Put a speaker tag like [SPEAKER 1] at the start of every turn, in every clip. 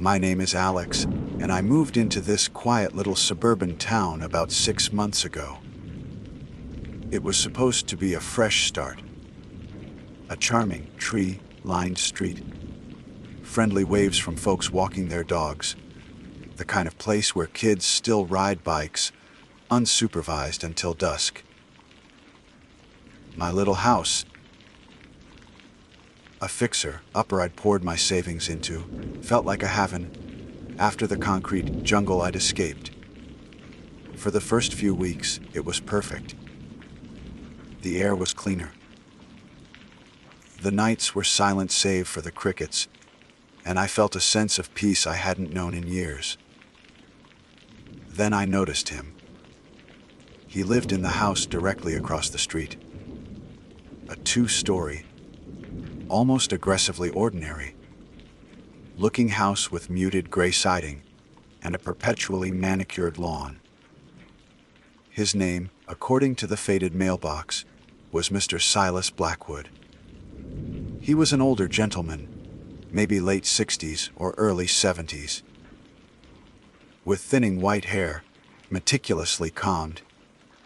[SPEAKER 1] My name is Alex, and I moved into this quiet little suburban town about 6 months ago. It was supposed to be a fresh start. A charming, tree-lined street. Friendly waves from folks walking their dogs. The kind of place where kids still ride bikes, unsupervised until dusk. My little house. A fixer-upper I'd poured my savings into, felt like a haven after the concrete jungle I'd escaped. For the first few weeks, it was perfect. The air was cleaner. The nights were silent save for the crickets, and I felt a sense of peace I hadn't known in years. Then I noticed him. He lived in the house directly across the street. A 2-story, almost aggressively ordinary looking house with muted gray siding and a perpetually manicured lawn. His name, according to the faded mailbox, was Mr. Silas Blackwood. He was an older gentleman, maybe late 60s or early 70s, with thinning white hair, meticulously combed,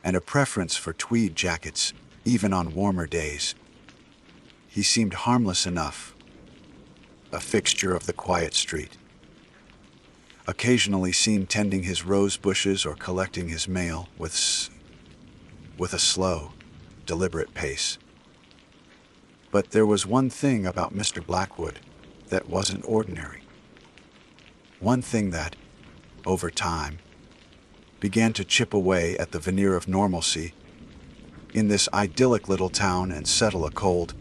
[SPEAKER 1] and a preference for tweed jackets, even on warmer days. He seemed harmless enough, a fixture of the quiet street. Occasionally seen tending his rose bushes or collecting his mail with a slow, deliberate pace. But there was one thing about Mr. Blackwood that wasn't ordinary. One thing that, over time, began to chip away at the veneer of normalcy in this idyllic little town and settle a cold,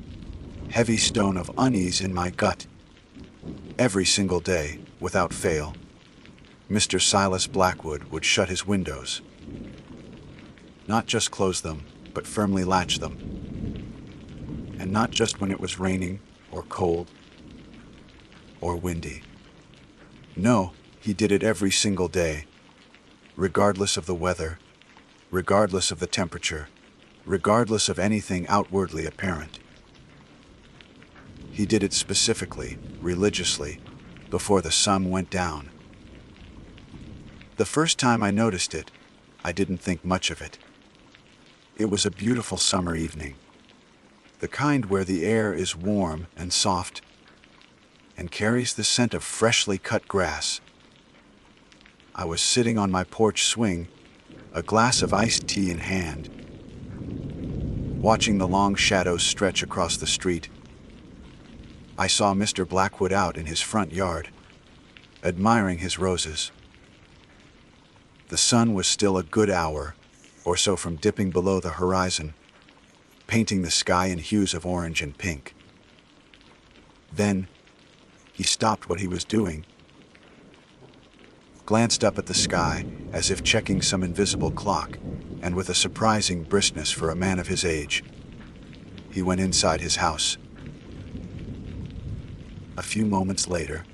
[SPEAKER 1] heavy stone of unease in my gut. Every single day, without fail, Mr. Silas Blackwood would shut his windows. Not just close them, but firmly latch them. And not just when it was raining, or cold, or windy. No, he did it every single day, regardless of the weather, regardless of the temperature, regardless of anything outwardly apparent. He did it specifically, religiously, before the sun went down. The first time I noticed it, I didn't think much of it. It was a beautiful summer evening, the kind where the air is warm and soft and carries the scent of freshly cut grass. I was sitting on my porch swing, a glass of iced tea in hand, watching the long shadows stretch across the street. I saw Mr. Blackwood out in his front yard, admiring his roses. The sun was still a good hour or so from dipping below the horizon, painting the sky in hues of orange and pink. Then, he stopped what he was doing, glanced up at the sky as if checking some invisible clock, and with a surprising briskness for a man of his age, he went inside his house. A few moments later,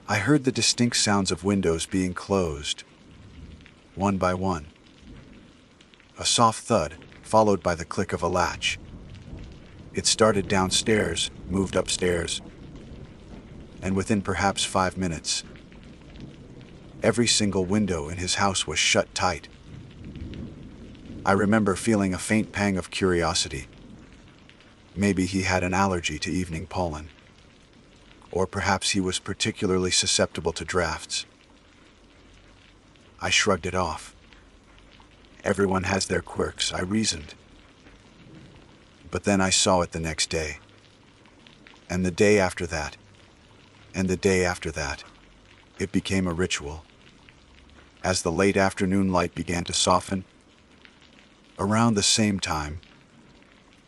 [SPEAKER 1] I heard the distinct sounds of windows being closed, one by one. A soft thud, followed by the click of a latch. It started downstairs, moved upstairs, and within perhaps 5 minutes, every single window in his house was shut tight. I remember feeling a faint pang of curiosity. Maybe he had an allergy to evening pollen. Or perhaps he was particularly susceptible to drafts. I shrugged it off. Everyone has their quirks, I reasoned. But then I saw it the next day. And the day after that. And the day after that. It became a ritual. As the late afternoon light began to soften, around the same time,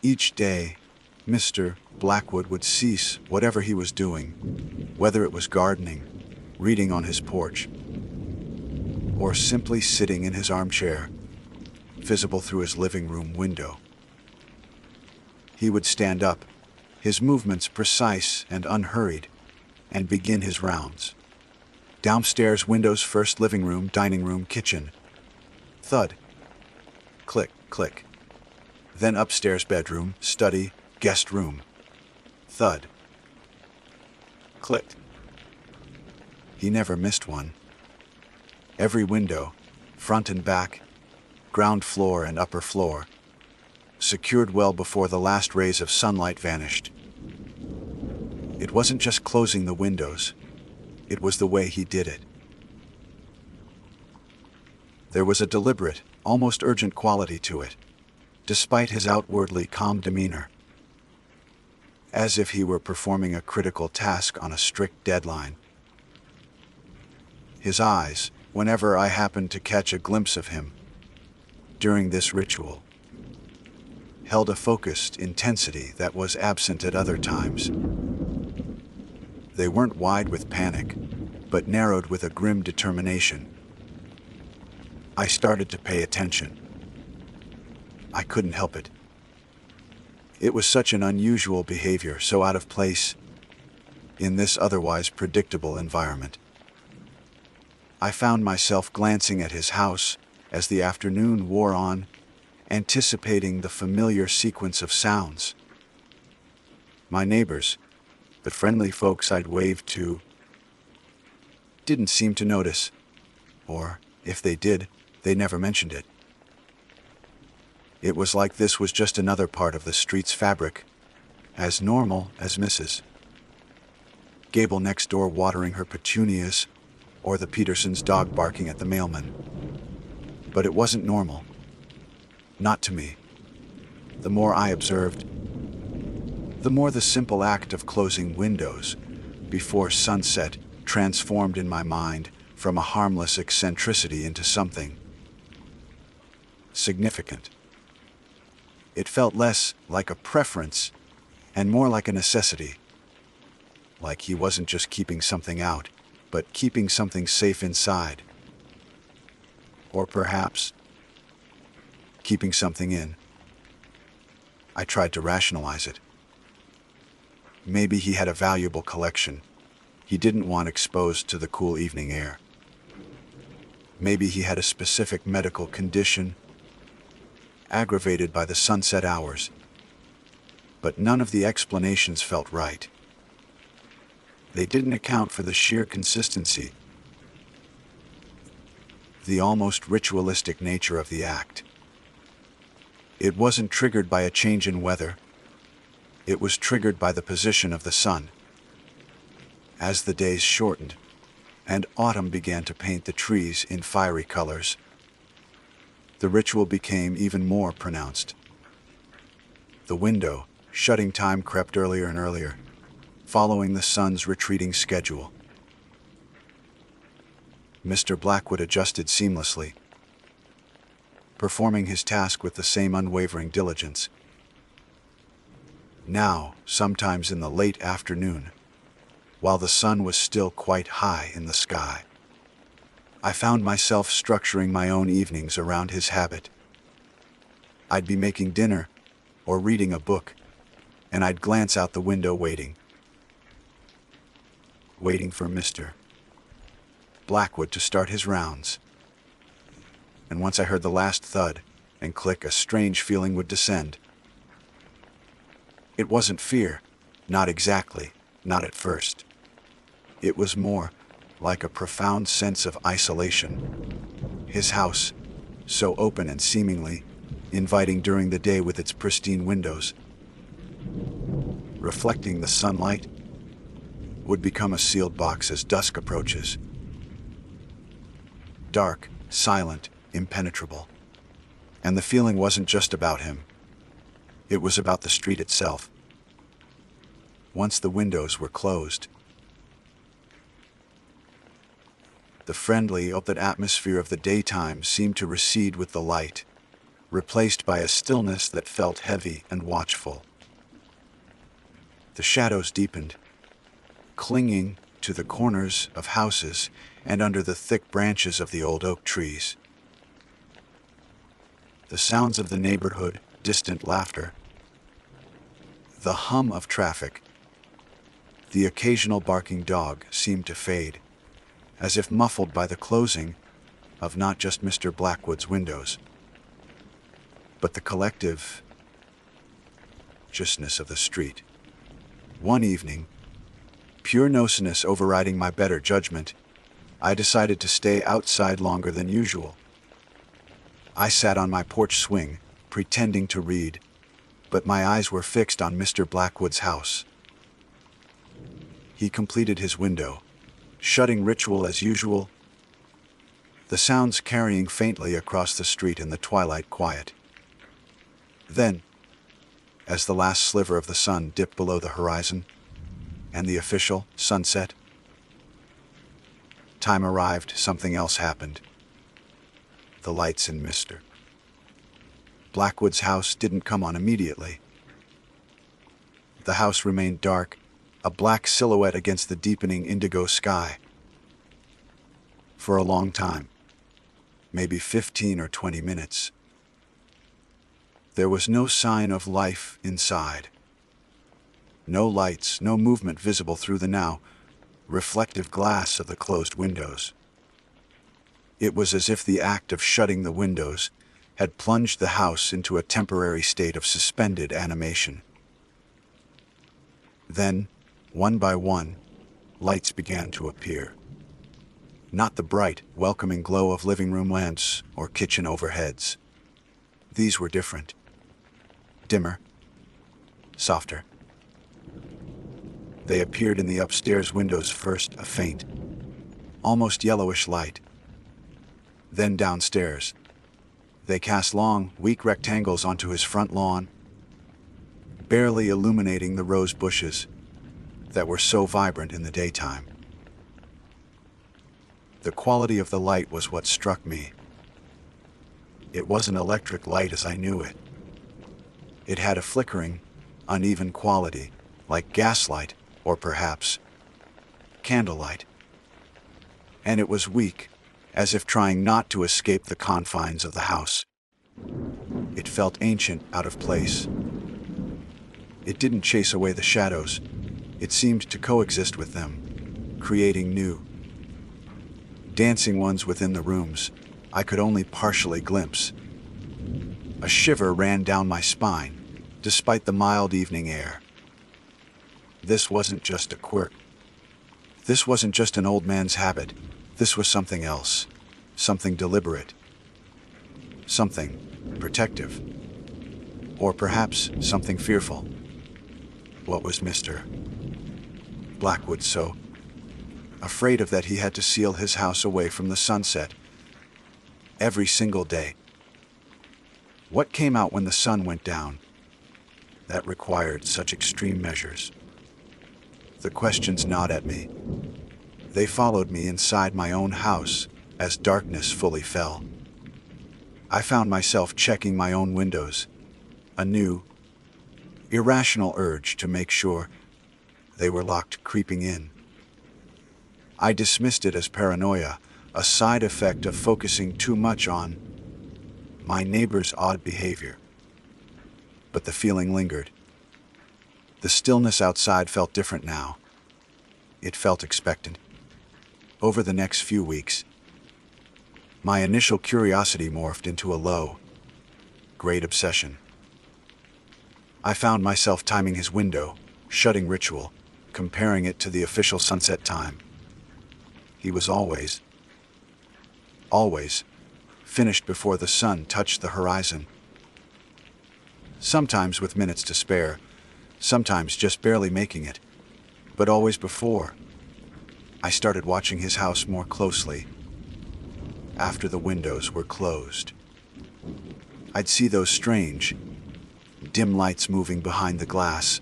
[SPEAKER 1] each day, Mr. Blackwood would cease whatever he was doing, whether it was gardening, reading on his porch, or simply sitting in his armchair, visible through his living room window. He would stand up, his movements precise and unhurried, and begin his rounds. Downstairs windows first, living room, dining room, kitchen. Thud. Click, click. Then upstairs, bedroom, study, guest room. Thud. Clicked. He never missed one. Every window, front and back, ground floor and upper floor, secured well before the last rays of sunlight vanished. It wasn't just closing the windows, it was the way he did it. There was a deliberate, almost urgent quality to it, despite his outwardly calm demeanor. As if he were performing a critical task on a strict deadline. His eyes, whenever I happened to catch a glimpse of him during this ritual, held a focused intensity that was absent at other times. They weren't wide with panic, but narrowed with a grim determination. I started to pay attention. I couldn't help it. It was such an unusual behavior, so out of place in this otherwise predictable environment. I found myself glancing at his house as the afternoon wore on, anticipating the familiar sequence of sounds. My neighbors, the friendly folks I'd waved to, didn't seem to notice, or if they did, they never mentioned it. It was like this was just another part of the street's fabric, as normal as Mrs. Gable next door watering her petunias, or the Petersons' dog barking at the mailman. But it wasn't normal. Not to me. The more I observed, the more the simple act of closing windows before sunset transformed in my mind from a harmless eccentricity into something significant. It felt less like a preference and more like a necessity. Like he wasn't just keeping something out, but keeping something safe inside. Or perhaps keeping something in. I tried to rationalize it. Maybe he had a valuable collection he didn't want exposed to the cool evening air. Maybe he had a specific medical condition aggravated by the sunset hours. But none of the explanations felt right. They didn't account for the sheer consistency, the almost ritualistic nature of the act. It wasn't triggered by a change in weather. It was triggered by the position of the sun. As the days shortened, and autumn began to paint the trees in fiery colors, the ritual became even more pronounced. The window shutting time crept earlier and earlier, following the sun's retreating schedule. Mr. Blackwood adjusted seamlessly, performing his task with the same unwavering diligence. Now, sometimes in the late afternoon, while the sun was still quite high in the sky, I found myself structuring my own evenings around his habit. I'd be making dinner or reading a book, and I'd glance out the window waiting for Mr. Blackwood to start his rounds. And once I heard the last thud and click, a strange feeling would descend. It wasn't fear, not exactly, not at first. It was more like a profound sense of isolation. His house, so open and seemingly inviting during the day with its pristine windows, reflecting the sunlight, would become a sealed box as dusk approaches. Dark, silent, impenetrable. And the feeling wasn't just about him. It was about the street itself. Once the windows were closed, the friendly, open atmosphere of the daytime seemed to recede with the light, replaced by a stillness that felt heavy and watchful. The shadows deepened, clinging to the corners of houses and under the thick branches of the old oak trees. The sounds of the neighborhood, distant laughter, the hum of traffic, the occasional barking dog seemed to fade, as if muffled by the closing of not just Mr. Blackwood's windows, but the collective justness of the street. One evening, pure nosiness overriding my better judgment, I decided to stay outside longer than usual. I sat on my porch swing, pretending to read, but my eyes were fixed on Mr. Blackwood's house. He completed his window, shutting ritual as usual, the sounds carrying faintly across the street in the twilight quiet. Then, as the last sliver of the sun dipped below the horizon, and the official sunset, time arrived, something else happened. The lights in Mr. Blackwood's house didn't come on immediately. The house remained dark, a black silhouette against the deepening indigo sky. For a long time, maybe 15 or 20 minutes, there was no sign of life inside. No lights, no movement visible through the now reflective glass of the closed windows. It was as if the act of shutting the windows had plunged the house into a temporary state of suspended animation. Then, one by one, lights began to appear. Not the bright, welcoming glow of living room lamps or kitchen overheads. These were different. Dimmer, softer. They appeared in the upstairs windows first, a faint, almost yellowish light. Then downstairs, they cast long, weak rectangles onto his front lawn, barely illuminating the rose bushes that were so vibrant in the daytime. The quality of the light was what struck me. It wasn't electric light as I knew it. It had a flickering, uneven quality, like gaslight or perhaps candlelight. And it was weak, as if trying not to escape the confines of the house. It felt ancient, out of place. It didn't chase away the shadows. It seemed to coexist with them, creating new, dancing ones within the rooms I could only partially glimpse. A shiver ran down my spine, despite the mild evening air. This wasn't just a quirk. This wasn't just an old man's habit. This was something else, something deliberate, something protective, or perhaps something fearful. What was Mr. Blackwood so afraid of that he had to seal his house away from the sunset every single day? What came out when the sun went down that required such extreme measures? The questions gnawed at me. They followed me inside my own house as darkness fully fell. I found myself checking my own windows, a new, irrational urge to make sure they were locked creeping in. I dismissed it as paranoia, a side effect of focusing too much on my neighbor's odd behavior. But the feeling lingered. The stillness outside felt different now. It felt expectant. Over the next few weeks, my initial curiosity morphed into a low, great obsession. I found myself timing his window, shutting ritual, comparing it to the official sunset time. He was always finished before the sun touched the horizon. Sometimes with minutes to spare, sometimes just barely making it, but always before. I started watching his house more closely. After the windows were closed, I'd see those strange, dim lights moving behind the glass,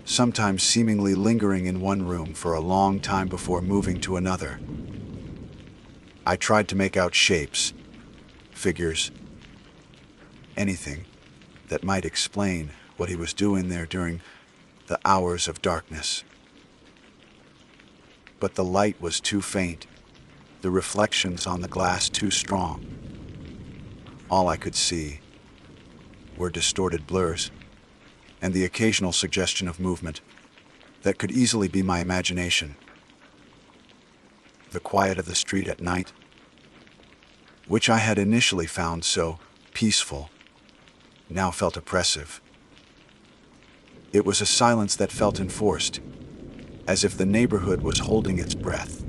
[SPEAKER 1] sometimes seemingly lingering in one room for a long time before moving to another. I tried to make out shapes, figures, anything that might explain what he was doing there during the hours of darkness. But the light was too faint, the reflections on the glass too strong. All I could see were distorted blurs and the occasional suggestion of movement that could easily be my imagination. The quiet of the street at night, which I had initially found so peaceful, now felt oppressive. It was a silence that felt enforced, as if the neighborhood was holding its breath,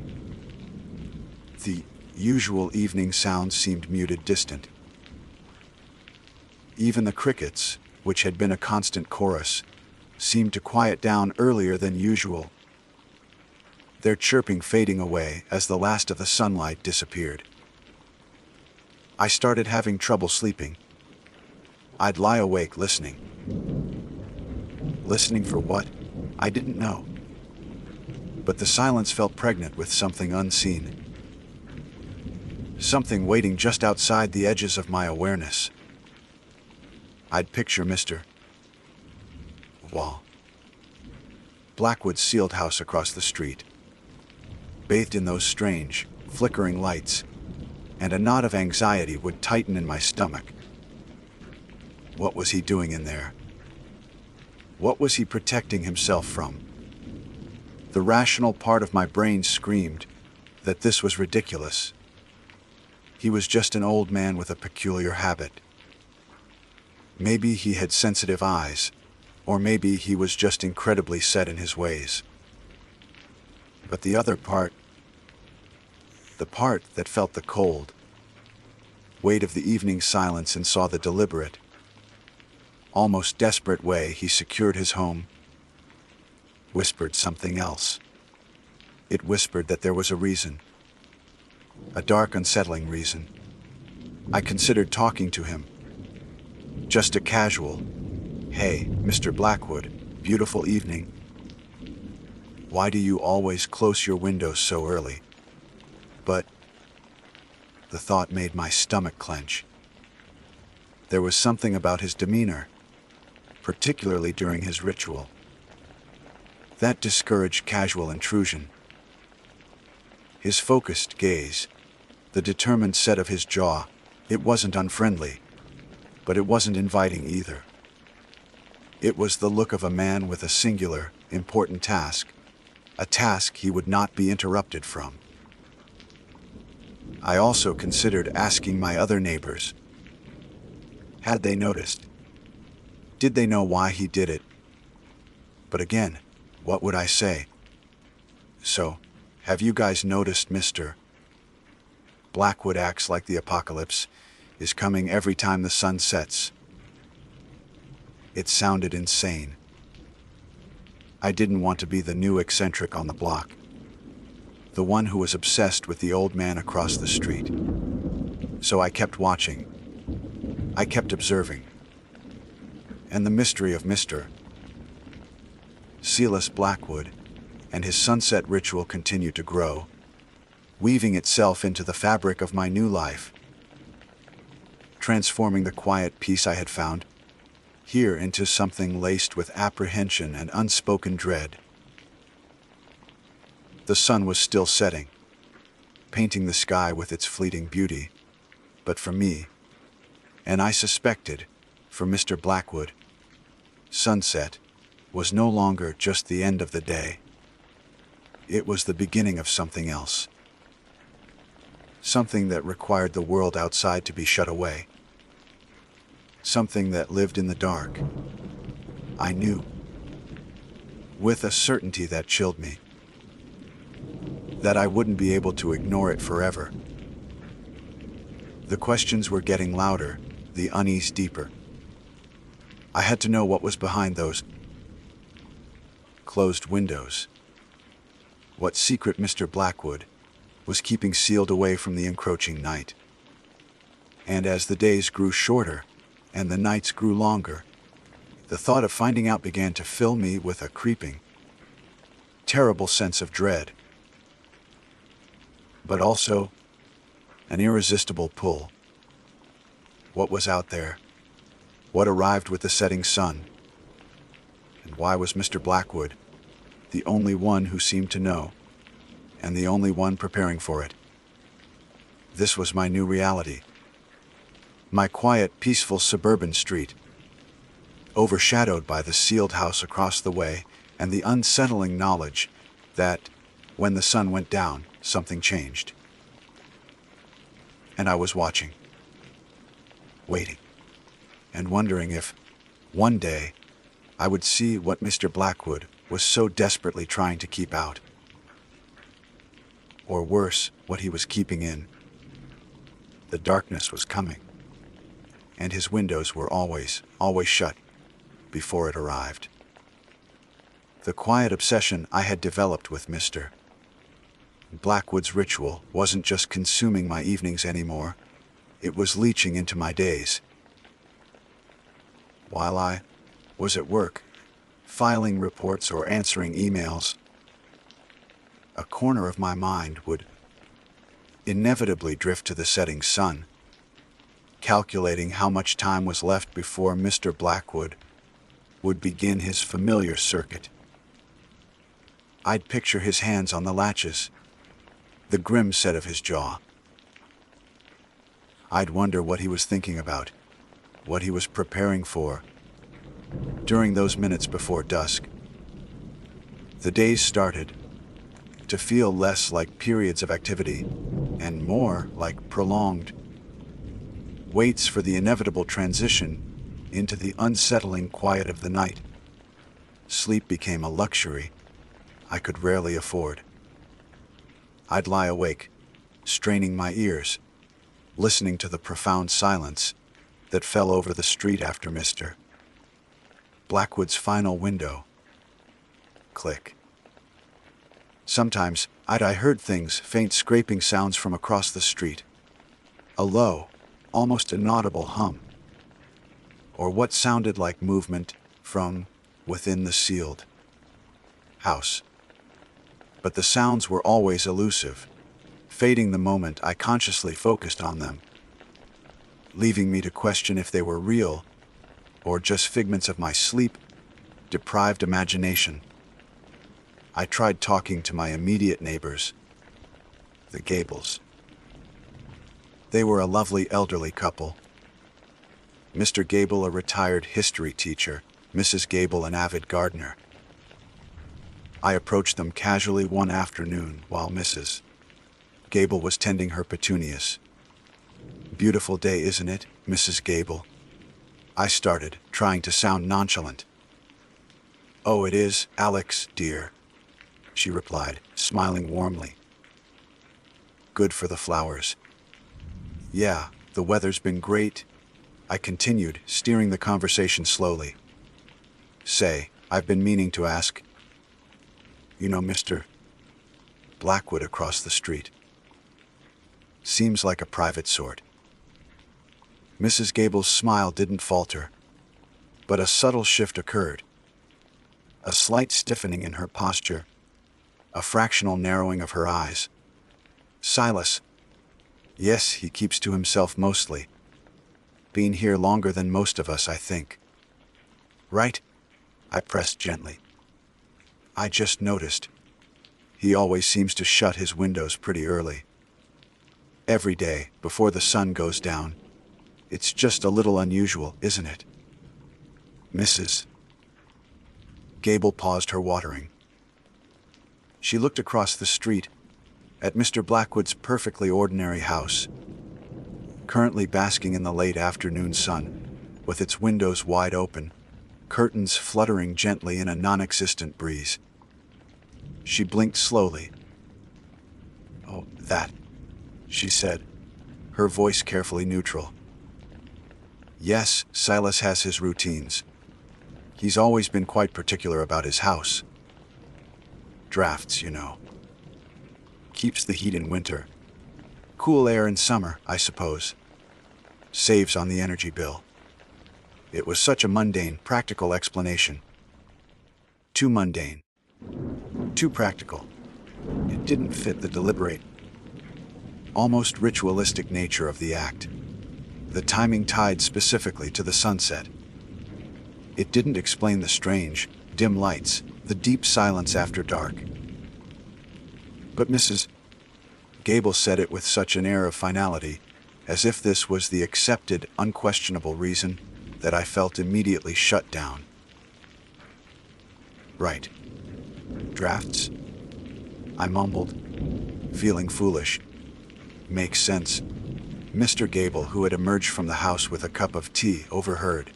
[SPEAKER 1] The usual evening sounds seemed muted, distant. Even the crickets, which had been a constant chorus, seemed to quiet down earlier than usual, their chirping fading away as the last of the sunlight disappeared. I started having trouble sleeping. I'd lie awake listening. Listening for what? I didn't know. But the silence felt pregnant with something unseen. Something waiting just outside the edges of my awareness. I'd picture Mr. Wall. Blackwood's sealed house across the street, bathed in those strange, flickering lights, and a knot of anxiety would tighten in my stomach. What was he doing in there? What was he protecting himself from? The rational part of my brain screamed that this was ridiculous. He was just an old man with a peculiar habit. Maybe he had sensitive eyes, or maybe he was just incredibly set in his ways. But the other part, the part that felt the cold weight of the evening silence and saw the deliberate, almost desperate way he secured his home, whispered something else. It whispered that there was a reason, a dark, unsettling reason. I considered talking to him. Just a casual, "Hey, Mr. Blackwood, beautiful evening. Why do you always close your windows so early?" But the thought made my stomach clench. There was something about his demeanor, particularly during his ritual, that discouraged casual intrusion. His focused gaze, the determined set of his jaw, it wasn't unfriendly, but it wasn't inviting either. It was the look of a man with a singular, important task, a task he would not be interrupted from. I also considered asking my other neighbors. Had they noticed? Did they know why he did it? But again, what would I say? "So, have you guys noticed Mr. Blackwood acts like the apocalypse is coming every time the sun sets?" It sounded insane. I didn't want to be the new eccentric on the block, the one who was obsessed with the old man across the street. So I kept watching. I kept observing. And the mystery of Mr. Silas Blackwood and his sunset ritual continued to grow, weaving itself into the fabric of my new life, transforming the quiet peace I had found here into something laced with apprehension and unspoken dread. The sun was still setting, painting the sky with its fleeting beauty, but for me, and I suspected for Mr. Blackwood, sunset was no longer just the end of the day. It was the beginning of something else. Something that required the world outside to be shut away. Something that lived in the dark. I knew, with a certainty that chilled me, that I wouldn't be able to ignore it forever. The questions were getting louder, the unease deeper. I had to know what was behind those closed windows. What secret Mr. Blackwood was keeping sealed away from the encroaching night. And as the days grew shorter and the nights grew longer, the thought of finding out began to fill me with a creeping, terrible sense of dread, but also an irresistible pull. What was out there? What arrived with the setting sun? And why was Mr. Blackwood the only one who seemed to know, and the only one preparing for it? This was my new reality. My quiet, peaceful suburban street, overshadowed by the sealed house across the way and the unsettling knowledge that, when the sun went down, something changed. And I was watching, waiting, and wondering if, one day, I would see what Mr. Blackwood was so desperately trying to keep out. Or worse, what he was keeping in. The darkness was coming, and his windows were always shut before it arrived. The quiet obsession I had developed with Mr. Blackwood's ritual wasn't just consuming my evenings anymore, it was leaching into my days. While I was at work, filing reports or answering emails, a corner of my mind would inevitably drift to the setting sun, calculating how much time was left before Mr. Blackwood would begin his familiar circuit. I'd picture his hands on the latches, the grim set of his jaw. I'd wonder what he was thinking about, what he was preparing for. During those minutes before dusk, the days started to feel less like periods of activity and more like prolonged waits for the inevitable transition into the unsettling quiet of the night. Sleep became a luxury I could rarely afford. I'd lie awake, straining my ears, listening to the profound silence that fell over the street after Mr. Blackwood's final window. Click. Sometimes I heard things, faint scraping sounds from across the street, a low, almost inaudible hum, or what sounded like movement from within the sealed house. But the sounds were always elusive, fading the moment I consciously focused on them, leaving me to question if they were real or just figments of my sleep-deprived imagination. I tried talking to my immediate neighbors, the Gables. They were a lovely elderly couple. Mr. Gable, a retired history teacher, Mrs. Gable, an avid gardener. I approached them casually one afternoon while Mrs. Gable was tending her petunias. "Beautiful day, isn't it, Mrs. Gable?" I started, trying to sound nonchalant. "Oh, it is, Alex, dear," she replied, smiling warmly. "Good for the flowers." "Yeah, the weather's been great," I continued, steering the conversation slowly. "Say, I've been meaning to ask. You know Mr. Blackwood across the street? Seems like a private sort." Mrs. Gable's smile didn't falter, but a subtle shift occurred. A slight stiffening in her posture, a fractional narrowing of her eyes. "Silas. Yes, he keeps to himself mostly. Been here longer than most of us, I think." "Right?" I pressed gently. "I just noticed. He always seems to shut his windows pretty early. Every day, before the sun goes down. It's just a little unusual, isn't it?" Mrs. Gable paused her watering. She looked across the street at Mr. Blackwood's perfectly ordinary house, currently basking in the late afternoon sun, with its windows wide open, curtains fluttering gently in a non-existent breeze. She blinked slowly. "Oh, that," she said, her voice carefully neutral. "Yes, Silas has his routines. He's always been quite particular about his house. Drafts, you know. Keeps the heat in winter. Cool air in summer, I suppose. Saves on the energy bill." It was such a mundane, practical explanation. Too mundane. Too practical. It didn't fit the deliberate, almost ritualistic nature of the act. The timing tied specifically to the sunset. It didn't explain the strange, dim lights, the deep silence after dark. But Mrs. Gable said it with such an air of finality, as if this was the accepted, unquestionable reason, that I felt immediately shut down. "Right. Drafts?" I mumbled, feeling foolish. "Makes sense." Mr. Gable, who had emerged from the house with a cup of tea, overheard.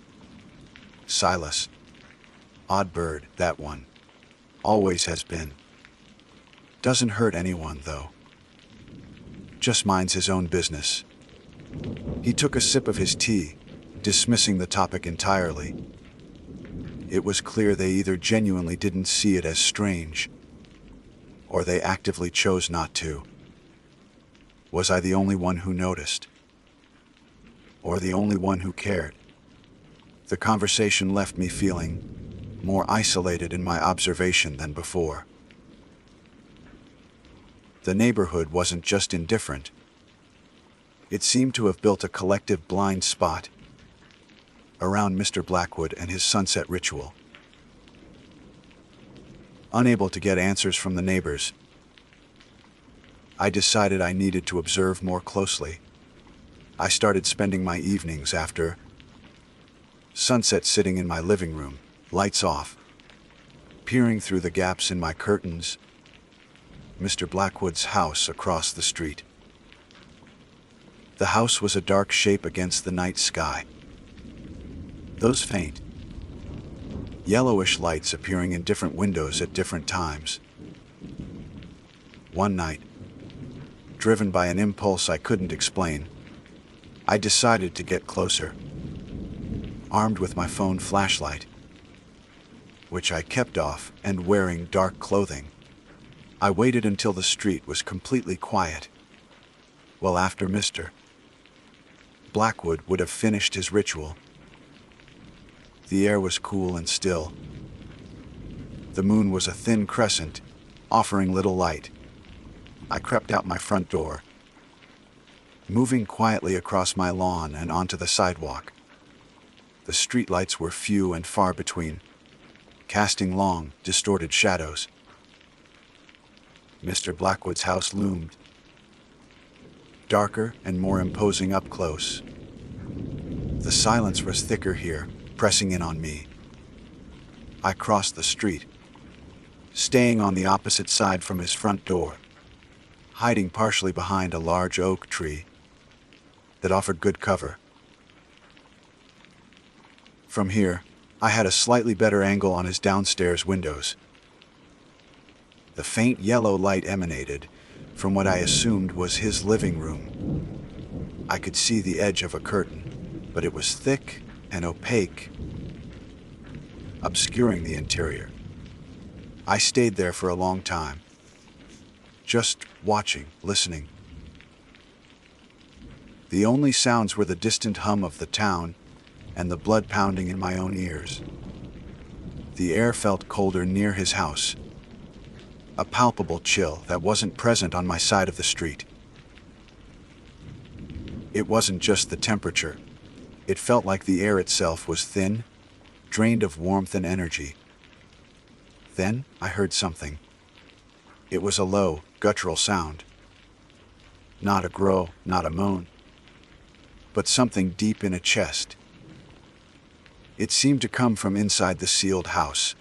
[SPEAKER 1] "Silas. Odd bird, that one. Always has been. Doesn't hurt anyone, though. just minds his own business. He took a sip of his tea, dismissing the topic entirely. It was clear they either genuinely didn't see it as strange, or they actively chose not to. Was I the only one who noticed? Or the only one who cared? The conversation left me feeling more isolated in my observation than before. The neighborhood wasn't just indifferent. It seemed to have built a collective blind spot around Mr. Blackwood and his sunset ritual. Unable to get answers from the neighbors, I decided I needed to observe more closely. I started spending my evenings after sunset sitting in my living room, lights off, peering through the gaps in my curtains, Mr. Blackwood's house across the street. The house was a dark shape against the night sky. Those faint, yellowish lights appearing in different windows at different times. One night, driven by an impulse I couldn't explain, I decided to get closer, armed with my phone flashlight, which I kept off and wearing dark clothing. I waited until the street was completely quiet. Well, after Mr. Blackwood would have finished his ritual. The air was cool and still. The moon was a thin crescent, offering little light. I crept out my front door, moving quietly across my lawn and onto the sidewalk. The streetlights were few and far between, casting long, distorted shadows. Mr. Blackwood's house loomed, darker and more imposing up close. The silence was thicker here, pressing in on me. I crossed the street, staying on the opposite side from his front door, hiding partially behind a large oak tree that offered good cover. From here, I had a slightly better angle on his downstairs windows. The faint yellow light emanated from what I assumed was his living room. I could see the edge of a curtain, but it was thick and opaque, obscuring the interior. I stayed there for a long time, just watching, listening. The only sounds were the distant hum of the town and the blood pounding in my own ears. The air felt colder near his house, a palpable chill that wasn't present on my side of the street. It wasn't just the temperature. It felt like the air itself was thin, drained of warmth and energy. Then I heard something. It was a low, guttural sound. Not a growl, not a moan, but something deep in a chest. It seemed to come from inside the sealed house.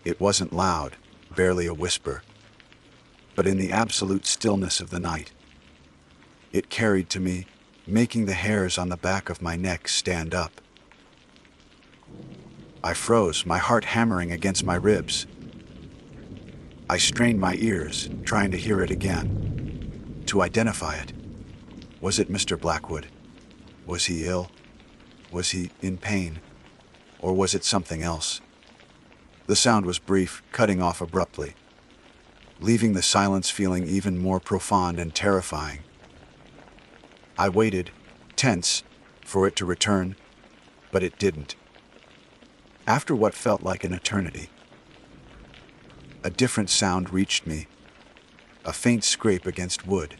[SPEAKER 1] It wasn't loud, barely a whisper, but in the absolute stillness of the night, it carried to me, making the hairs on the back of my neck stand up. I froze, my heart hammering against my ribs. I strained my ears, trying to hear it again, to identify it. Was it Mr. Blackwood? Was he ill? Was he in pain? Or was it something else? The sound was brief, cutting off abruptly, leaving the silence feeling even more profound and terrifying. I waited, tense, for it to return, but it didn't. After what felt like an eternity, a different sound reached me, a faint scrape against wood.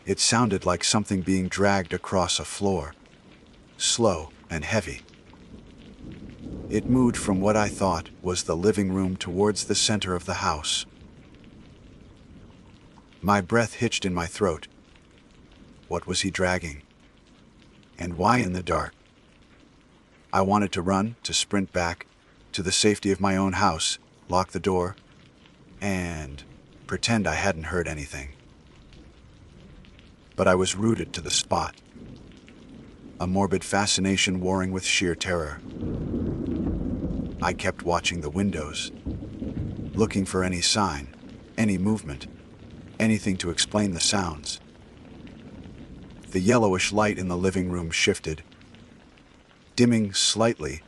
[SPEAKER 1] It sounded like something being dragged across a floor, slow and heavy. It moved from what I thought was the living room towards the center of the house. My breath hitched in my throat. What was he dragging? And why in the dark? I wanted to run, to sprint back, to the safety of my own house, lock the door, and pretend I hadn't heard anything. But I was rooted to the spot, a morbid fascination warring with sheer terror. I kept watching the windows, looking for any sign, any movement. anything to explain the sounds. The yellowish light in the living room shifted, dimming slightly,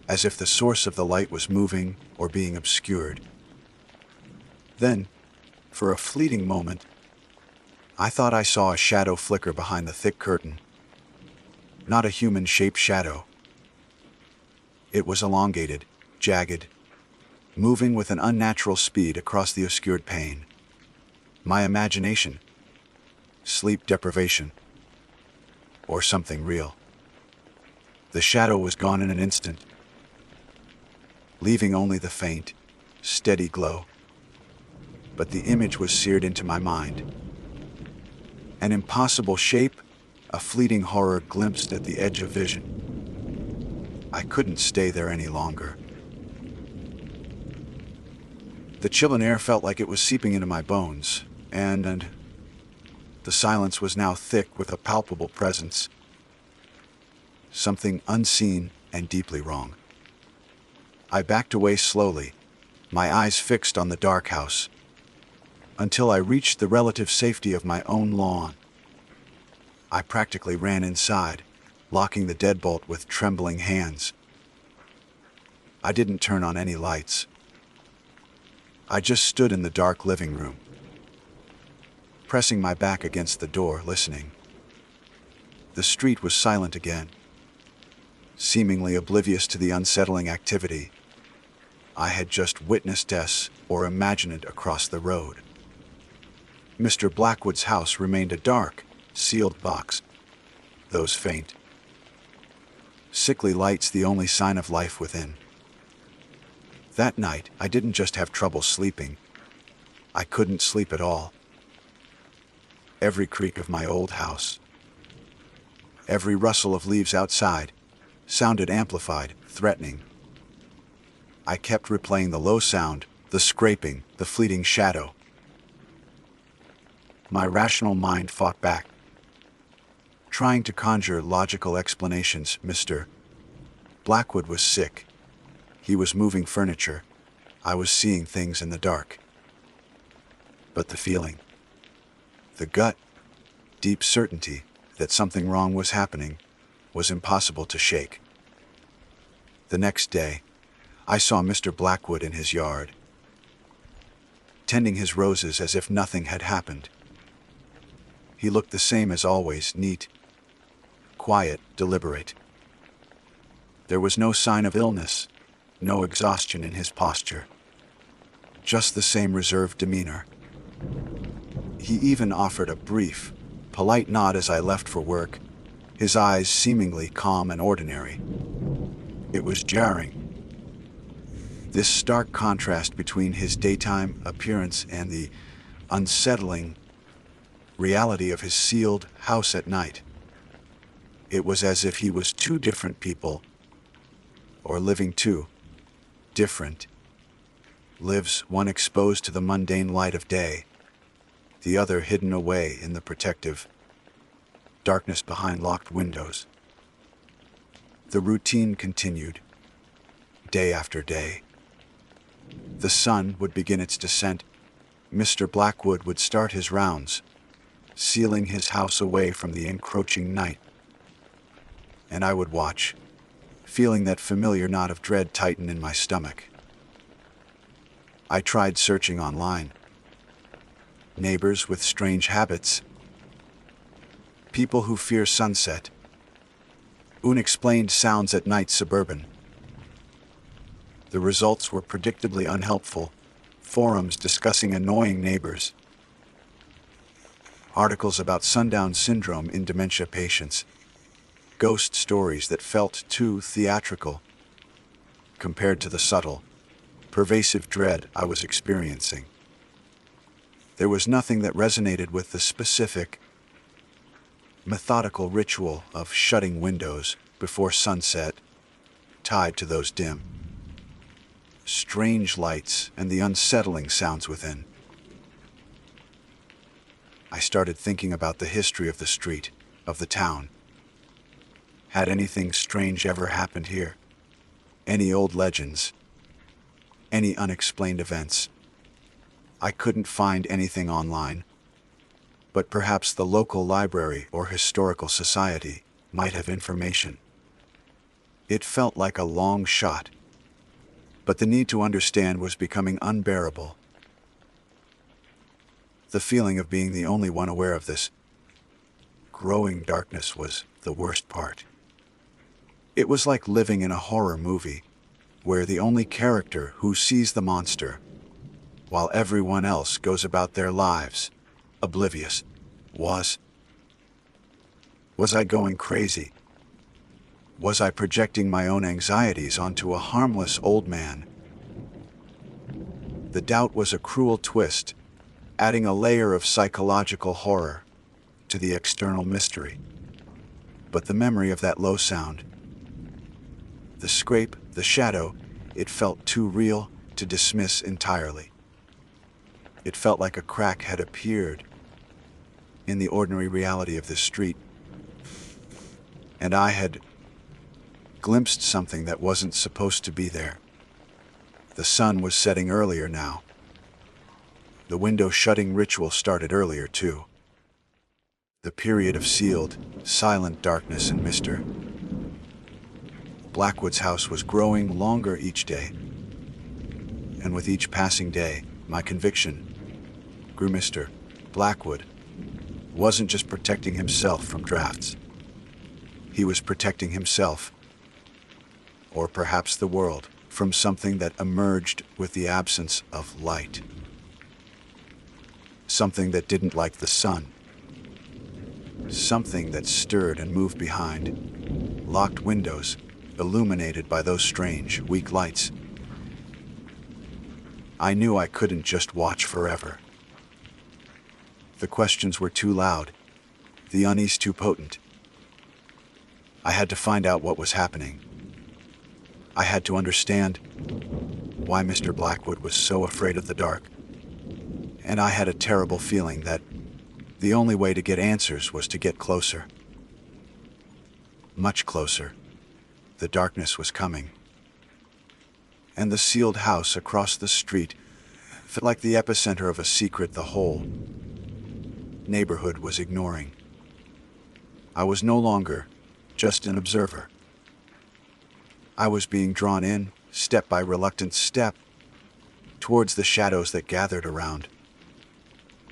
[SPEAKER 1] as if the source of the light was moving or being obscured. Then, for a fleeting moment, I thought I saw a shadow flicker behind the thick curtain. Not a human-shaped shadow. It was elongated, jagged, moving with an unnatural speed across the obscured pane. My imagination, sleep deprivation, or something real. The shadow was gone in an instant, leaving only the faint, steady glow. But the image was seared into my mind. An impossible shape, a fleeting horror glimpsed at the edge of vision. I couldn't stay there any longer. The chill in air felt like it was seeping into my bones, and the silence was now thick with a palpable presence. Something unseen and deeply wrong. I backed away slowly, my eyes fixed on the dark house, until I reached the relative safety of my own lawn. I practically ran inside, locking the deadbolt with trembling hands. I didn't turn on any lights. I just stood in the dark living room, pressing my back against the door, listening. The street was silent again, seemingly oblivious to the unsettling activity I had just witnessed or imagined across the road. Mr. Blackwood's house remained a dark, sealed box, those faint, sickly lights the only sign of life within. That night, I didn't just have trouble sleeping. I couldn't sleep at all. Every creak of my old house, every rustle of leaves outside, sounded amplified, threatening. I kept replaying the low sound, the scraping, the fleeting shadow. My rational mind fought back, trying to conjure logical explanations. Mr. Blackwood was sick. He was moving furniture. I was seeing things in the dark. But the feeling, the gut, deep certainty that something wrong was happening, was impossible to shake. The next day, I saw Mr. Blackwood in his yard, tending his roses as if nothing had happened. He looked the same as always, neat, quiet, deliberate. There was no sign of illness, no exhaustion in his posture, just the same reserved demeanor. He even offered a brief, polite nod as I left for work, his eyes seemingly calm and ordinary. It was jarring. This stark contrast between his daytime appearance and the unsettling reality of his sealed house at night. It was as if he was two different people, or living two different lives, one exposed to the mundane light of day, the other hidden away in the protective darkness behind locked windows. The routine continued, day after day. The sun would begin its descent. Mr. Blackwood would start his rounds, sealing his house away from the encroaching night. And I would watch, feeling that familiar knot of dread tighten in my stomach. I tried searching online. Neighbors with strange habits, people who fear sunset, unexplained sounds at night, suburban. The results were predictably unhelpful. Forums discussing annoying neighbors, articles about sundown syndrome in dementia patients, ghost stories that felt too theatrical compared to the subtle, pervasive dread I was experiencing. There was nothing that resonated with the specific, methodical ritual of shutting windows before sunset, tied to those dim, strange lights and the unsettling sounds within. I started thinking about the history of the street, of the town. Had anything strange ever happened here? Any old legends? Any unexplained events? I couldn't find anything online, but perhaps the local library or historical society might have information. It felt like a long shot, but the need to understand was becoming unbearable. The feeling of being the only one aware of this growing darkness was the worst part. It was like living in a horror movie, where the only character who sees the monster, while everyone else goes about their lives, oblivious, was I going crazy? Was I projecting my own anxieties onto a harmless old man? The doubt was a cruel twist, adding a layer of psychological horror to the external mystery. But the memory of that low sound, the scrape, the shadow, it felt too real to dismiss entirely. It felt like a crack had appeared in the ordinary reality of this street, and I had glimpsed something that wasn't supposed to be there. The sun was setting earlier now. The window shutting ritual started earlier, too. The period of sealed, silent darkness and Mr. Blackwood's house was growing longer each day, and with each passing day, my conviction grew. Mr. Blackwood wasn't just protecting himself from drafts. He was protecting himself, or perhaps the world, from something that emerged with the absence of light. Something that didn't like the sun. Something that stirred and moved behind locked windows, illuminated by those strange, weak lights. I knew I couldn't just watch forever. The questions were too loud, the unease too potent. I had to find out what was happening. I had to understand why Mr. Blackwood was so afraid of the dark. And I had a terrible feeling that the only way to get answers was to get closer. Much closer. The darkness was coming. And the sealed house across the street felt like the epicenter of a secret the whole neighborhood was ignoring. I was no longer just an observer. I was being drawn in, step by reluctant step, towards the shadows that gathered around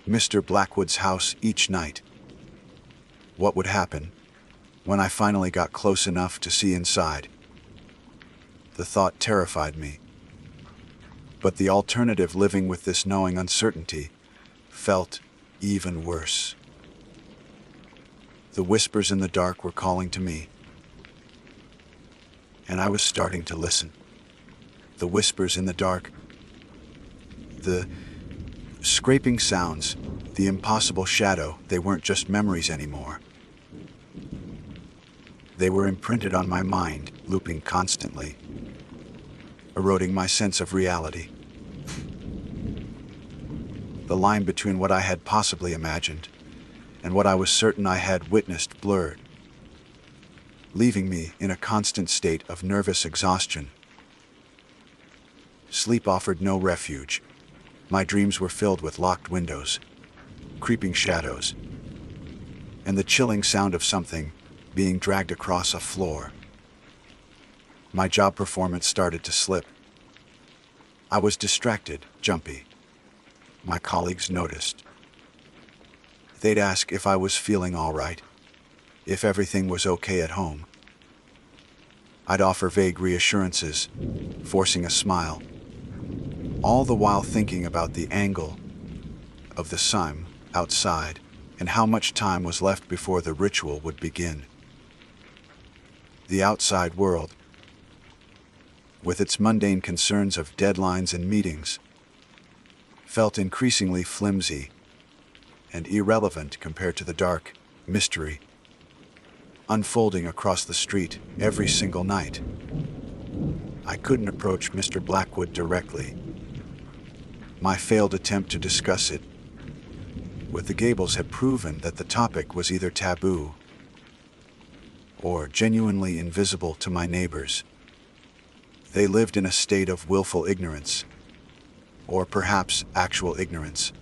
[SPEAKER 1] Mr. Blackwood's house each night. What would happen when I finally got close enough to see inside? The thought terrified me. But the alternative, living with this knowing uncertainty, felt even worse. The whispers in the dark were calling to me, and I was starting to listen. The whispers in the dark, the scraping sounds, the impossible shadow, they weren't just memories anymore. They were imprinted on my mind, looping constantly, eroding my sense of reality. The line between what I had possibly imagined and what I was certain I had witnessed blurred, leaving me in a constant state of nervous exhaustion. Sleep offered no refuge. My dreams were filled with locked windows, creeping shadows, and the chilling sound of something being dragged across a floor. My job performance started to slip. I was distracted, jumpy. My colleagues noticed. They'd ask if I was feeling all right, if everything was okay at home. I'd offer vague reassurances, forcing a smile, all the while thinking about the angle of the sun outside and how much time was left before the ritual would begin. The outside world, with its mundane concerns of deadlines and meetings, felt increasingly flimsy and irrelevant compared to the dark mystery unfolding across the street every single night. I couldn't approach Mr. Blackwood directly. My failed attempt to discuss it with the Gables had proven that the topic was either taboo or genuinely invisible to my neighbors. They lived in a state of willful ignorance, or perhaps actual ignorance.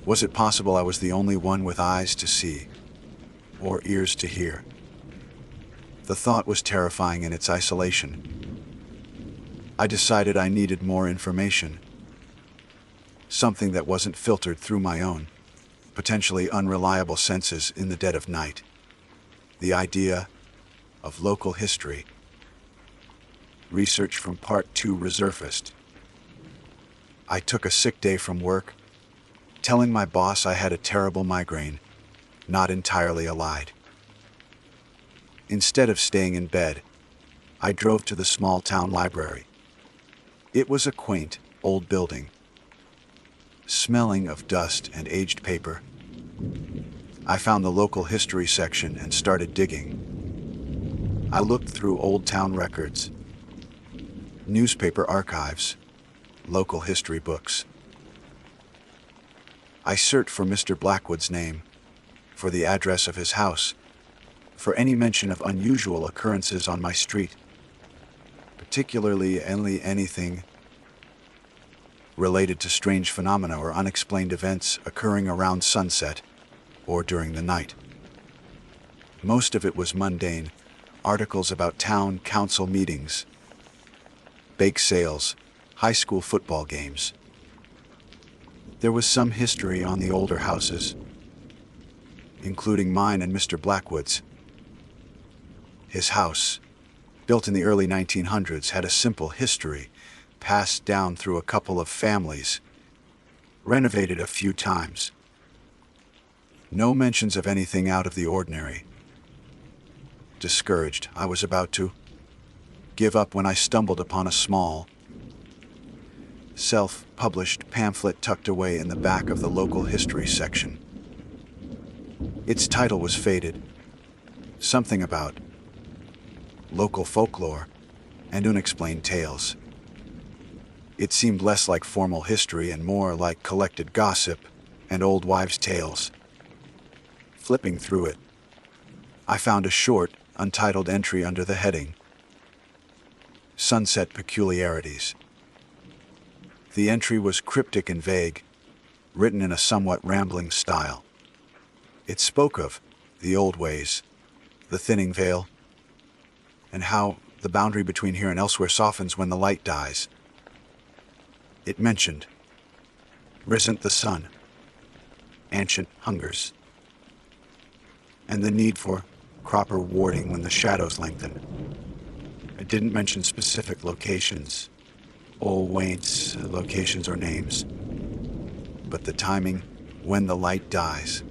[SPEAKER 1] Was it possible I was the only one with eyes to see, or ears to hear? The thought was terrifying in its isolation. I decided I needed more information, something that wasn't filtered through my own, potentially unreliable senses in the dead of night. The idea of local history. Research from Part 2 resurfaced. I took a sick day from work, telling my boss I had a terrible migraine, not entirely allied. Instead of staying in bed, I drove to the small town library. It was a quaint, old building, smelling of dust and aged paper. I found the local history section and started digging. I looked through old town records, newspaper archives, local history books. I searched for Mr. Blackwood's name, for the address of his house, for any mention of unusual occurrences on my street, particularly anything related to strange phenomena or unexplained events occurring around sunset or during the night. Most of it was mundane, articles about town council meetings, bake sales, high school football games. There was some history on the older houses, including mine and Mr. Blackwood's. His house, built in the early 1900s, had a simple history, passed down through a couple of families, renovated a few times. No mentions of anything out of the ordinary. Discouraged, I was about to give up when I stumbled upon a small, self-published pamphlet tucked away in the back of the local history section. Its title was faded, something about local folklore and unexplained tales. It seemed less like formal history and more like collected gossip and old wives' tales. Flipping through it, I found a short, untitled entry under the heading, Sunset Peculiarities. The entry was cryptic and vague, written in a somewhat rambling style. It spoke of the old ways, the thinning veil, and how the boundary between here and elsewhere softens when the light dies. It mentioned risen the sun, ancient hungers, and the need for proper warding when the shadows lengthen. It didn't mention specific locations, Wayne's locations or names, but the timing when the light dies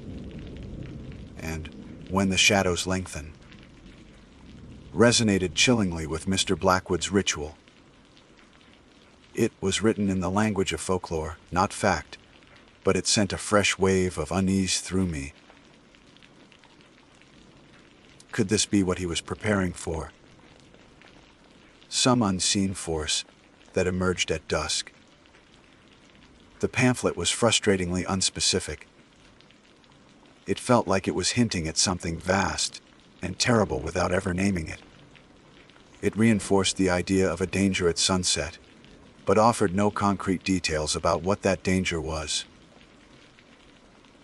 [SPEAKER 1] and when the shadows lengthen resonated chillingly with Mr. Blackwood's ritual. It was written in the language of folklore, not fact, but it sent a fresh wave of unease through me. Could this be what he was preparing for? Some unseen force that emerged at dusk. The pamphlet was frustratingly unspecific. It felt like it was hinting at something vast and terrible without ever naming it. It reinforced the idea of a danger at sunset, but offered no concrete details about what that danger was.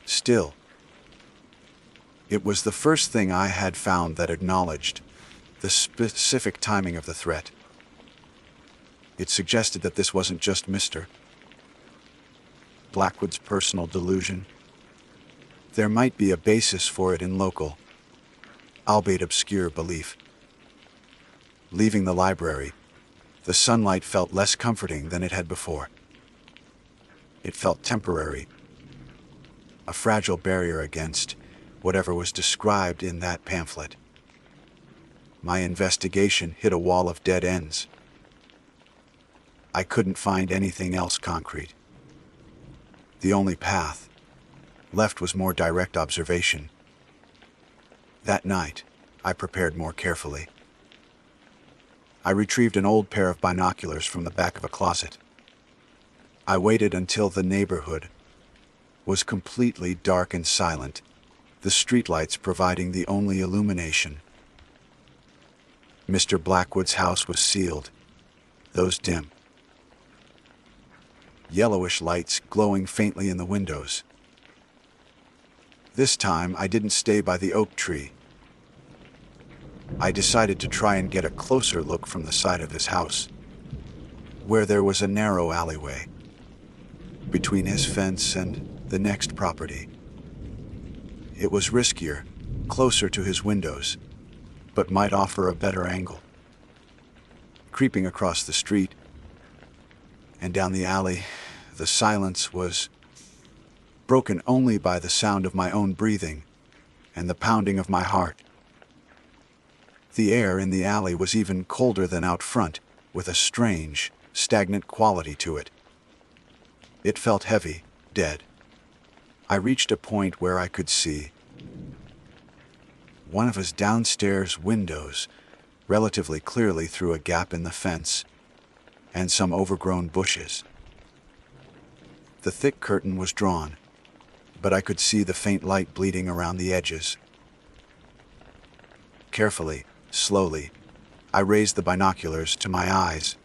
[SPEAKER 1] Still, it was the first thing I had found that acknowledged the specific timing of the threat. It suggested that this wasn't just Mr. Blackwood's personal delusion. There might be a basis for it in local, albeit obscure, belief. Leaving the library, the sunlight felt less comforting than it had before. It felt temporary, a fragile barrier against whatever was described in that pamphlet. My investigation hit a wall of dead ends. I couldn't find anything else concrete. The only path left was more direct observation. That night, I prepared more carefully. I retrieved an old pair of binoculars from the back of a closet. I waited until the neighborhood was completely dark and silent, the streetlights providing the only illumination. Mr. Blackwood's house was sealed, those dim, yellowish lights glowing faintly in the windows. This time, I didn't stay by the oak tree. I decided to try and get a closer look from the side of his house, where there was a narrow alleyway between his fence and the next property. It was riskier, closer to his windows, but might offer a better angle. Creeping across the street and down the alley, the silence was broken only by the sound of my own breathing and the pounding of my heart. The air in the alley was even colder than out front, with a strange, stagnant quality to it. It felt heavy, dead. I reached a point where I could see one of his downstairs windows relatively clearly through a gap in the fence and some overgrown bushes. The thick curtain was drawn, but I could see the faint light bleeding around the edges. Carefully, slowly, I raised the binoculars to my eyes,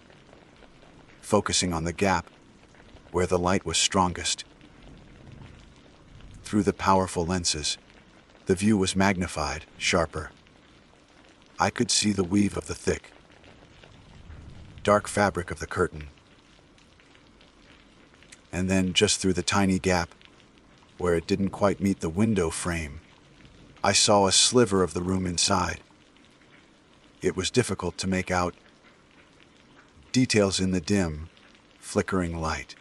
[SPEAKER 1] focusing on the gap where the light was strongest. Through the powerful lenses, the view was magnified, sharper. I could see the weave of the thick, dark fabric of the curtain. And then, just through the tiny gap, where it didn't quite meet the window frame, I saw a sliver of the room inside. It was difficult to make out details in the dim, flickering light,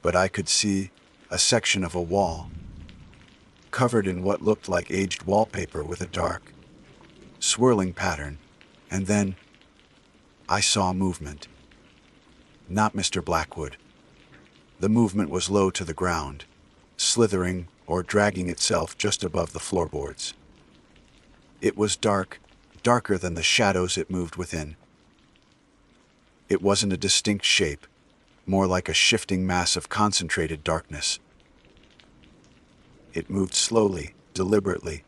[SPEAKER 1] but I could see a section of a wall, covered in what looked like aged wallpaper with a dark, swirling pattern, and then I saw movement. Not Mr. Blackwood. The movement was low to the ground, slithering or dragging itself just above the floorboards. It was dark, darker than the shadows it moved within. It wasn't a distinct shape, more like a shifting mass of concentrated darkness. It moved slowly, deliberately,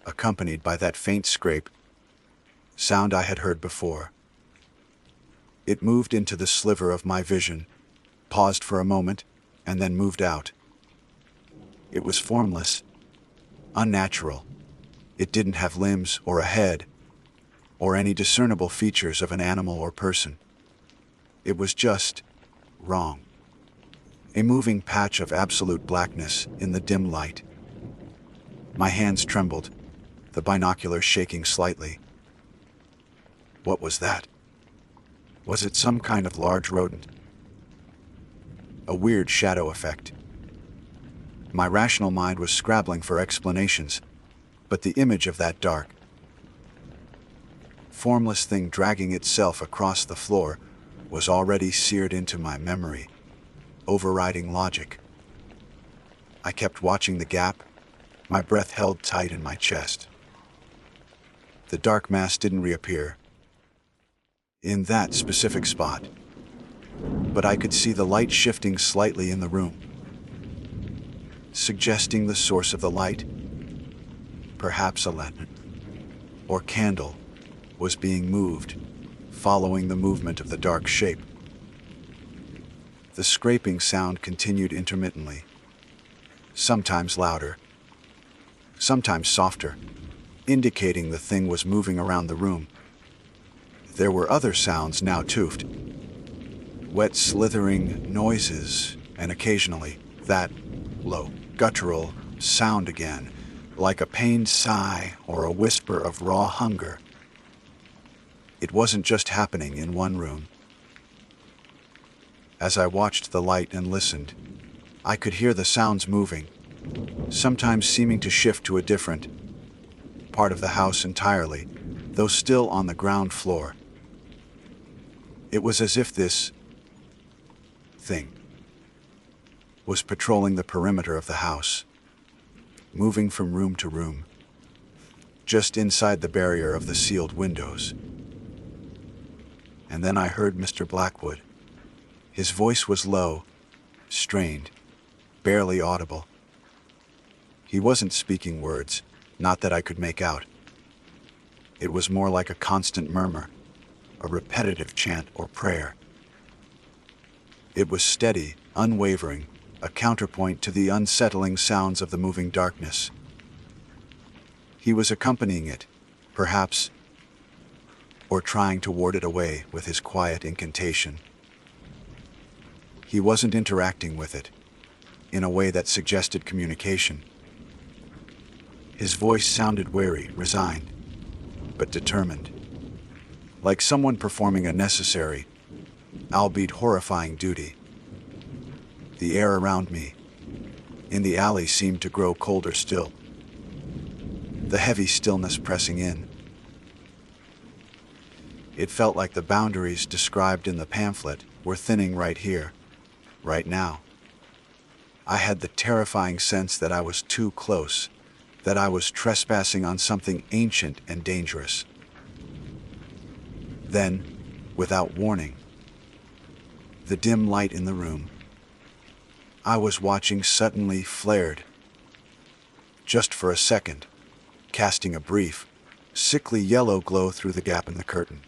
[SPEAKER 1] accompanied by that faint scrape, sound I had heard before. It moved into the sliver of my vision, paused for a moment, and then moved out. It was formless, unnatural. It didn't have limbs or a head, or any discernible features of an animal or person. It was just wrong. A moving patch of absolute blackness in the dim light. My hands trembled, the binoculars shaking slightly. What was that? Was it some kind of large rodent? A weird shadow effect. My rational mind was scrabbling for explanations, but the image of that dark, formless thing dragging itself across the floor was already seared into my memory, overriding logic. I kept watching the gap, my breath held tight in my chest. The dark mass didn't reappear in that specific spot, but I could see the light shifting slightly in the room, suggesting the source of the light, perhaps a lantern or candle, was being moved, following the movement of the dark shape. The scraping sound continued intermittently, sometimes louder, sometimes softer, indicating the thing was moving around the room. There were other sounds now toothed, wet slithering noises, and occasionally that low, guttural sound again, like a pained sigh or a whisper of raw hunger. It wasn't just happening in one room. As I watched the light and listened, I could hear the sounds moving, sometimes seeming to shift to a different part of the house entirely, though still on the ground floor. It was as if this thing was patrolling the perimeter of the house, moving from room to room, just inside the barrier of the sealed windows. And then I heard Mr. Blackwood. His voice was low, strained, barely audible. He wasn't speaking words, not that I could make out. It was more like a constant murmur, a repetitive chant or prayer. It was steady, unwavering, a counterpoint to the unsettling sounds of the moving darkness. He was accompanying it, perhaps, or trying to ward it away with his quiet incantation. He wasn't interacting with it, in a way that suggested communication. His voice sounded wary, resigned, but determined, like someone performing a necessary, albeit horrifying duty. The air around me, in the alley, seemed to grow colder still, the heavy stillness pressing in. It felt like the boundaries described in the pamphlet were thinning right here, right now. I had the terrifying sense that I was too close, that I was trespassing on something ancient and dangerous. Then, without warning, the dim light in the room I was watching suddenly flared. Just for a second, casting a brief, sickly yellow glow through the gap in the curtain.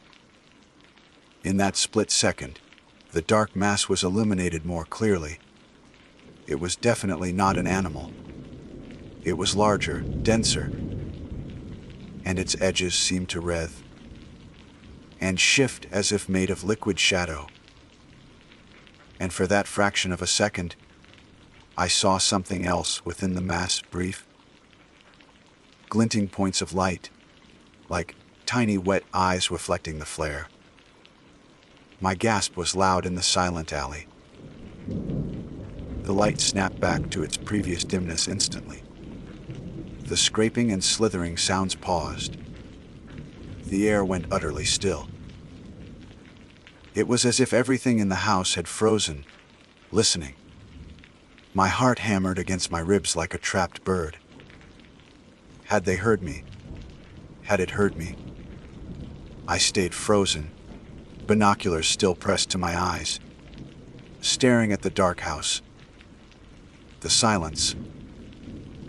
[SPEAKER 1] In that split second, the dark mass was illuminated more clearly. It was definitely not an animal. It was larger, denser, and its edges seemed to writhe and shift as if made of liquid shadow. And for that fraction of a second, I saw something else within the mass, brief, glinting points of light, like tiny wet eyes reflecting the flare. My gasp was loud in the silent alley. The light snapped back to its previous dimness instantly. The scraping and slithering sounds paused. The air went utterly still. It was as if everything in the house had frozen, listening. My heart hammered against my ribs like a trapped bird. Had they heard me? Had it heard me? I stayed frozen, binoculars still pressed to my eyes, staring at the dark house. The silence,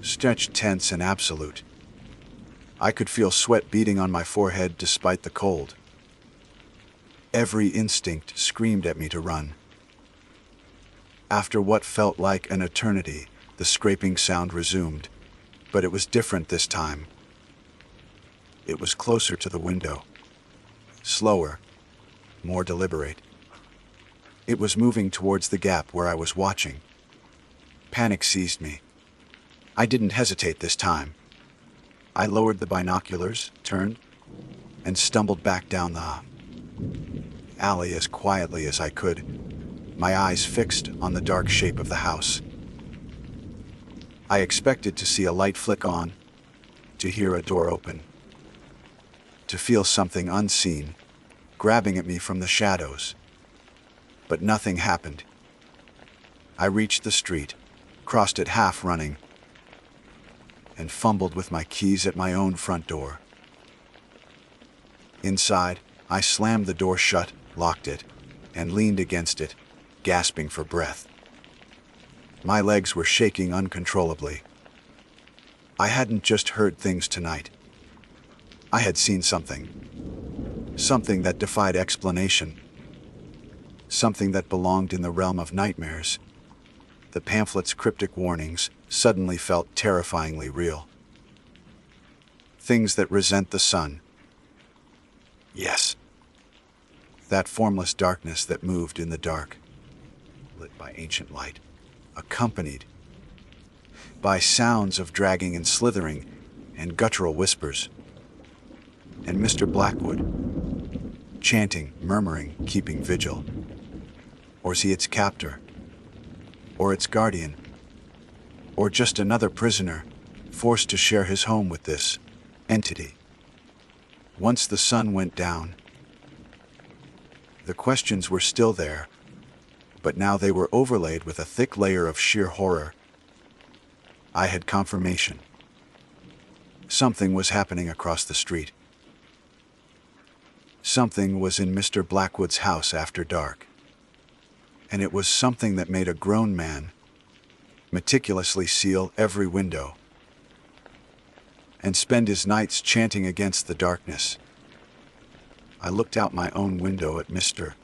[SPEAKER 1] stretched tense and absolute. I could feel sweat beading on my forehead despite the cold. Every instinct screamed at me to run. After what felt like an eternity, the scraping sound resumed, but it was different this time. It was closer to the window, slower, more deliberate. It was moving towards the gap where I was watching. Panic seized me. I didn't hesitate this time. I lowered the binoculars, turned, and stumbled back down the alley as quietly as I could, my eyes fixed on the dark shape of the house. I expected to see a light flick on, to hear a door open, to feel something unseen grabbing at me from the shadows. But nothing happened. I reached the street, crossed it half running, and fumbled with my keys at my own front door. Inside, I slammed the door shut, locked it, and leaned against it, gasping for breath. My legs were shaking uncontrollably. I hadn't just heard things tonight. I had seen something. Something that defied explanation. Something that belonged in the realm of nightmares. The pamphlet's cryptic warnings suddenly felt terrifyingly real. Things that resent the sun. Yes. That formless darkness that moved in the dark, lit by ancient light, accompanied by sounds of dragging and slithering and guttural whispers. And Mr. Blackwood, chanting, murmuring, keeping vigil. Or is he its captor? Or its guardian? Or just another prisoner, forced to share his home with this entity? Once the sun went down, the questions were still there, but now they were overlaid with a thick layer of sheer horror. I had confirmation. Something was happening across the street. Something was in Mr. Blackwood's house after dark. And it was something that made a grown man meticulously seal every window and spend his nights chanting against the darkness. I looked out my own window at Mr.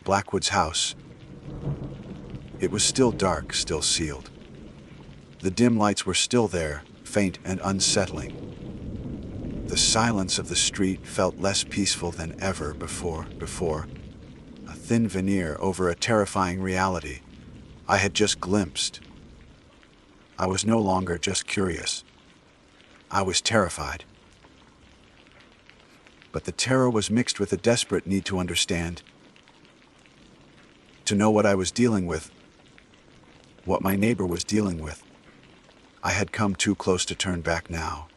[SPEAKER 1] Blackwood's house, It was still dark, still sealed. The dim lights were still there, faint and unsettling. The silence of the street felt less peaceful than ever before, a thin veneer over a terrifying reality I had just glimpsed. I was no longer just curious. I was terrified. But the terror was mixed with a desperate need to understand, to know what I was dealing with, what my neighbor was dealing with. I had come too close to turn back now.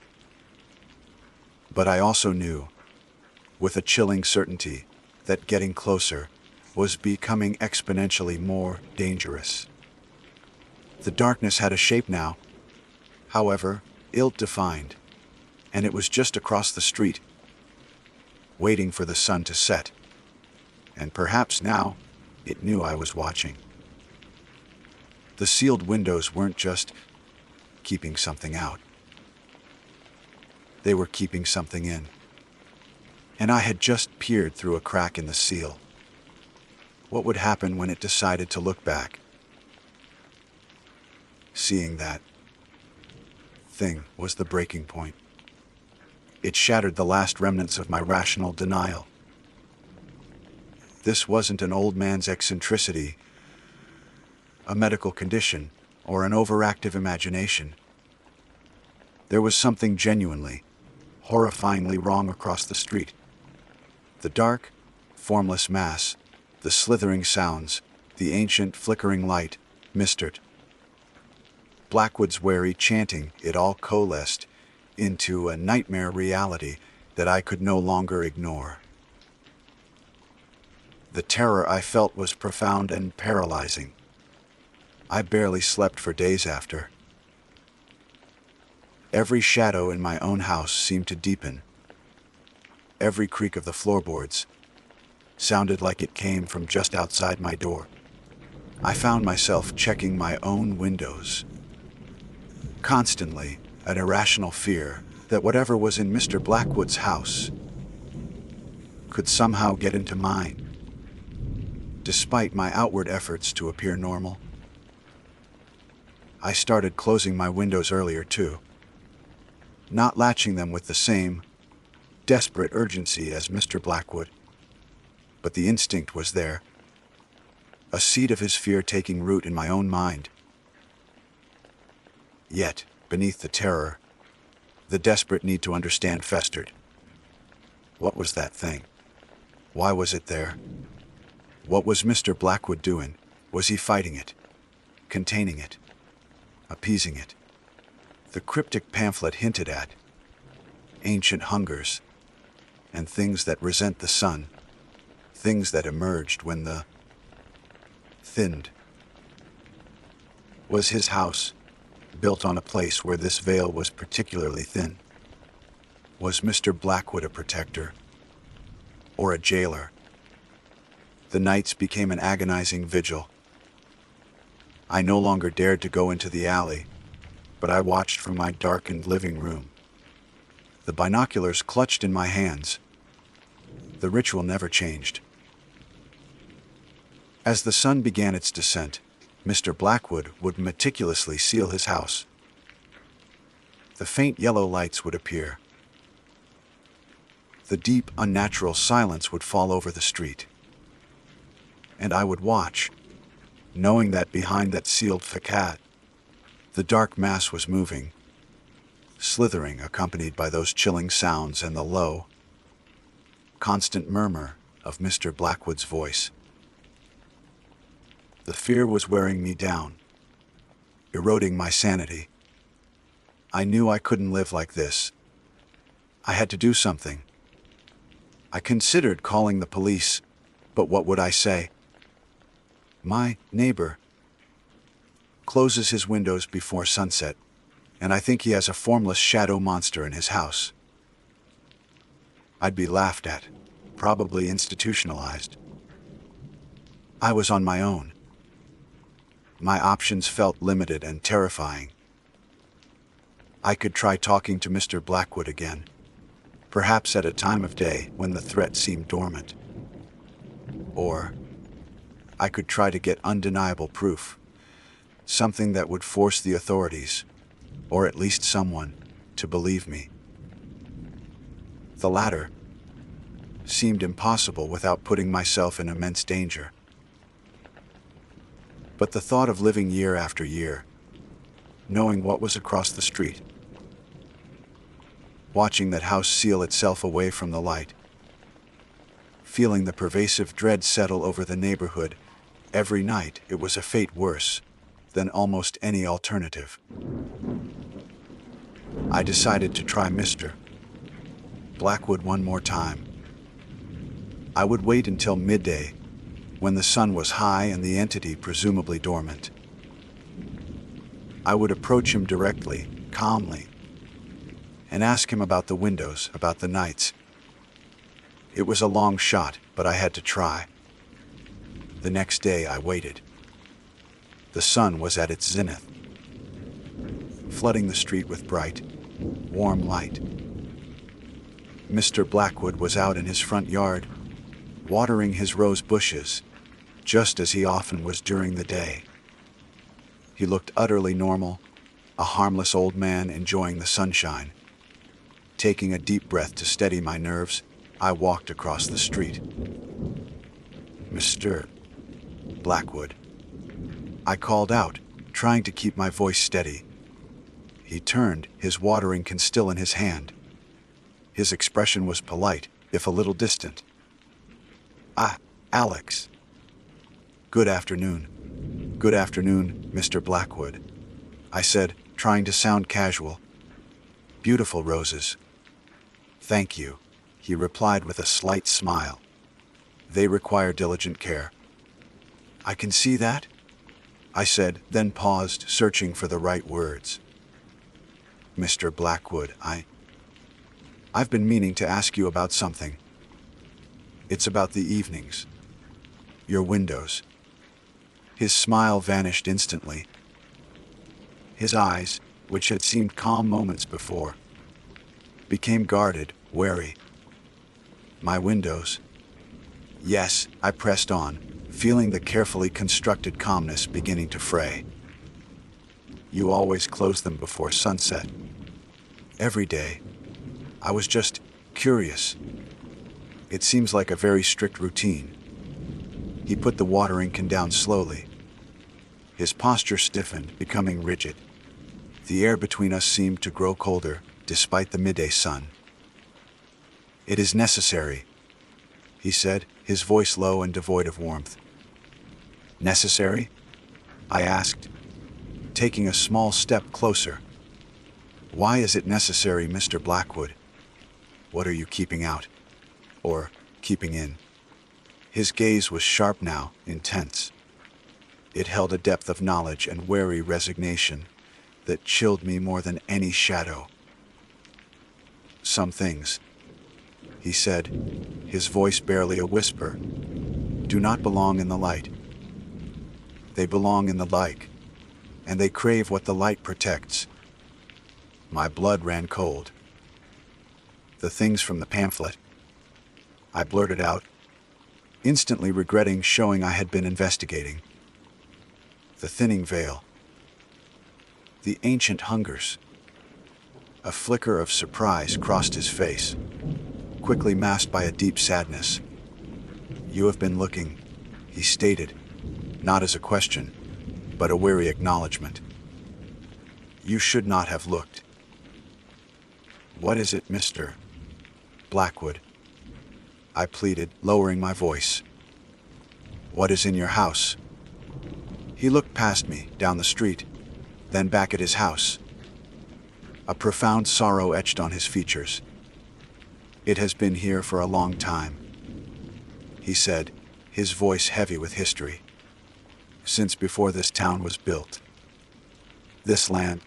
[SPEAKER 1] But I also knew, with a chilling certainty, that getting closer was becoming exponentially more dangerous. The darkness had a shape now, however, ill-defined, and it was just across the street, waiting for the sun to set. And perhaps now, it knew I was watching. The sealed windows weren't just keeping something out. They were keeping something in. And I had just peered through a crack in the seal. What would happen when it decided to look back? Seeing that thing was the breaking point. It shattered the last remnants of my rational denial. This wasn't an old man's eccentricity, a medical condition, or an overactive imagination. There was something genuinely, horrifyingly wrong across the street. The dark, formless mass, the slithering sounds, the ancient flickering light, Mr. Blackwood's wary chanting, it all coalesced into a nightmare reality that I could no longer ignore. The terror I felt was profound and paralyzing. I barely slept for days after. Every shadow in my own house seemed to deepen. Every creak of the floorboards sounded like it came from just outside my door. I found myself checking my own windows, constantly, an irrational fear that whatever was in Mr. Blackwood's house could somehow get into mine, despite my outward efforts to appear normal. I started closing my windows earlier too, not latching them with the same desperate urgency as Mr. Blackwood. But the instinct was there, a seed of his fear taking root in my own mind. Yet, beneath the terror, the desperate need to understand festered. What was that thing? Why was it there? What was Mr. Blackwood doing? Was he fighting it? Containing it? Appeasing it? The cryptic pamphlet hinted at ancient hungers and things that resent the sun, things that emerged when the thinned. Was his house built on a place where this veil was particularly thin? Was Mr. Blackwood a protector or a jailer? The nights became an agonizing vigil. I no longer dared to go into the alley, but I watched from my darkened living room. The binoculars clutched in my hands. The ritual never changed. As the sun began its descent, Mr. Blackwood would meticulously seal his house. The faint yellow lights would appear. The deep, unnatural silence would fall over the street. And I would watch, knowing that behind that sealed facade, the dark mass was moving, slithering, accompanied by those chilling sounds and the low, constant murmur of Mr. Blackwood's voice. The fear was wearing me down, eroding my sanity. I knew I couldn't live like this. I had to do something. I considered calling the police, but what would I say? My neighbor closes his windows before sunset, and I think he has a formless shadow monster in his house. I'd be laughed at, probably institutionalized. I was on my own. My options felt limited and terrifying. I could try talking to Mr. Blackwood again, perhaps at a time of day when the threat seemed dormant. Or I could try to get undeniable proof, something that would force the authorities, or at least someone, to believe me. The latter seemed impossible without putting myself in immense danger. But the thought of living year after year, knowing what was across the street, watching that house seal itself away from the light, feeling the pervasive dread settle over the neighborhood every night, it was a fate worse than almost any alternative. I decided to try Mr. Blackwood one more time. I would wait until midday, when the sun was high and the entity presumably dormant. I would approach him directly, calmly, and ask him about the windows, about the nights. It was a long shot, but I had to try. The next day I waited. The sun was at its zenith, flooding the street with bright, warm light. Mr. Blackwood was out in his front yard, watering his rose bushes, just as he often was during the day. He looked utterly normal, a harmless old man enjoying the sunshine. Taking a deep breath to steady my nerves, I walked across the street. "Mr. Blackwood," I called out, trying to keep my voice steady. He turned, his watering can still in his hand. His expression was polite, if a little distant. Alex." "Good afternoon." "Good afternoon, Mr. Blackwood," I said, trying to sound casual. "Beautiful roses." "Thank you," he replied with a slight smile. "They require diligent care." "I can see that," I said, then paused, searching for the right words. "Mr. Blackwood, I've been meaning to ask you about something. It's about the evenings. Your windows." His smile vanished instantly. His eyes, which had seemed calm moments before, became guarded, wary. "My windows?" "Yes," I pressed on, feeling the carefully constructed calmness beginning to fray. "You always close them before sunset." "Every day. I was just curious. It seems like a very strict routine." He put the watering can down slowly. His posture stiffened, becoming rigid. The air between us seemed to grow colder, despite the midday sun. "It is necessary," he said, his voice low and devoid of warmth. "Necessary?" I asked, taking a small step closer. "Why is it necessary, Mr. Blackwood? What are you keeping out? Or keeping in?" His gaze was sharp now, intense. It held a depth of knowledge and wary resignation that chilled me more than any shadow. "Some things," he said, his voice barely a whisper, "do not belong in the light. They belong in the light, and they crave what the light protects." My blood ran cold. "The things from the pamphlet," I blurted out, instantly regretting showing I had been investigating. "The thinning veil. The ancient hungers." A flicker of surprise crossed his face, quickly masked by a deep sadness. "You have been looking," he stated, not as a question, but a wary acknowledgement. "You should not have looked." "What is it, Mr. Blackwood?" I pleaded, lowering my voice. "What is in your house?" He looked past me, down the street, then back at his house. A profound sorrow etched on his features. "It has been here for a long time," he said, his voice heavy with history. "Since before this town was built. This land,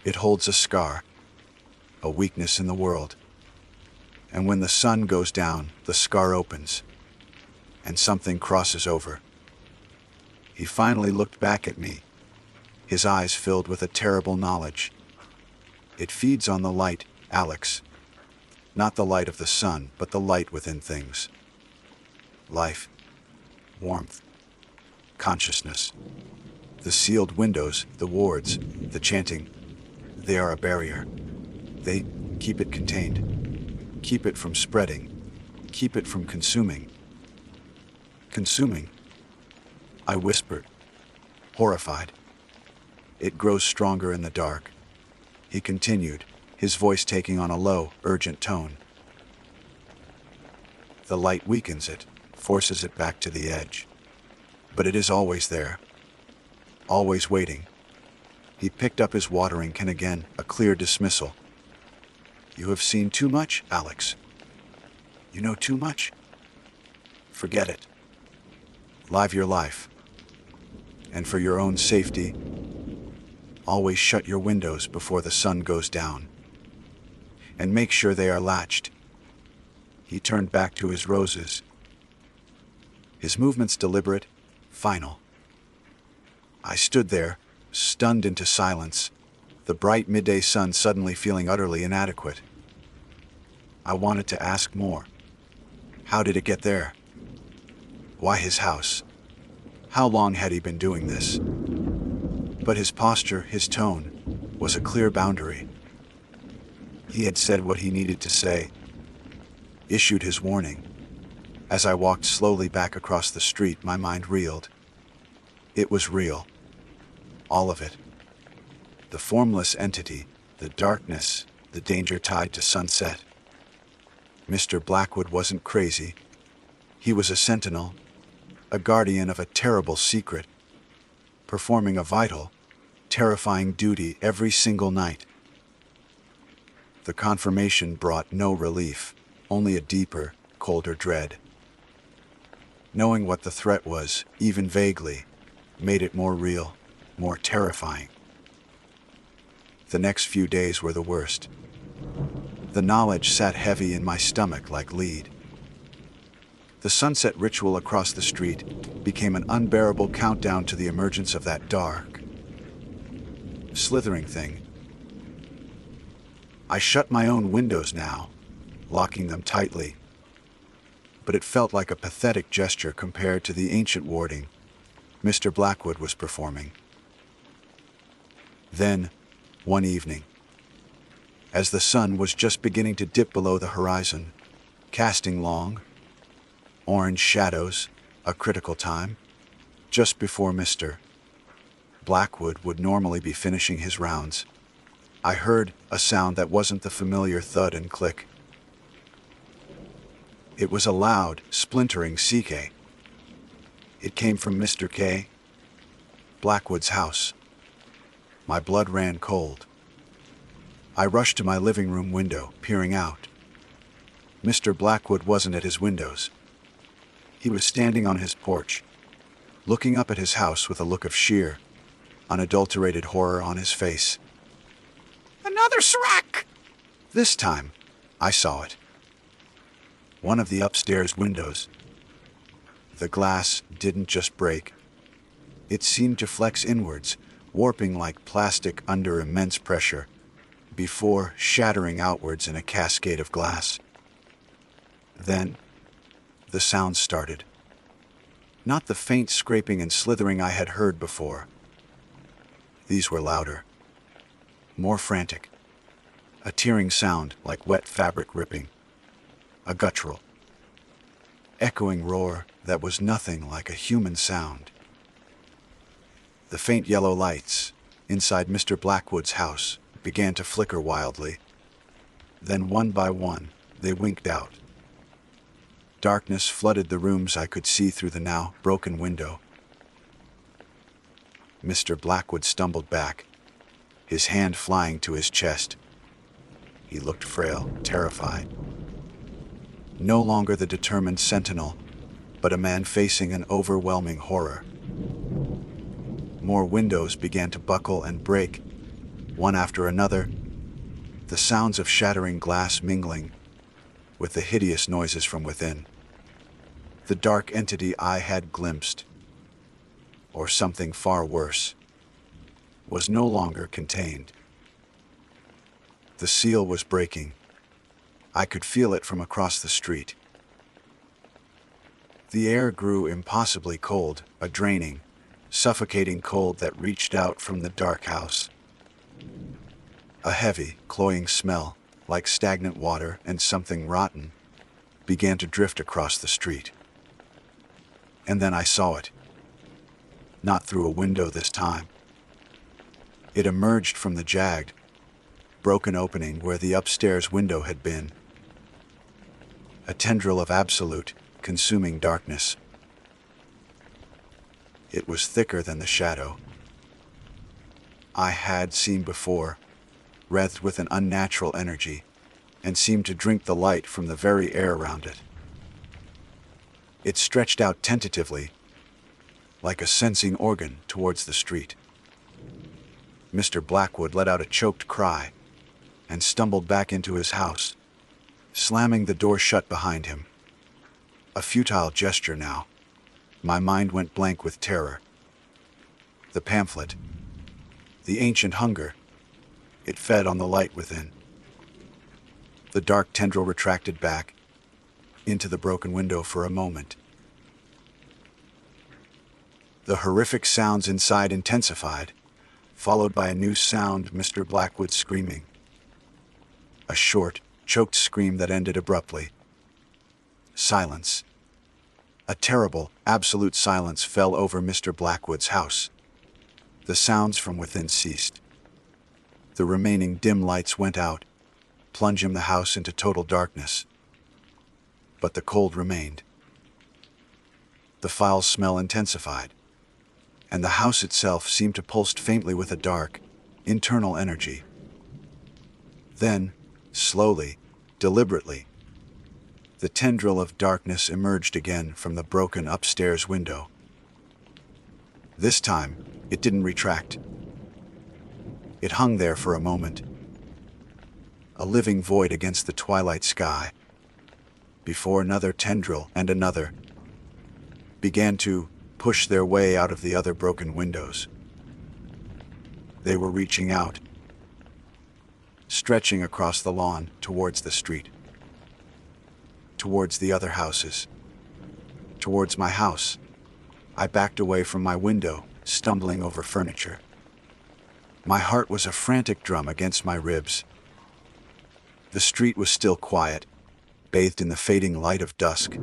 [SPEAKER 1] it holds a scar, a weakness in the world. And when the sun goes down, the scar opens, and something crosses over." He finally looked back at me, his eyes filled with a terrible knowledge. "It feeds on the light, Alex. Not the light of the sun, but the light within things. Life, warmth, consciousness. The sealed windows, the wards, the chanting, they are a barrier. They keep it contained, keep it from spreading, keep it from consuming. Consuming? I whispered, horrified. It grows stronger in the dark. He continued, his voice taking on a low, urgent tone. The light weakens it, forces it back to the edge. But it is always there, always waiting. He picked up his watering can again, a clear dismissal. You have seen too much, Alex. You know too much. Forget it. Live your life. And for your own safety, always shut your windows before the sun goes down. And make sure they are latched. He turned back to his roses. His movements deliberate, final. I stood there, stunned into silence, the bright midday sun suddenly feeling utterly inadequate. I wanted to ask more. How did it get there? Why his house? How long had he been doing this? But his posture, his tone, was a clear boundary. He had said what he needed to say, issued his warning. As I walked slowly back across the street, my mind reeled. It was real. All of it. The formless entity, the darkness, the danger tied to sunset. Mr. Blackwood wasn't crazy. He was a sentinel, a guardian of a terrible secret, performing a vital, terrifying duty every single night. The confirmation brought no relief, only a deeper, colder dread. Knowing what the threat was, even vaguely, made it more real, more terrifying. The next few days were the worst. The knowledge sat heavy in my stomach like lead. The sunset ritual across the street became an unbearable countdown to the emergence of that dark, slithering thing. I shut my own windows now, locking them tightly. But it felt like a pathetic gesture compared to the ancient warding Mr. Blackwood was performing. Then, one evening, as the sun was just beginning to dip below the horizon, casting long, orange shadows, a critical time, just before Mr. Blackwood would normally be finishing his rounds, I heard a sound that wasn't the familiar thud and click. It was a loud, splintering CK. It came from Mr. K. Blackwood's house. My blood ran cold. I rushed to my living room window, peering out. Mr. Blackwood wasn't at his windows. He was standing on his porch, looking up at his house with a look of sheer, unadulterated horror on his face. Another Shrek! This time, I saw it. One of the upstairs windows. The glass didn't just break. It seemed to flex inwards, warping like plastic under immense pressure, before shattering outwards in a cascade of glass. Then, the sounds started. Not the faint scraping and slithering I had heard before. These were louder, more frantic. A tearing sound like wet fabric ripping. A guttural, echoing roar that was nothing like a human sound. The faint yellow lights inside Mr. Blackwood's house began to flicker wildly. Then one by one, they winked out. Darkness flooded the rooms I could see through the now broken window. Mr. Blackwood stumbled back, his hand flying to his chest. He looked frail, terrified. No longer the determined sentinel, but a man facing an overwhelming horror. More windows began to buckle and break, one after another, the sounds of shattering glass mingling with the hideous noises from within. The dark entity I had glimpsed, or something far worse, was no longer contained. The seal was breaking. I could feel it from across the street. The air grew impossibly cold, a draining, suffocating cold that reached out from the dark house. A heavy, cloying smell, like stagnant water and something rotten, began to drift across the street. And then I saw it. Not through a window this time. It emerged from the jagged, broken opening where the upstairs window had been. A tendril of absolute, consuming darkness. It was thicker than the shadow I had seen before, wreathed with an unnatural energy, and seemed to drink the light from the very air around it. It stretched out tentatively, like a sensing organ, towards the street. Mr. Blackwood let out a choked cry and stumbled back into his house, slamming the door shut behind him. A futile gesture now. My mind went blank with terror. The pamphlet, the ancient hunger, it fed on the light within. The dark tendril retracted back into the broken window for a moment. The horrific sounds inside intensified, followed by a new sound, Mr. Blackwood screaming. A short, choked scream that ended abruptly. Silence. A terrible, absolute silence fell over Mr. Blackwood's house. The sounds from within ceased. The remaining dim lights went out, plunging the house into total darkness. But the cold remained. The foul smell intensified, and the house itself seemed to pulse faintly with a dark, internal energy. Then, slowly, deliberately, the tendril of darkness emerged again from the broken upstairs window. This time, it didn't retract. It hung there for a moment, a living void against the twilight sky, before another tendril and another began to push their way out of the other broken windows. They were reaching out, stretching across the lawn towards the street, towards the other houses, towards my house. I backed away from my window, stumbling over furniture. My heart was a frantic drum against my ribs. The street was still quiet, bathed in the fading light of dusk.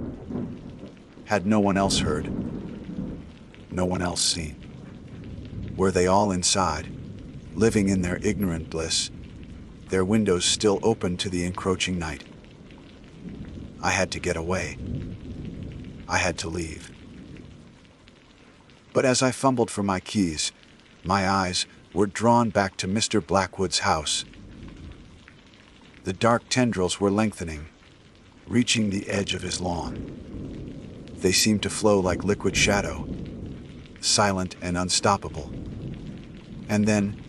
[SPEAKER 1] Had no one else heard? No one else seen? Were they all inside, living in their ignorant bliss, their windows still open to the encroaching night? I had to get away. I had to leave. But as I fumbled for my keys, my eyes were drawn back to Mr. Blackwood's house. The dark tendrils were lengthening, reaching the edge of his lawn. They seemed to flow like liquid shadow, silent and unstoppable. And then,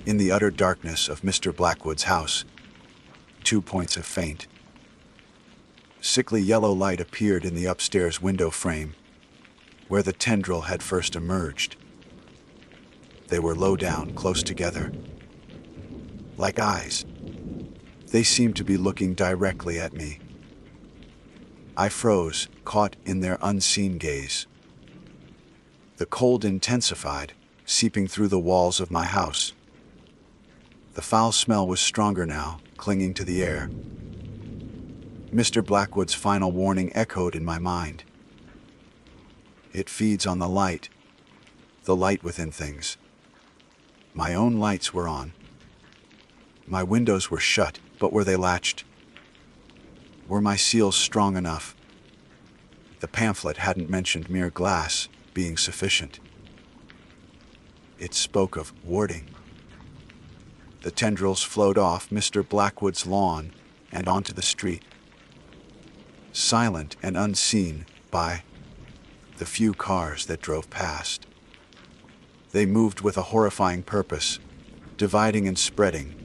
[SPEAKER 1] in the utter darkness of Mr. Blackwood's house, 2 points of faint, sickly yellow light appeared in the upstairs window frame, where the tendril had first emerged. They were low down, close together, like eyes. They seemed to be looking directly at me. I froze, caught in their unseen gaze. The cold intensified, seeping through the walls of my house. The foul smell was stronger now, clinging to the air. Mr. Blackwood's final warning echoed in my mind. It feeds on the light within things. My own lights were on. My windows were shut, but were they latched? Were my seals strong enough? The pamphlet hadn't mentioned mere glass being sufficient. It spoke of warding. The tendrils flowed off Mr. Blackwood's lawn and onto the street, silent and unseen by the few cars that drove past. They moved with a horrifying purpose, dividing and spreading,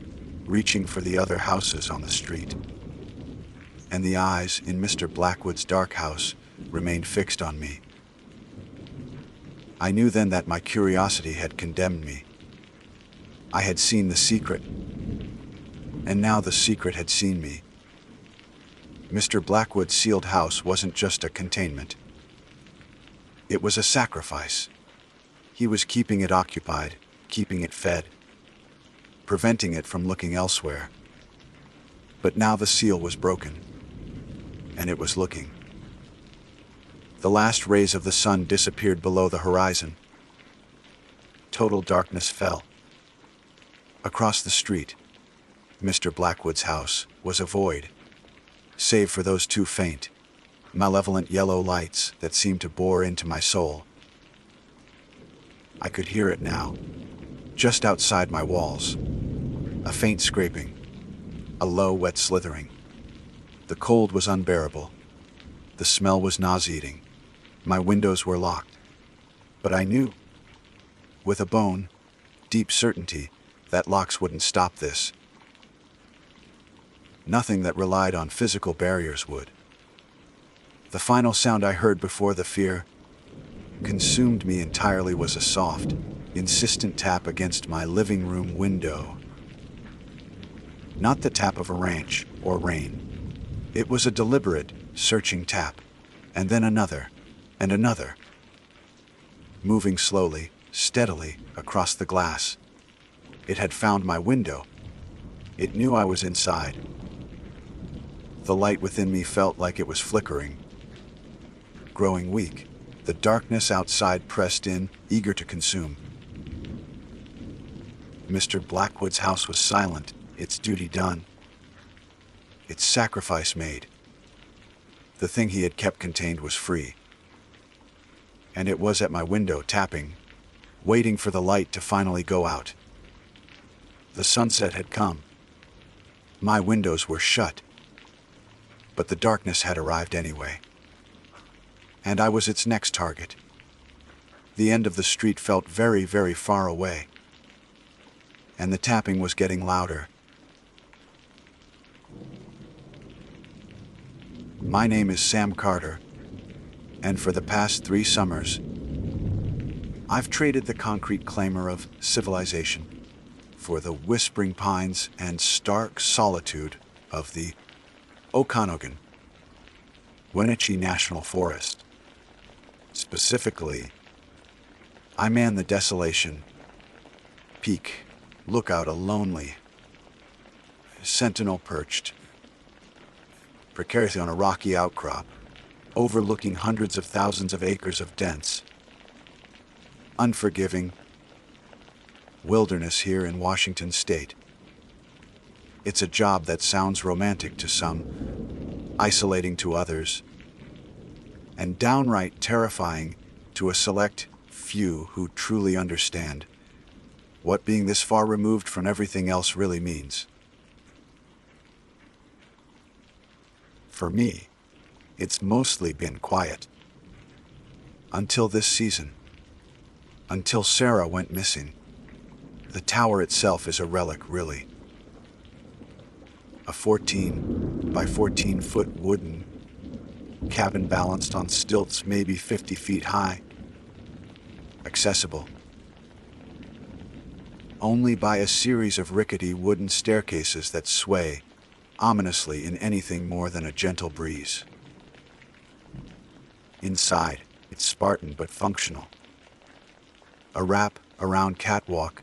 [SPEAKER 1] reaching for the other houses on the street. And the eyes in Mr. Blackwood's dark house remained fixed on me. I knew then that my curiosity had condemned me. I had seen the secret, and now the secret had seen me. Mr. Blackwood's sealed house wasn't just a containment. It was a sacrifice, He was keeping it occupied, keeping it fed, preventing it from looking elsewhere. But now the seal was broken, and it was looking. The last rays of the sun disappeared below the horizon. Total darkness fell. Across the street, Mr. Blackwood's house was a void, save for those two faint, malevolent yellow lights that seemed to bore into my soul. I could hear it now, just outside my walls. A faint scraping, a low, wet slithering. The cold was unbearable. The smell was nauseating. My windows were locked. But I knew, with a bone, deep certainty, that locks wouldn't stop this. Nothing that relied on physical barriers would. The final sound I heard before the fear consumed me entirely was a soft, insistent tap against my living room window. Not the tap of a ranch or rain. It was a deliberate, searching tap, and then another, and another, moving slowly, steadily across the glass. It had found my window. It knew I was inside. The light within me felt like it was flickering, growing weak. The darkness outside pressed in, eager to consume. Mr. Blackwood's house was silent, its duty done, its sacrifice made. The thing he had kept contained was free. And it was at my window, tapping, waiting for the light to finally go out. The sunset had come. My windows were shut. But the darkness had arrived anyway. And I was its next target. The end of the street felt very, very far away. And the tapping was getting louder. My name is Sam Carter, and for the past 3 summers, I've traded the concrete clamor of civilization for the whispering pines and stark solitude of the Okanogan, Wenatchee National Forest. Specifically, I man the desolation, peak, lookout a lonely, sentinel perched precariously on a rocky outcrop, overlooking hundreds of thousands of acres of dense, unforgiving wilderness here in Washington State. It's a job that sounds romantic to some, isolating to others, and downright terrifying to a select few who truly understand what being this far removed from everything else really means. For me, it's mostly been quiet. Until this season. Until Sarah went missing. The tower itself is a relic, really. A 14 by 14 foot wooden cabin balanced on stilts maybe 50 feet high. Accessible only by a series of rickety wooden staircases that sway ominously in anything more than a gentle breeze. Inside, it's Spartan but functional. A wrap-around catwalk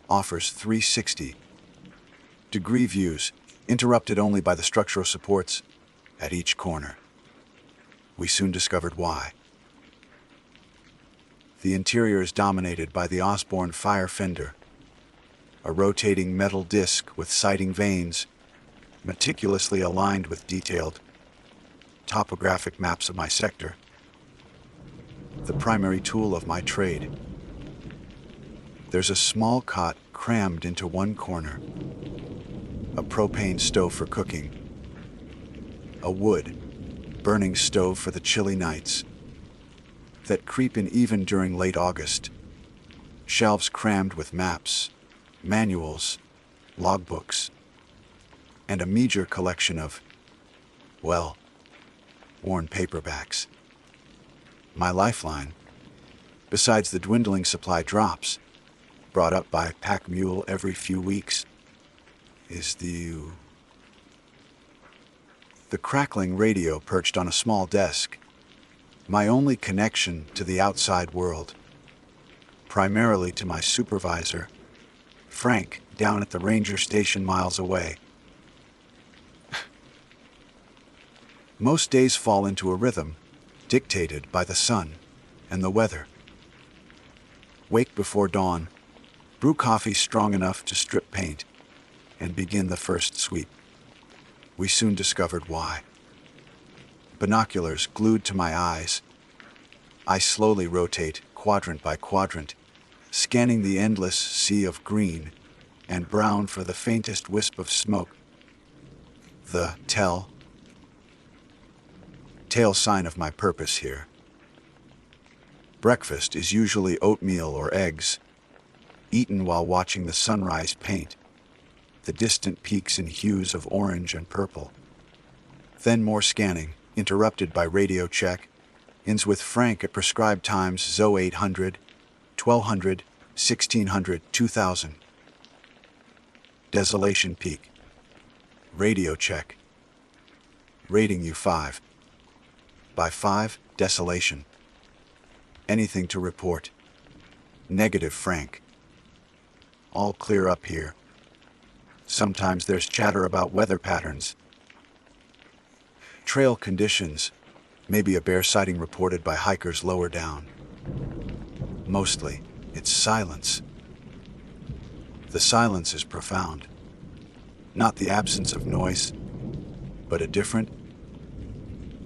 [SPEAKER 1] offers 360-degree views, interrupted only by the structural supports at each corner. We soon discovered why. The interior is dominated by the Osborne fire fender, a rotating metal disc with sighting vanes, meticulously aligned with detailed topographic maps of my sector, the primary tool of my trade. There's a small cot crammed into one corner, a propane stove for cooking, a wood burning stove for the chilly nights that creep in even during late August, shelves crammed with maps, manuals, logbooks, and a meager collection of, well, worn paperbacks. My lifeline, besides the dwindling supply drops, brought up by pack mule every few weeks, is the crackling radio perched on a small desk, my only connection to the outside world. primarily to my supervisor, Frank, down at the ranger station miles away. Most days fall into a rhythm, dictated by the sun and the weather. Wake before dawn, brew coffee strong enough to strip paint, and begin the first sweep. We soon discovered why. Binoculars glued to my eyes, I slowly rotate, quadrant by quadrant, scanning the endless sea of green and brown for the faintest wisp of smoke. The telltale sign of my purpose here. Breakfast is usually oatmeal or eggs, eaten while watching the sunrise paint the distant peaks in hues of orange and purple. Then more scanning, interrupted by radio check, ends with Frank at prescribed times: ZO 800, 1200, 1600, 2000. Desolation peak. Radio check. Rating you 5. By 5, desolation. Anything to report? Negative, Frank. All clear up here. Sometimes there's chatter about weather patterns. Trail conditions. Maybe a bear sighting reported by hikers lower down. Mostly, it's silence. The silence is profound. Not the absence of noise, but a different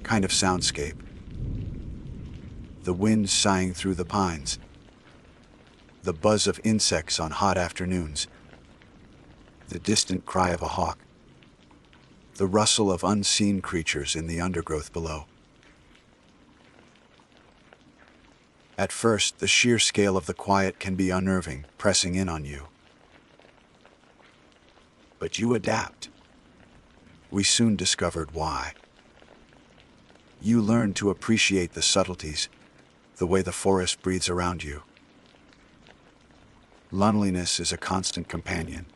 [SPEAKER 1] kind of soundscape. The wind sighing through the pines. The buzz of insects on hot afternoons. The distant cry of a hawk. The rustle of unseen creatures in the undergrowth below. At first, the sheer scale of the quiet can be unnerving, pressing in on you. But you adapt. We soon discovered why. You learn to appreciate the subtleties, the way the forest breathes around you. Loneliness is a constant companion,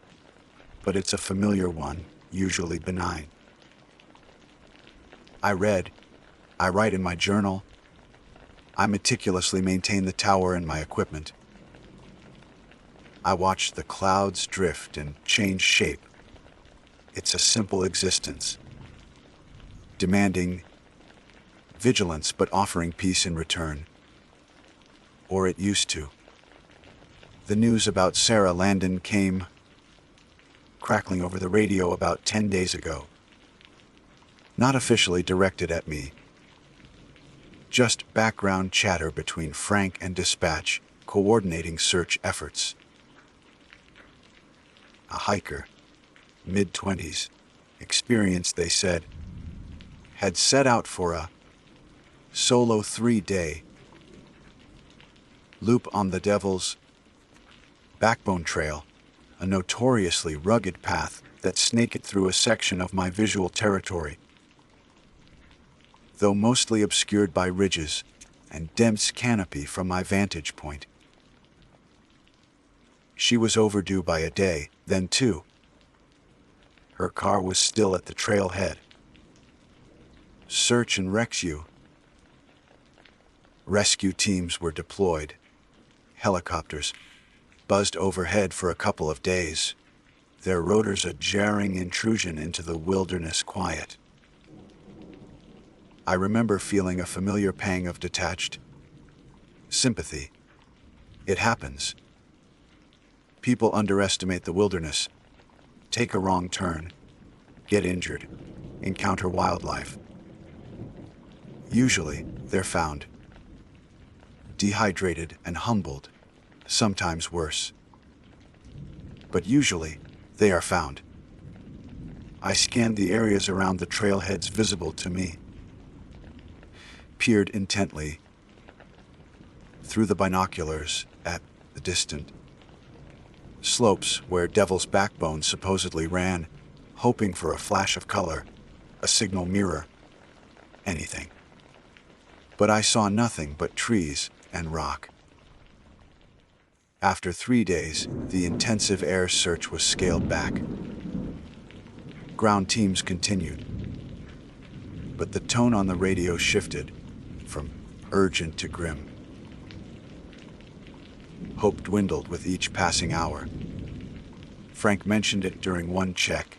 [SPEAKER 1] but it's a familiar one, usually benign. I read, I write in my journal, I meticulously maintain the tower and my equipment. I watch the clouds drift and change shape. It's a simple existence, demanding vigilance but offering peace in return. Or it used to. The news about Sarah Landon came crackling over the radio about 10 days ago. Not officially directed at me. Just background chatter between Frank and dispatch, coordinating search efforts. A hiker, mid-20s, experienced, they said, had set out for a solo 3-day loop on the Devil's Backbone Trail, a notoriously rugged path that snaked through a section of my visual territory. Though mostly obscured by ridges and dense canopy from my vantage point. She was overdue by a day, then 2. Her car was still at the trailhead. Search and rescue. Rescue teams were deployed. Helicopters buzzed overhead for a couple of days, their rotors a jarring intrusion into the wilderness quiet. I remember feeling a familiar pang of detached sympathy. It happens. People underestimate the wilderness, take a wrong turn, get injured, encounter wildlife. Usually, they're found dehydrated and humbled, sometimes worse. But usually, they are found. I scanned the areas around the trailheads visible to me, peered intently through the binoculars at the distant slopes where Devil's Backbone supposedly ran, hoping for a flash of color, a signal mirror, anything. But I saw nothing but trees and rock. After 3 days, the intensive air search was scaled back. Ground teams continued, but the tone on the radio shifted from urgent to grim. Hope dwindled with each passing hour. Frank mentioned it during one check,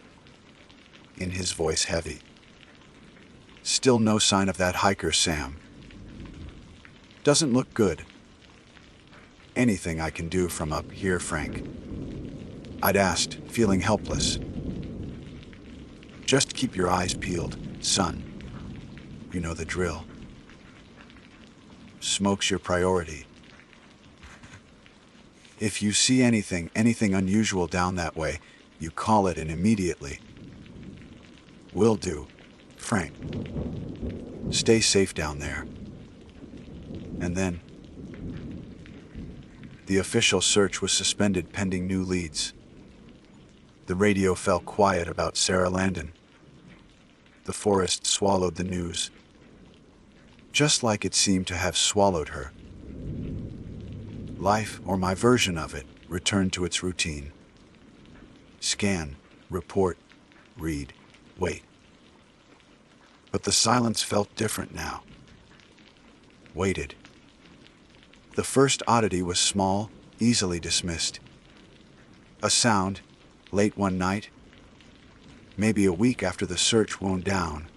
[SPEAKER 1] in his voice heavy. Still no sign of that hiker, Sam. Doesn't look good. Anything I can do from up here, Frank? I'd asked, feeling helpless. Just keep your eyes peeled, son. You know the drill. Smoke's your priority. If you see anything unusual down that way, you call it in immediately. Will do, Frank. Stay safe down there. And then, the official search was suspended pending new leads. The radio fell quiet about Sarah Landon. The forest swallowed the news, just like it seemed to have swallowed her. Life, or my version of it, returned to its routine. Scan, report, read, wait. But the silence felt different now. Waited. The first oddity was small, easily dismissed. A sound, late one night, maybe a week after the search wound down.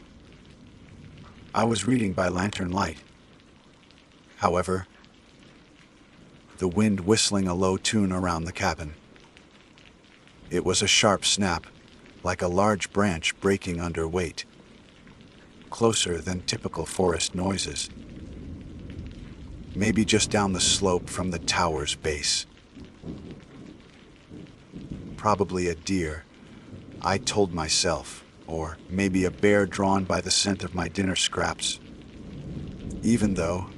[SPEAKER 1] I was reading by lantern light. However, the wind whistling a low tune around the cabin. It was a sharp snap, like a large branch breaking under weight. Closer than typical forest noises. Maybe just down the slope from the tower's base. Probably a deer, I told myself, or maybe a bear drawn by the scent of my dinner scraps. Even though,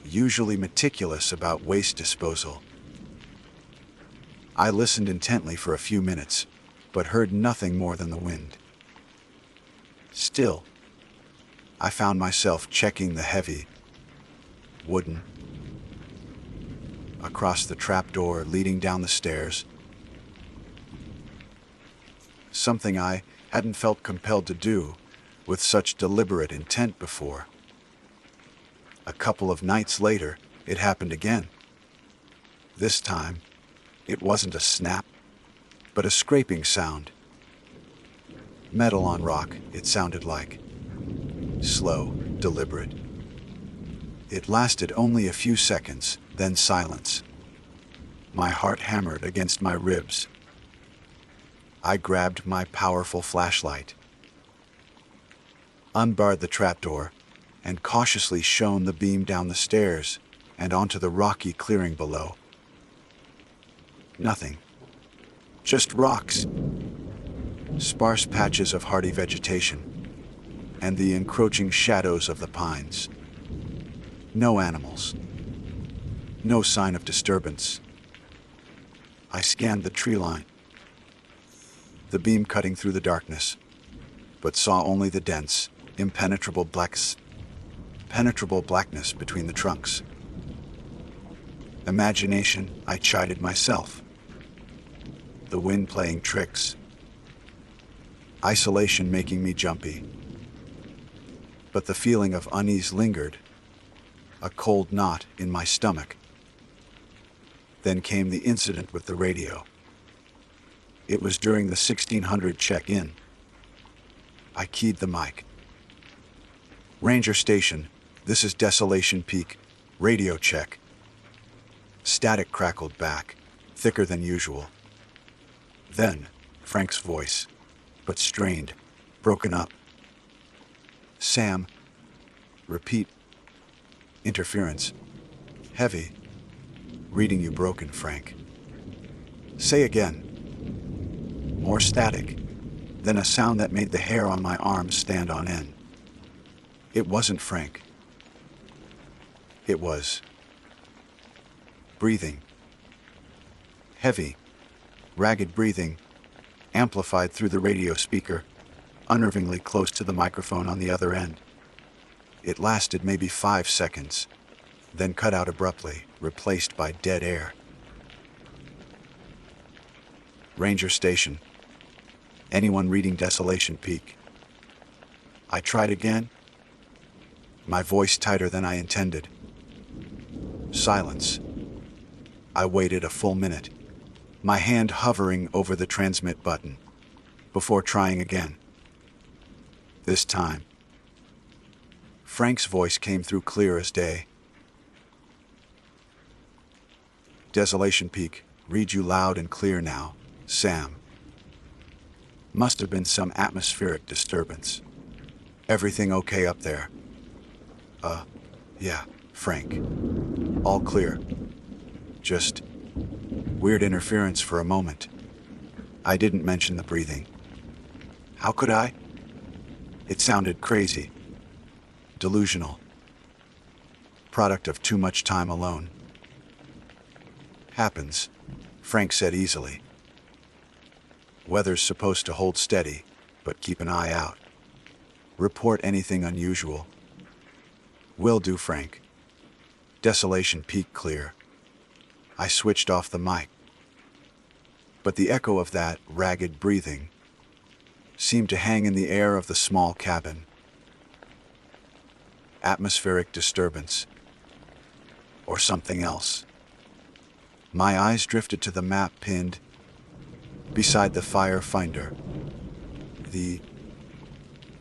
[SPEAKER 1] usually meticulous about waste disposal. I listened intently for a few minutes, but heard nothing more than the wind. Still, I found myself checking the heavy, wooden, across the trapdoor leading down the stairs. Something I hadn't felt compelled to do with such deliberate intent before. A couple of nights later, it happened again. This time, it wasn't a snap, but a scraping sound. Metal on rock, it sounded like. Slow, deliberate. It lasted only a few seconds, then silence. My heart hammered against my ribs. I grabbed my powerful flashlight, unbarred the trapdoor, and cautiously shone the beam down the stairs and onto the rocky clearing below. Nothing. Just rocks. Sparse patches of hardy vegetation, and the encroaching shadows of the pines. No animals. No sign of disturbance. I scanned the tree line, the beam cutting through the darkness, but saw only the dense, impenetrable blackness between the trunks. Imagination, I chided myself. The wind playing tricks. Isolation making me jumpy. But the feeling of unease lingered, a cold knot in my stomach. Then came the incident with the radio. It was during the 1600 check-in. I keyed the mic. Ranger Station, this is Desolation Peak. Radio check. Static crackled back, thicker than usual. Then, Frank's voice, but strained, broken up. Sam, repeat. Interference. Heavy. Reading you broken, Frank. Say again. More static, then a sound that made the hair on my arms stand on end. It wasn't Frank. It was breathing. Heavy, ragged breathing, amplified through the radio speaker, unnervingly close to the microphone on the other end. It lasted maybe 5 seconds, then cut out abruptly, replaced by dead air. Ranger Station. Anyone reading Desolation Peak? I tried again, my voice tighter than I intended. Silence. I waited a full minute, my hand hovering over the transmit button, before trying again. This time, Frank's voice came through clear as day. Desolation Peak, read you loud and clear now, Sam. Must have been some atmospheric disturbance. Everything okay up there? Yeah, Frank. All clear. Just weird interference for a moment. I didn't mention the breathing. How could I? It sounded crazy. Delusional. Product of too much time alone. Happens, Frank said easily. Weather's supposed to hold steady, but keep an eye out. Report anything unusual. Will do, Frank. Desolation Peak clear. I switched off the mic. But the echo of that ragged breathing seemed to hang in the air of the small cabin. Atmospheric disturbance. Or something else. My eyes drifted to the map pinned beside the fire finder. The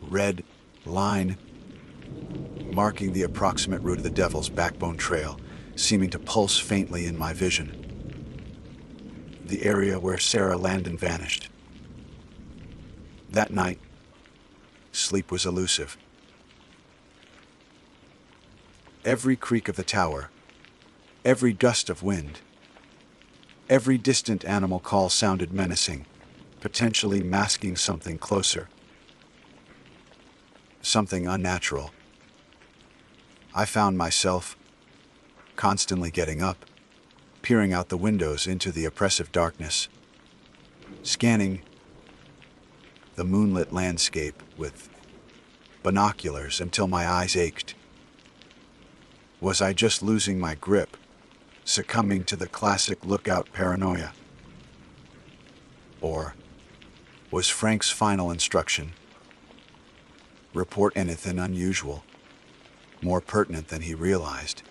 [SPEAKER 1] red line marking the approximate route of the Devil's Backbone Trail, seeming to pulse faintly in my vision. The area where Sarah Landon vanished. That night, sleep was elusive. Every creak of the tower, every gust of wind, every distant animal call sounded menacing, potentially masking something closer. Something unnatural. I found myself constantly getting up, peering out the windows into the oppressive darkness, scanning the moonlit landscape with binoculars until my eyes ached. Was I just losing my grip, succumbing to the classic lookout paranoia? Or was Frank's final instruction, report anything unusual, more pertinent than he realized?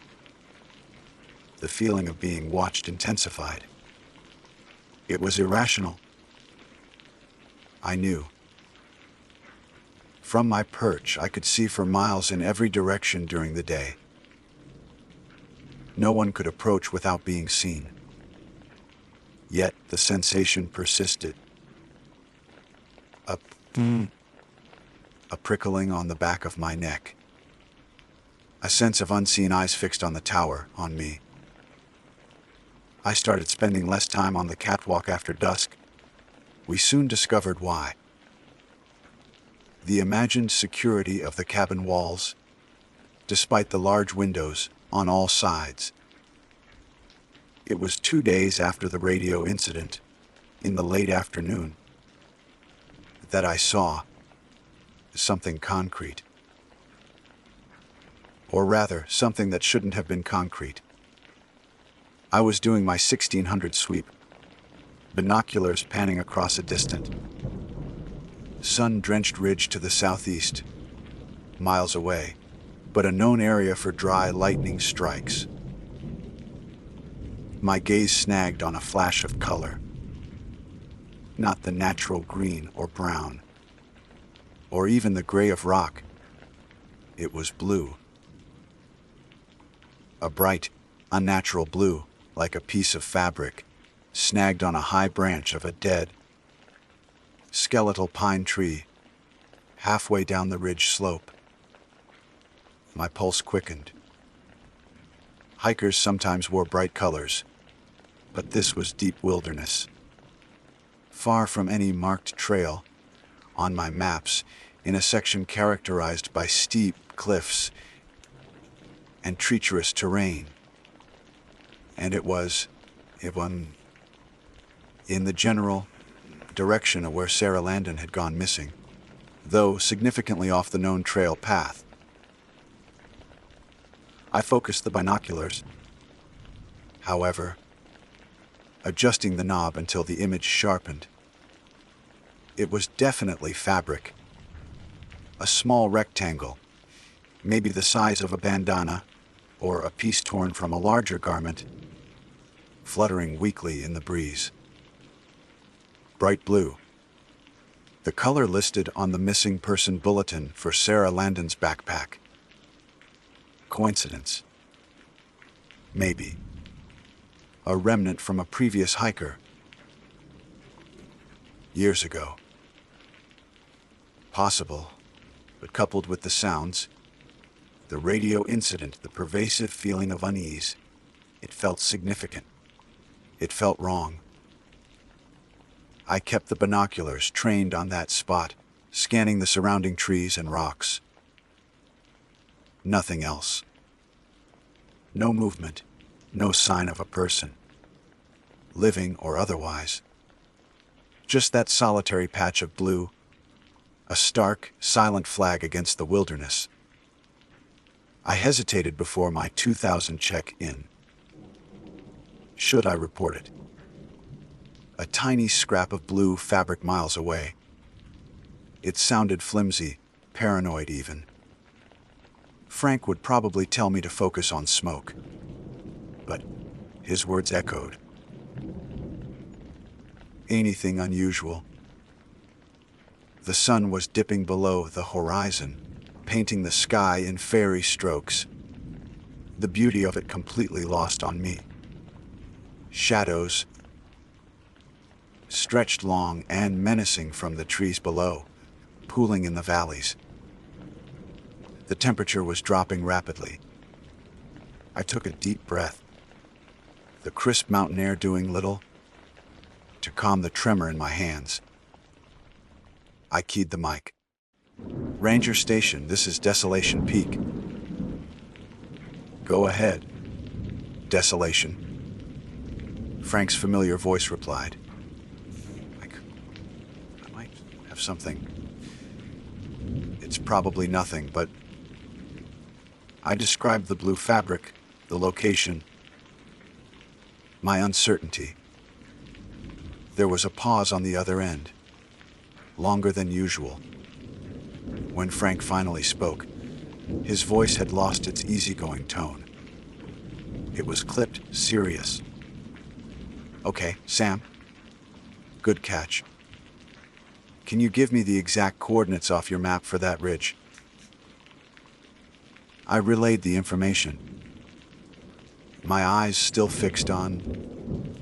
[SPEAKER 1] The feeling of being watched intensified. It was irrational. I knew. From my perch, I could see for miles in every direction during the day. No one could approach without being seen. Yet the sensation persisted. A prickling on the back of my neck. A sense of unseen eyes fixed on the tower, on me. I started spending less time on the catwalk after dusk. We soon discovered why. The imagined security of the cabin walls, despite the large windows on all sides. It was 2 days after the radio incident, in the late afternoon, that I saw something concrete. Or rather, something that shouldn't have been concrete. I was doing my 1600 sweep, binoculars panning across a distant, sun-drenched ridge to the southeast, miles away, but a known area for dry lightning strikes. My gaze snagged on a flash of color. Not the natural green or brown, or even the gray of rock. It was blue. A bright, unnatural blue, like a piece of fabric, snagged on a high branch of a dead, skeletal pine tree, halfway down the ridge slope. My pulse quickened. Hikers sometimes wore bright colors, but this was deep wilderness. Far from any marked trail on my maps, in a section characterized by steep cliffs and treacherous terrain. And it was in the general direction of where Sarah Landon had gone missing, though significantly off the known trail path. I focused the binoculars, however, adjusting the knob until the image sharpened. It was definitely fabric. A small rectangle, maybe the size of a bandana, or a piece torn from a larger garment, fluttering weakly in the breeze. Bright blue. The color listed on the missing person bulletin for Sarah Landon's backpack. Coincidence? Maybe. A remnant from a previous hiker. Years ago. Possible, but coupled with the sounds, the radio incident, the pervasive feeling of unease, it felt significant. It felt wrong. I kept the binoculars trained on that spot, scanning the surrounding trees and rocks. Nothing else. No movement, no sign of a person, living or otherwise. Just that solitary patch of blue, a stark, silent flag against the wilderness. I hesitated before my 2000 check-in. Should I report it? A tiny scrap of blue fabric miles away. It sounded flimsy, paranoid even. Frank would probably tell me to focus on smoke. But his words echoed. Anything unusual? The sun was dipping below the horizon, painting the sky in fairy strokes. The beauty of it completely lost on me. Shadows stretched long and menacing from the trees below, pooling in the valleys. The temperature was dropping rapidly. I took a deep breath, the crisp mountain air doing little to calm the tremor in my hands. I keyed the mic. Ranger Station, this is Desolation Peak. Go ahead. Desolation. Frank's familiar voice replied. I might have something. It's probably nothing, but I described the blue fabric, the location, my uncertainty. There was a pause on the other end, longer than usual. When Frank finally spoke, his voice had lost its easygoing tone. It was clipped, serious. Okay, Sam. Good catch. Can you give me the exact coordinates off your map for that ridge? I relayed the information, my eyes still fixed on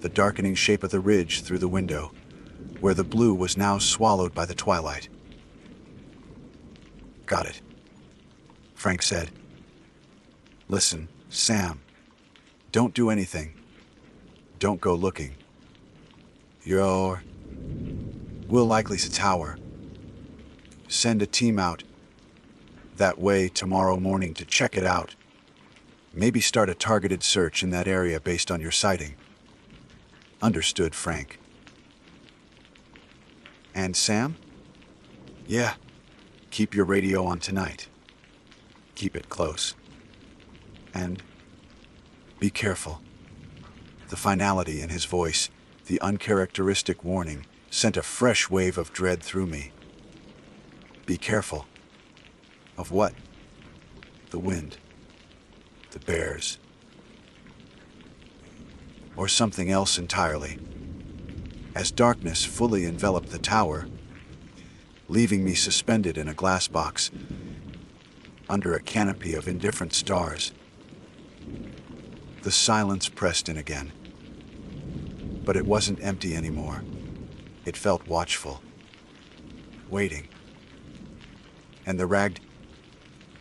[SPEAKER 1] the darkening shape of the ridge through the window, where the blue was now swallowed by the twilight. Got it, Frank said. Listen, Sam, don't do anything. Don't go looking. We'll likely see a tower. Send a team out that way tomorrow morning to check it out. Maybe start a targeted search in that area based on your sighting. Understood, Frank. And Sam? Yeah. Keep your radio on tonight. Keep it close. And be careful. The finality in his voice, the uncharacteristic warning, sent a fresh wave of dread through me. Be careful. Of what? The wind. The bears. Or something else entirely. As darkness fully enveloped the tower, leaving me suspended in a glass box under a canopy of indifferent stars. The silence pressed in again. But it wasn't empty anymore. It felt watchful, waiting. And the ragged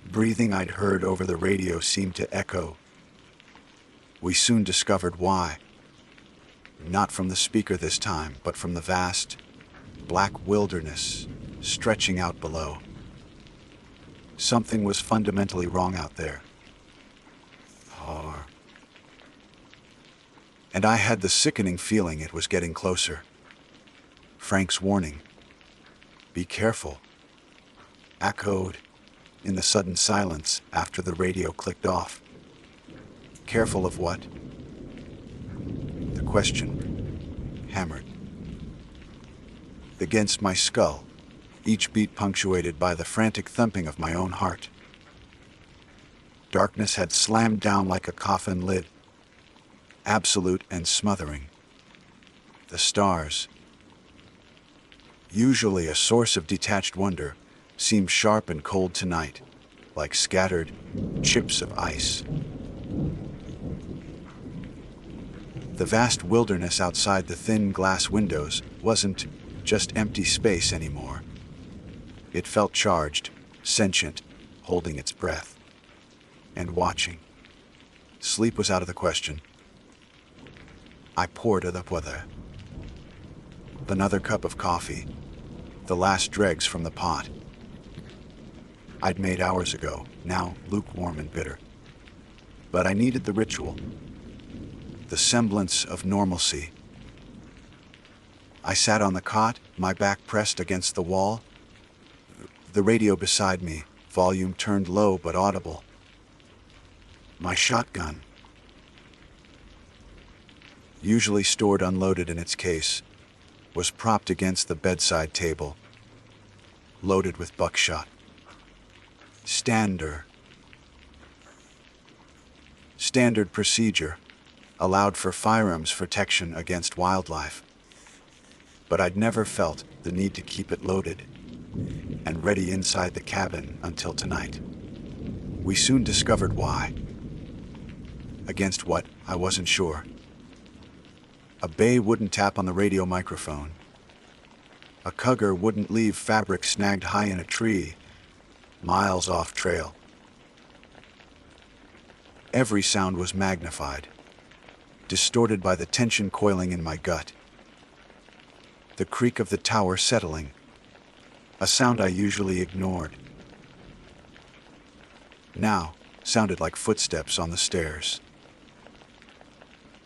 [SPEAKER 1] breathing I'd heard over the radio seemed to echo. We soon discovered why. Not from the speaker this time, but from the vast, black wilderness stretching out below. Something was fundamentally wrong out there. And I had the sickening feeling it was getting closer. Frank's warning, be careful, echoed in the sudden silence after the radio clicked off. Careful of what? The question hammered against my skull, each beat punctuated by the frantic thumping of my own heart. Darkness had slammed down like a coffin lid, absolute and smothering. The stars, usually a source of detached wonder, seemed sharp and cold tonight, like scattered chips of ice. The vast wilderness outside the thin glass windows wasn't just empty space anymore. It felt charged, sentient, holding its breath, and watching. Sleep was out of the question. I poured another cup of coffee, the last dregs from the pot I'd made hours ago, now lukewarm and bitter. But I needed the ritual, the semblance of normalcy. I sat on the cot, my back pressed against the wall, the radio beside me, volume turned low but audible. My shotgun, usually stored unloaded in its case, was propped against the bedside table, loaded with buckshot. Standard procedure allowed for firearms protection against wildlife, but I'd never felt the need to keep it loaded and ready inside the cabin until tonight. We soon discovered why. Against what, I wasn't sure. A bay wouldn't tap on the radio microphone. A cougar wouldn't leave fabric snagged high in a tree, miles off trail. Every sound was magnified, distorted by the tension coiling in my gut. The creak of the tower settling, a sound I usually ignored, now sounded like footsteps on the stairs.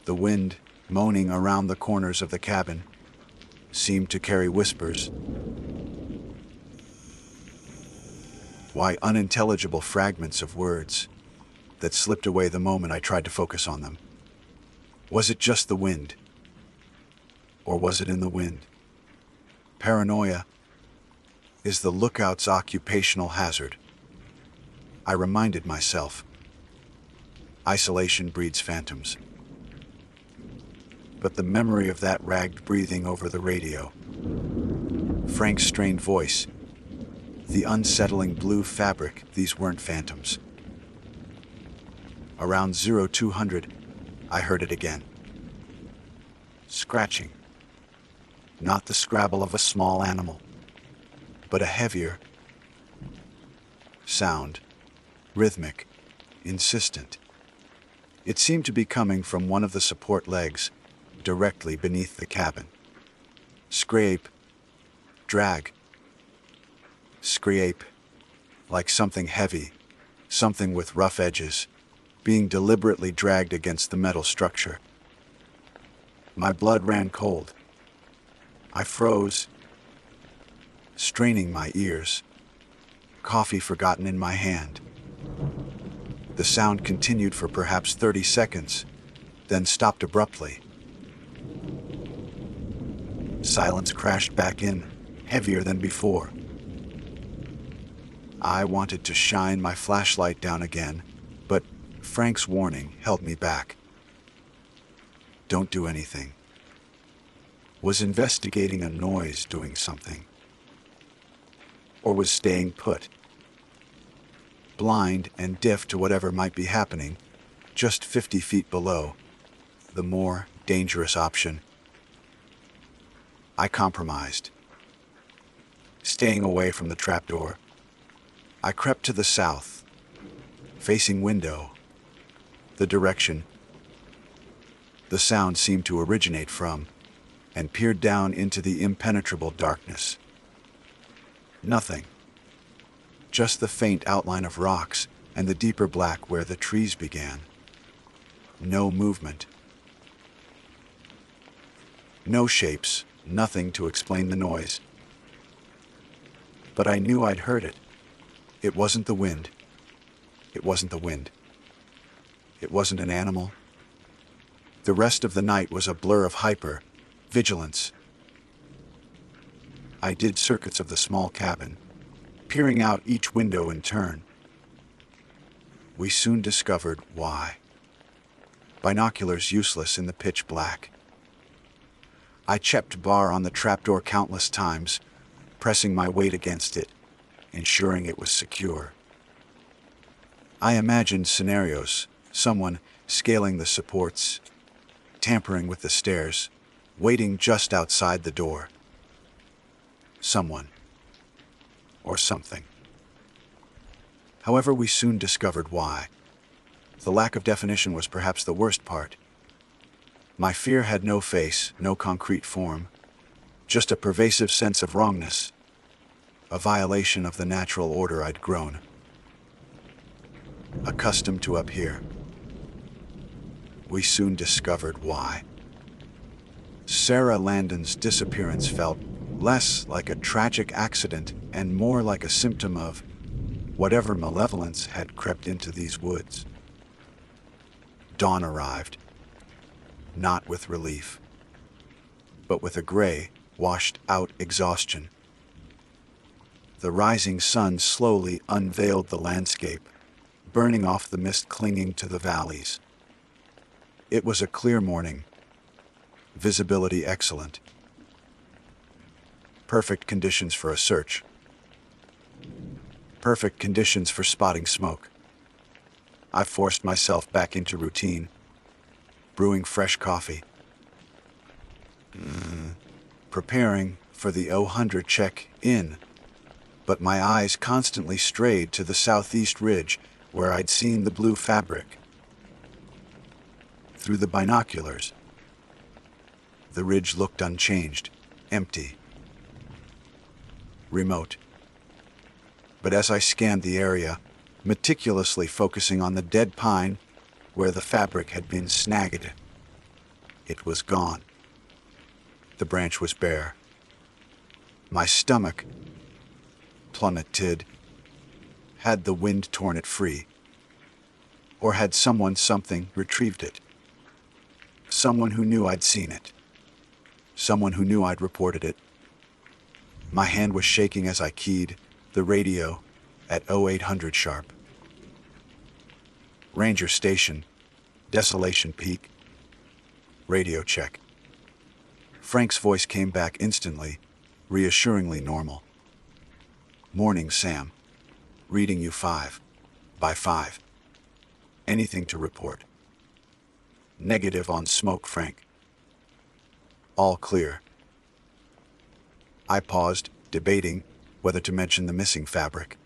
[SPEAKER 1] The wind, moaning around the corners of the cabin, seemed to carry whispers. Why, unintelligible fragments of words that slipped away the moment I tried to focus on them. Was it just the wind? Or was it in the wind? Paranoia is the lookout's occupational hazard. I reminded myself. Isolation breeds phantoms. But the memory of that ragged breathing over the radio, Frank's strained voice, the unsettling blue fabric, these weren't phantoms. Around 0200, I heard it again. Scratching. Not the scrabble of a small animal, but a heavier sound, rhythmic, insistent. It seemed to be coming from one of the support legs, directly beneath the cabin. Scrape, drag, scrape, like something heavy, something with rough edges, being deliberately dragged against the metal structure. My blood ran cold. I froze, straining my ears, coffee forgotten in my hand. The sound continued for perhaps 30 seconds, then stopped abruptly. Silence crashed back in, heavier than before. I wanted to shine my flashlight down again, but Frank's warning held me back. Don't do anything. Was investigating a noise doing something? Or was staying put? Blind and deaf to whatever might be happening, just 50 feet below, the more dangerous option. I compromised. Staying away from the trapdoor, I crept to the south, facing window, the direction the sound seemed to originate from, and peered down into the impenetrable darkness. Nothing. Just the faint outline of rocks and the deeper black where the trees began. No movement. No shapes, nothing to explain the noise. But I knew I'd heard it. It wasn't the wind. It wasn't the wind. It wasn't an animal. The rest of the night was a blur of vigilance. I did circuits of the small cabin, peering out each window in turn. We soon discovered why. Binoculars useless in the pitch black. I checked bar on the trapdoor countless times, pressing my weight against it, ensuring it was secure. I imagined scenarios, someone scaling the supports, tampering with the stairs, waiting just outside the door. Someone. Or something. However, we soon discovered why. The lack of definition was perhaps the worst part. My fear had no face, no concrete form, just a pervasive sense of wrongness, a violation of the natural order I'd grown accustomed to up here. We soon discovered why. Sarah Landon's disappearance felt less like a tragic accident and more like a symptom of whatever malevolence had crept into these woods. Dawn arrived, not with relief, but with a gray, washed-out exhaustion. The rising sun slowly unveiled the landscape, burning off the mist clinging to the valleys. It was a clear morning, visibility excellent. Perfect conditions for a search. Perfect conditions for spotting smoke. I forced myself back into routine, brewing fresh coffee, preparing for the 0-100 check-in, but my eyes constantly strayed to the southeast ridge where I'd seen the blue fabric. Through the binoculars, the ridge looked unchanged, empty, remote. But as I scanned the area, meticulously focusing on the dead pine where the fabric had been snagged, it was gone. The branch was bare. My stomach plummeted. Had the wind torn it free? Or had something retrieved it? Someone who knew I'd seen it. Someone who knew I'd reported it. My hand was shaking as I keyed the radio at 0800 sharp. Ranger Station, Desolation Peak. Radio check. Frank's voice came back instantly, reassuringly normal. Morning, Sam. Reading you 5 by 5. Anything to report? Negative on smoke, Frank. All clear. I paused, debating whether to mention the missing fabric.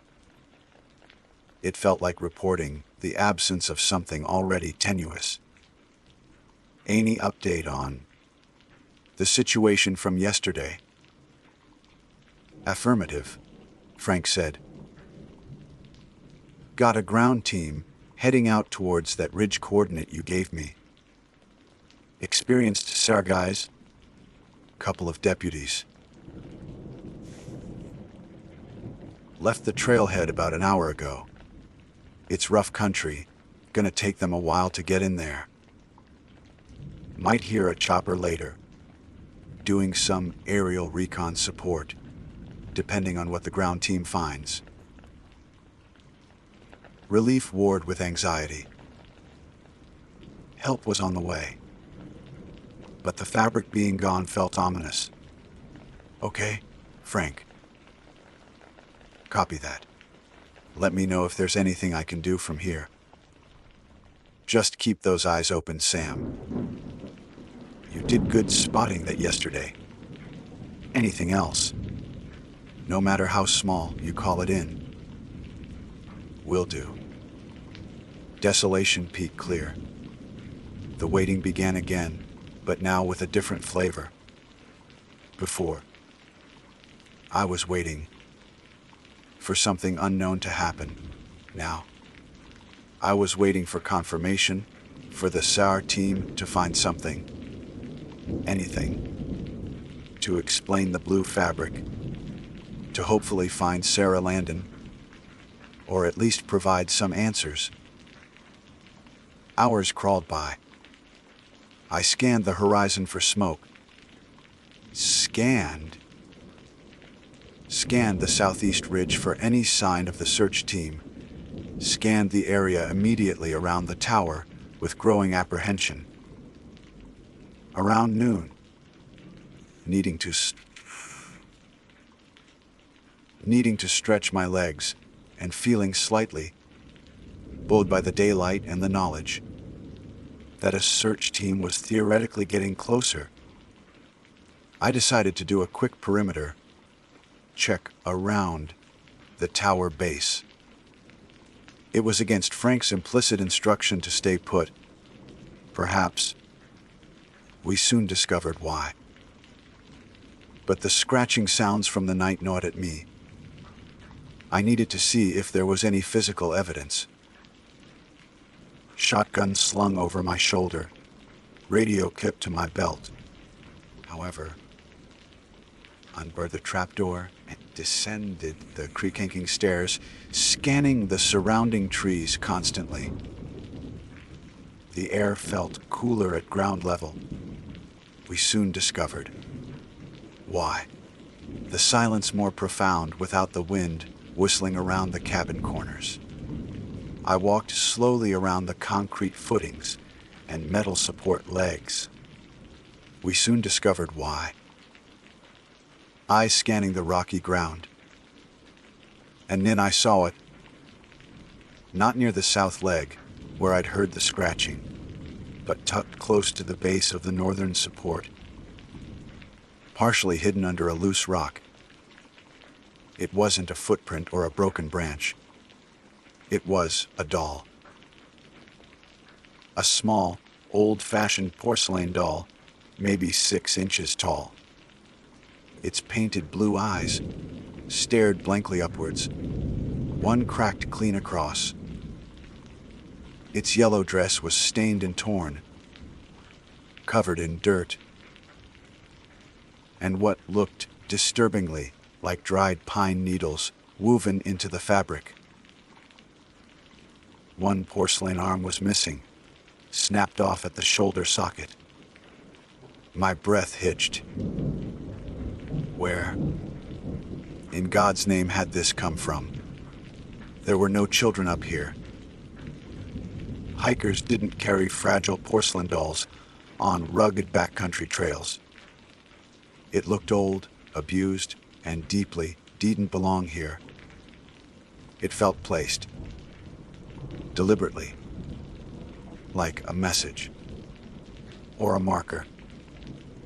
[SPEAKER 1] It felt like reporting the absence of something already tenuous. Any update on the situation from yesterday? Affirmative, Frank said. Got a ground team heading out towards that ridge coordinate you gave me. Experienced SAR guys, couple of deputies. Left the trailhead about an hour ago. It's rough country, gonna take them a while to get in there. Might hear a chopper later, doing some aerial recon support, depending on what the ground team finds. Relief warred with anxiety. Help was on the way. But the fabric being gone felt ominous. Okay, Frank. Copy that. Let me know if there's anything I can do from here. Just keep those eyes open, Sam. You did good spotting that yesterday. Anything else, no matter how small, you call it in. Will do. Desolation Peak clear. The waiting began again, but now with a different flavor. Before, I was waiting for something unknown to happen. Now, I was waiting for confirmation, for the SAR team to find something, anything, to explain the blue fabric, to hopefully find Sarah Landon, or at least provide some answers. Hours crawled by. I scanned the horizon for smoke. Scanned the southeast ridge for any sign of the search team. scanned the area immediately around the tower with growing apprehension. Around noon, needing to stretch my legs and feeling slightly buoyed by the daylight and the knowledge that a search team was theoretically getting closer, I decided to do a quick perimeter check around the tower base. It was against Frank's implicit instruction to stay put. Perhaps. We soon discovered why. But the scratching sounds from the night gnawed at me. I needed to see if there was any physical evidence. Shotgun slung over my shoulder, radio clipped to my belt. However, unbarred the trapdoor and descended the creaking stairs, scanning the surrounding trees constantly. The air felt cooler at ground level. We soon discovered why. The silence more profound without the wind whistling around the cabin corners. I walked slowly around the concrete footings and metal support legs. We soon discovered why. Eyes scanning the rocky ground. And then I saw it. Not near the south leg, where I'd heard the scratching, but tucked close to the base of the northern support, partially hidden under a loose rock. It wasn't a footprint or a broken branch. It was a doll. A small, old-fashioned porcelain doll, maybe 6 inches tall. Its painted blue eyes stared blankly upwards, one cracked clean across. Its yellow dress was stained and torn, covered in dirt, and what looked disturbingly like dried pine needles woven into the fabric. One porcelain arm was missing, snapped off at the shoulder socket. My breath hitched. Where, in God's name, had this come from? There were no children up here. Hikers didn't carry fragile porcelain dolls on rugged backcountry trails. It looked old, abused, and deeply didn't belong here. It felt placed, deliberately, like a message or a marker.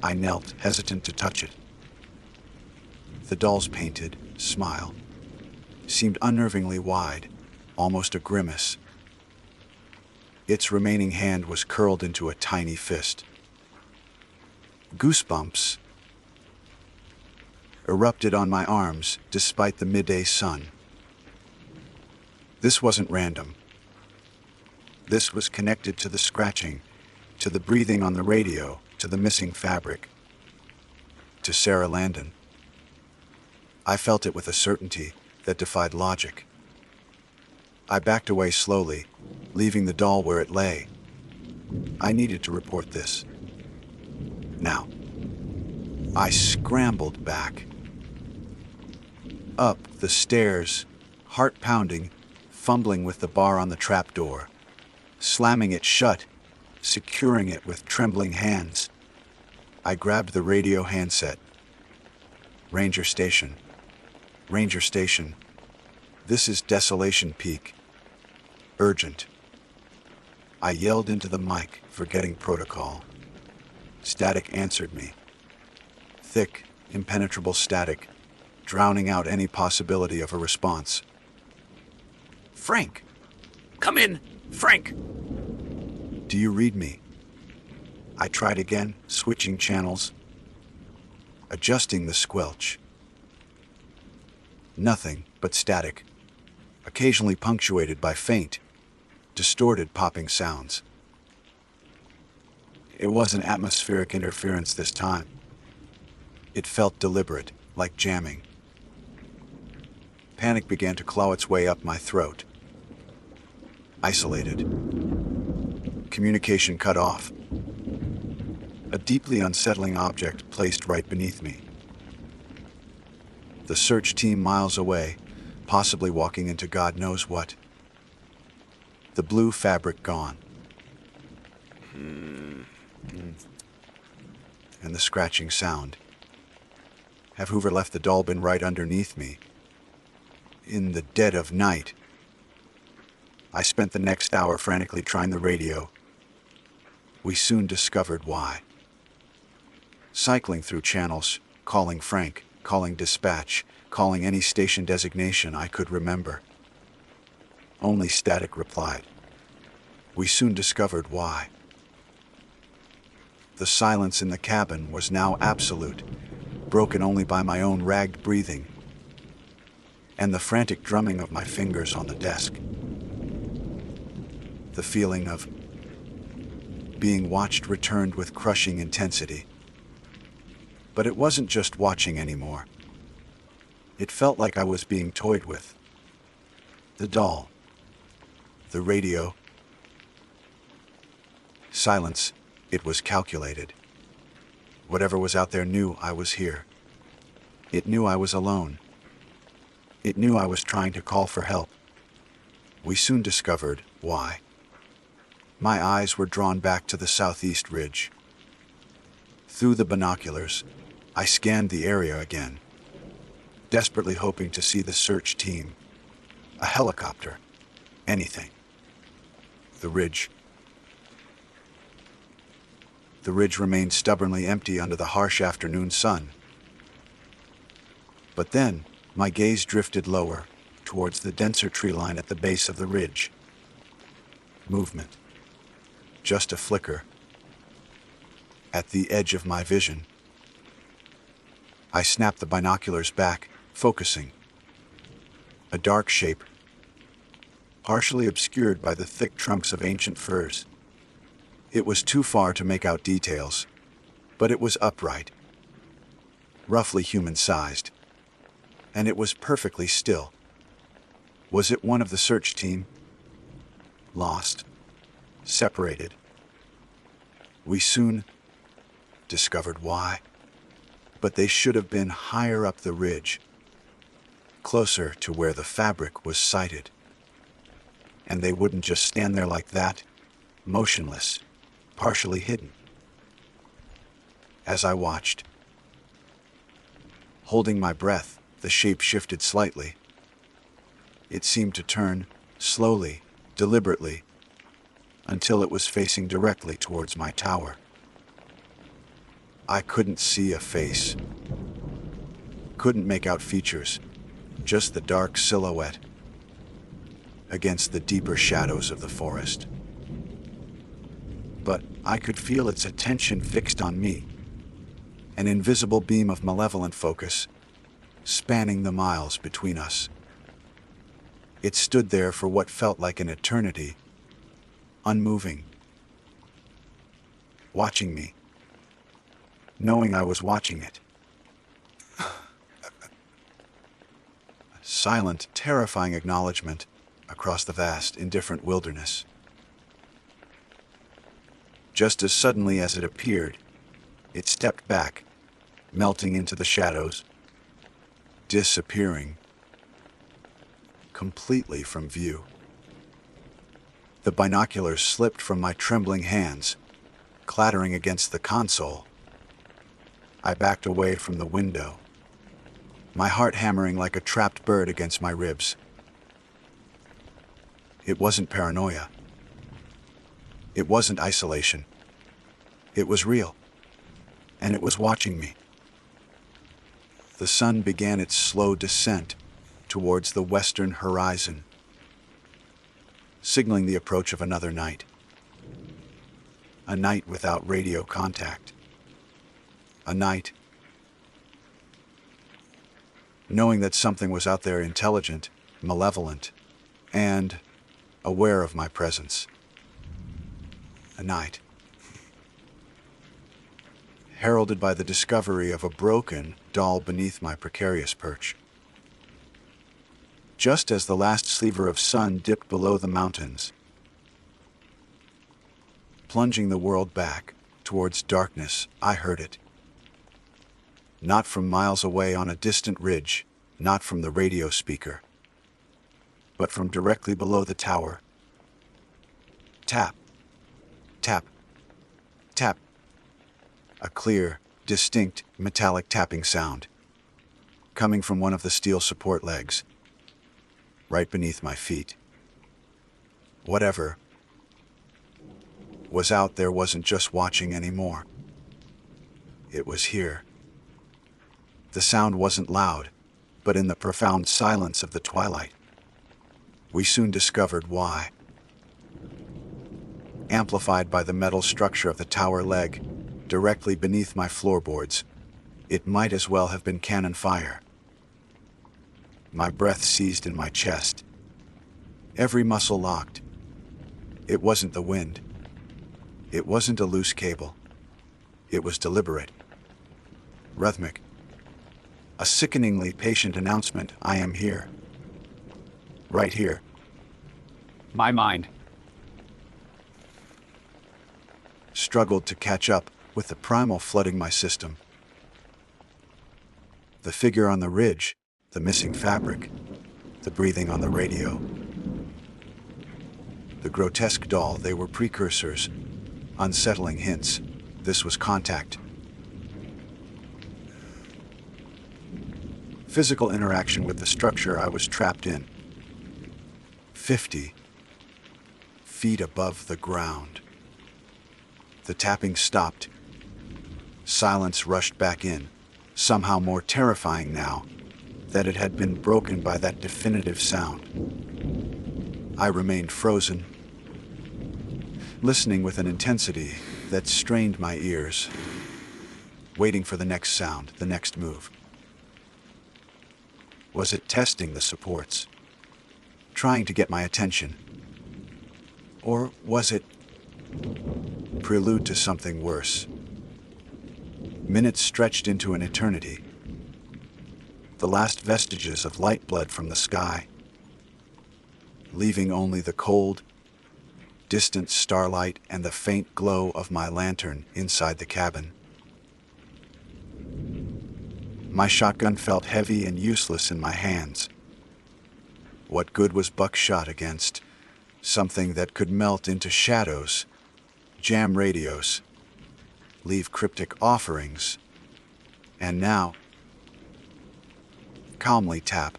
[SPEAKER 1] I knelt, hesitant to touch it. The doll's painted smile seemed unnervingly wide, almost a grimace. Its remaining hand was curled into a tiny fist. Goosebumps erupted on my arms despite the midday sun. This wasn't random. This was connected to the scratching, to the breathing on the radio, to the missing fabric, to Sarah Landon. I felt it with a certainty that defied logic. I backed away slowly, leaving the doll where it lay. I needed to report this. Now, I scrambled back. Up the stairs, heart pounding, fumbling with the bar on the trapdoor, slamming it shut, securing it with trembling hands. I grabbed the radio handset. Ranger Station. Ranger Station. This is Desolation Peak. Urgent. I yelled into the mic, forgetting protocol. Static answered me. Thick, impenetrable static, drowning out any possibility of a response. Frank! Come in! Frank! Do you read me? I tried again, switching channels, adjusting the squelch. Nothing but static, occasionally punctuated by faint, distorted popping sounds. It wasn't atmospheric interference this time. It felt deliberate, like jamming. Panic began to claw its way up my throat. Isolated. Communication cut off. A deeply unsettling object placed right beneath me. The search team miles away, possibly walking into God knows what. the blue fabric gone, and the scratching sound. Have Hoover left the doll bin right underneath me? In the dead of night. I spent the next hour frantically trying the radio. We soon discovered why. Cycling through channels, calling Frank, calling dispatch, calling any station designation I could remember. Only static replied. We soon discovered why. The silence in the cabin was now absolute, broken only by my own ragged breathing and the frantic drumming of my fingers on the desk. The feeling of being watched returned with crushing intensity. But it wasn't just watching anymore. It felt like I was being toyed with. The doll. The radio. Silence. It was calculated. Whatever was out there knew I was here. It knew I was alone. It knew I was trying to call for help. We soon discovered why. My eyes were drawn back to the southeast ridge. Through the binoculars, I scanned the area again, desperately hoping to see the search team. A helicopter. Anything. The ridge. The ridge remained stubbornly empty under the harsh afternoon sun. But then, my gaze drifted lower, towards the denser tree line at the base of the ridge. Movement. Just a flicker. At the edge of my vision. I snapped the binoculars back, focusing. A dark shape, partially obscured by the thick trunks of ancient firs. It was too far to make out details, but it was upright, roughly human-sized, and it was perfectly still. Was it one of the search team? Lost. Separated. We soon discovered why. But they should have been higher up the ridge, closer to where the fabric was sighted. And they wouldn't just stand there like that, motionless, partially hidden. As I watched, holding my breath, the shape shifted slightly. It seemed to turn, slowly, deliberately, until it was facing directly towards my tower. I couldn't see a face. Couldn't make out features, just the dark silhouette against the deeper shadows of the forest. But I could feel its attention fixed on me, an invisible beam of malevolent focus, spanning the miles between us. It stood there for what felt like an eternity, unmoving, watching me, knowing I was watching it. A silent, terrifying acknowledgement across the vast, indifferent wilderness. Just as suddenly as it appeared, it stepped back, melting into the shadows, disappearing completely from view. The binoculars slipped from my trembling hands, clattering against the console. I backed away from the window, my heart hammering like a trapped bird against my ribs. It wasn't paranoia. It wasn't isolation. It was real, and it was watching me. The sun began its slow descent towards the western horizon, signaling the approach of another night. A night without radio contact. A night knowing that something was out there intelligent, malevolent, and aware of my presence. A night heralded by the discovery of a broken doll beneath my precarious perch. Just as the last sliver of sun dipped below the mountains, plunging the world back towards darkness, I heard it. Not from miles away on a distant ridge, not from the radio speaker, but from directly below the tower, Tap, tap, tap. A clear, distinct, metallic tapping sound, coming from one of the steel support legs, right beneath my feet. Whatever was out there wasn't just watching anymore. It was here. The sound wasn't loud, but in the profound silence of the twilight. We soon discovered why. Amplified by the metal structure of the tower leg, directly beneath my floorboards, it might as well have been cannon fire. My breath seized in my chest. Every muscle locked. It wasn't the wind. It wasn't a loose cable. It was deliberate, rhythmic. A sickeningly patient announcement, I am here. Right here.
[SPEAKER 2] My mind
[SPEAKER 1] Struggled to catch up with the primal flooding my system. The figure on the ridge, the missing fabric, the breathing on the radio. The grotesque doll, they were precursors, unsettling hints. This was contact. Physical interaction with the structure I was trapped in. 50 feet above the ground. The tapping stopped. Silence rushed back in, somehow more terrifying now that it had been broken by that definitive sound. I remained frozen, listening with an intensity that strained my ears, waiting for the next sound, the next move. Was it testing the supports, trying to get my attention? Or was it prelude to something worse? Minutes stretched into an eternity. The last vestiges of light bled from the sky, leaving only the cold, distant starlight and the faint glow of my lantern inside the cabin. My shotgun felt heavy and useless in my hands. What good was buckshot against something that could melt into shadows, jam radios, leave cryptic offerings, and now calmly tap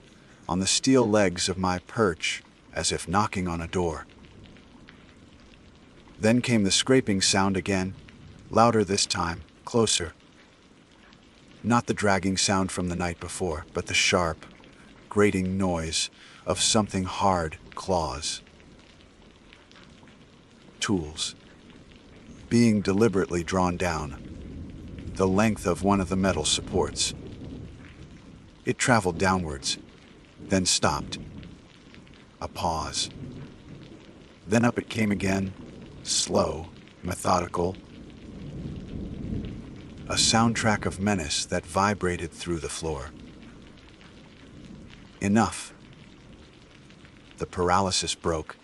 [SPEAKER 1] on the steel legs of my perch as if knocking on a door. Then came the scraping sound again, louder this time, closer. Not the dragging sound from the night before, but the sharp, grating noise of something hard claws. Tools, being deliberately drawn down, the length of one of the metal supports. It traveled downwards, then stopped. A pause. Then up it came again, slow, methodical. A soundtrack of menace that vibrated through the floor. Enough. The paralysis broke,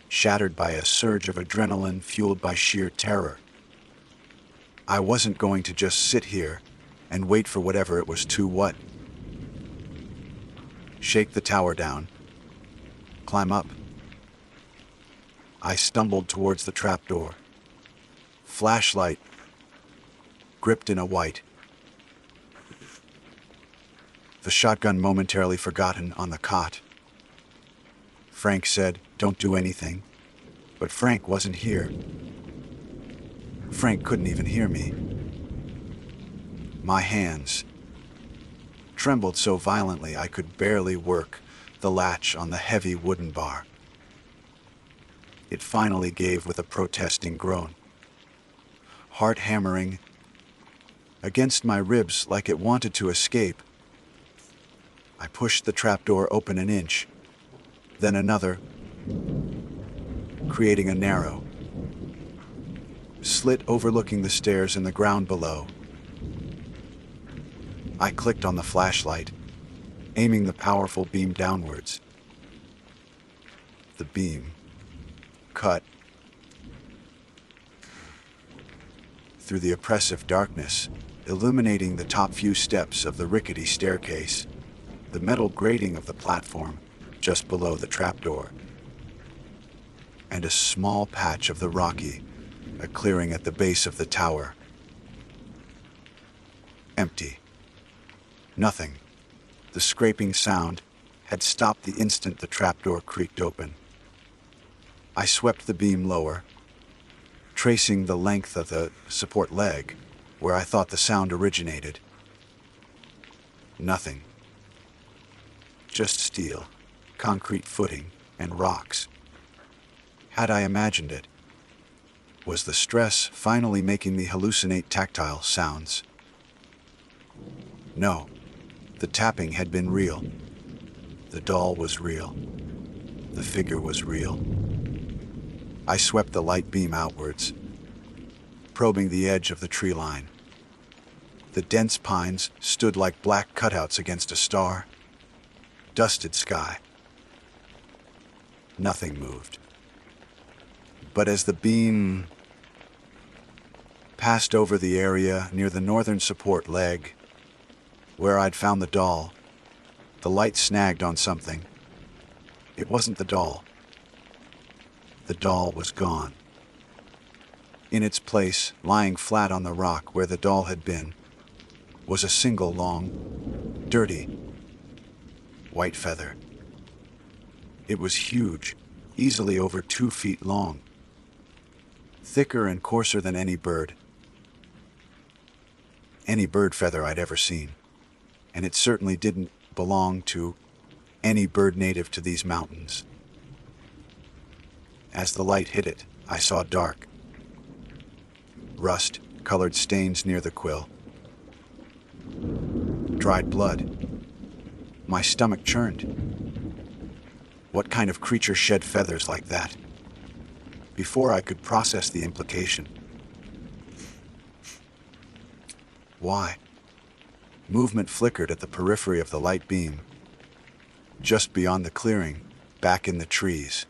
[SPEAKER 1] shattered by a surge of adrenaline fueled by sheer terror. I wasn't going to just sit here and wait for whatever it was to what. Shake the tower down. Climb up. I stumbled towards the trapdoor. Flashlight gripped in a white. The shotgun momentarily forgotten on the cot. Frank said, "Don't do anything." But Frank wasn't here. Frank couldn't even hear me. My hands trembled so violently I could barely work the latch on the heavy wooden bar. It finally gave with a protesting groan. Heart hammering against my ribs like it wanted to escape. I pushed the trapdoor open an inch, then another, creating a narrow slit overlooking the stairs and the ground below. I clicked on the flashlight, aiming the powerful beam downwards. The beam cut through the oppressive darkness, illuminating the top few steps of the rickety staircase, the metal grating of the platform just below the trapdoor. and a small patch of the rocky, a clearing at the base of the tower. Empty. Nothing. The scraping sound had stopped the instant the trapdoor creaked open. I swept the beam lower, tracing the length of the support leg where I thought the sound originated. Nothing. Just steel, concrete footing, and rocks. Had I imagined it? Was the stress finally making me hallucinate tactile sounds? No. The tapping had been real. The doll was real. The figure was real. I swept the light beam outwards, probing the edge of the tree line. The dense pines stood like black cutouts against a star-dusted sky. Nothing moved. But as the beam passed over the area near the northern support leg, where I'd found the doll, the light snagged on something. It wasn't the doll. The doll was gone. In its place, lying flat on the rock where the doll had been, was a single long, dirty, white feather. It was huge, easily over 2 feet long, thicker and coarser than any bird feather I'd ever seen, and it certainly didn't belong to any bird native to these mountains. As the light hit it, I saw dark, rust-colored stains near the quill. Dried blood. My stomach churned. What kind of creature shed feathers like that? Before I could process the implication. Why? Movement flickered at the periphery of the light beam, just beyond the clearing, back in the trees.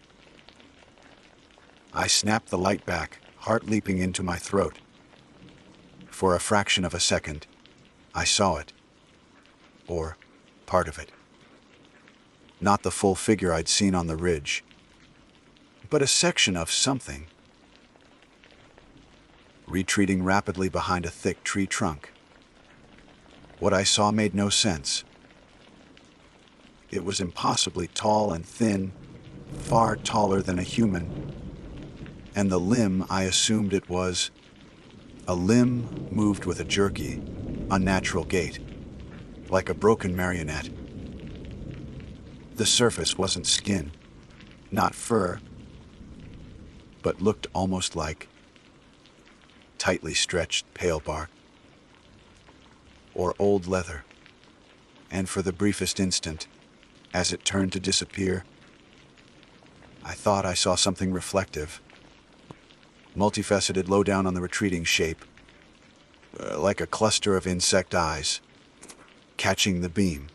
[SPEAKER 1] I snapped the light back, heart leaping into my throat. For a fraction of a second, I saw it. Or part of it. Not the full figure I'd seen on the ridge, but a section of something, retreating rapidly behind a thick tree trunk. What I saw made no sense. It was impossibly tall and thin, far taller than a human, and the limb I assumed it was, a limb moved with a jerky, unnatural gait, like a broken marionette. The surface wasn't skin, not fur, but looked almost like tightly stretched pale bark or old leather. And for the briefest instant, as it turned to disappear, I thought I saw something reflective, multifaceted low down on the retreating shape, like a cluster of insect eyes, catching the beam.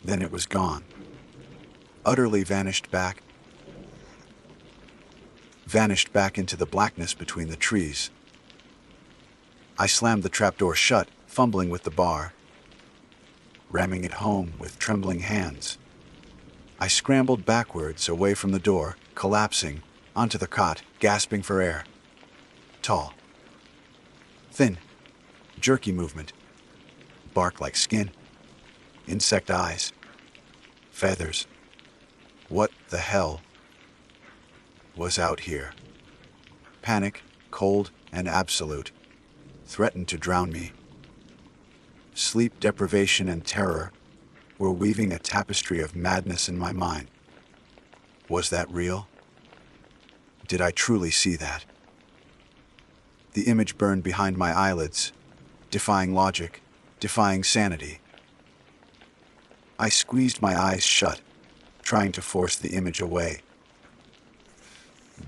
[SPEAKER 1] Then it was gone, utterly vanished back into the blackness between the trees. I slammed the trapdoor shut, fumbling with the bar, ramming it home with trembling hands. I scrambled backwards away from the door, collapsing onto the cot, gasping for air. Tall, thin, jerky movement, bark like skin, insect eyes, feathers. What the hell was out here? Panic, cold and absolute, threatened to drown me. Sleep deprivation and terror were weaving a tapestry of madness in my mind. Was that real? Did I truly see that? The image burned behind my eyelids, defying logic, defying sanity. I squeezed my eyes shut, trying to force the image away.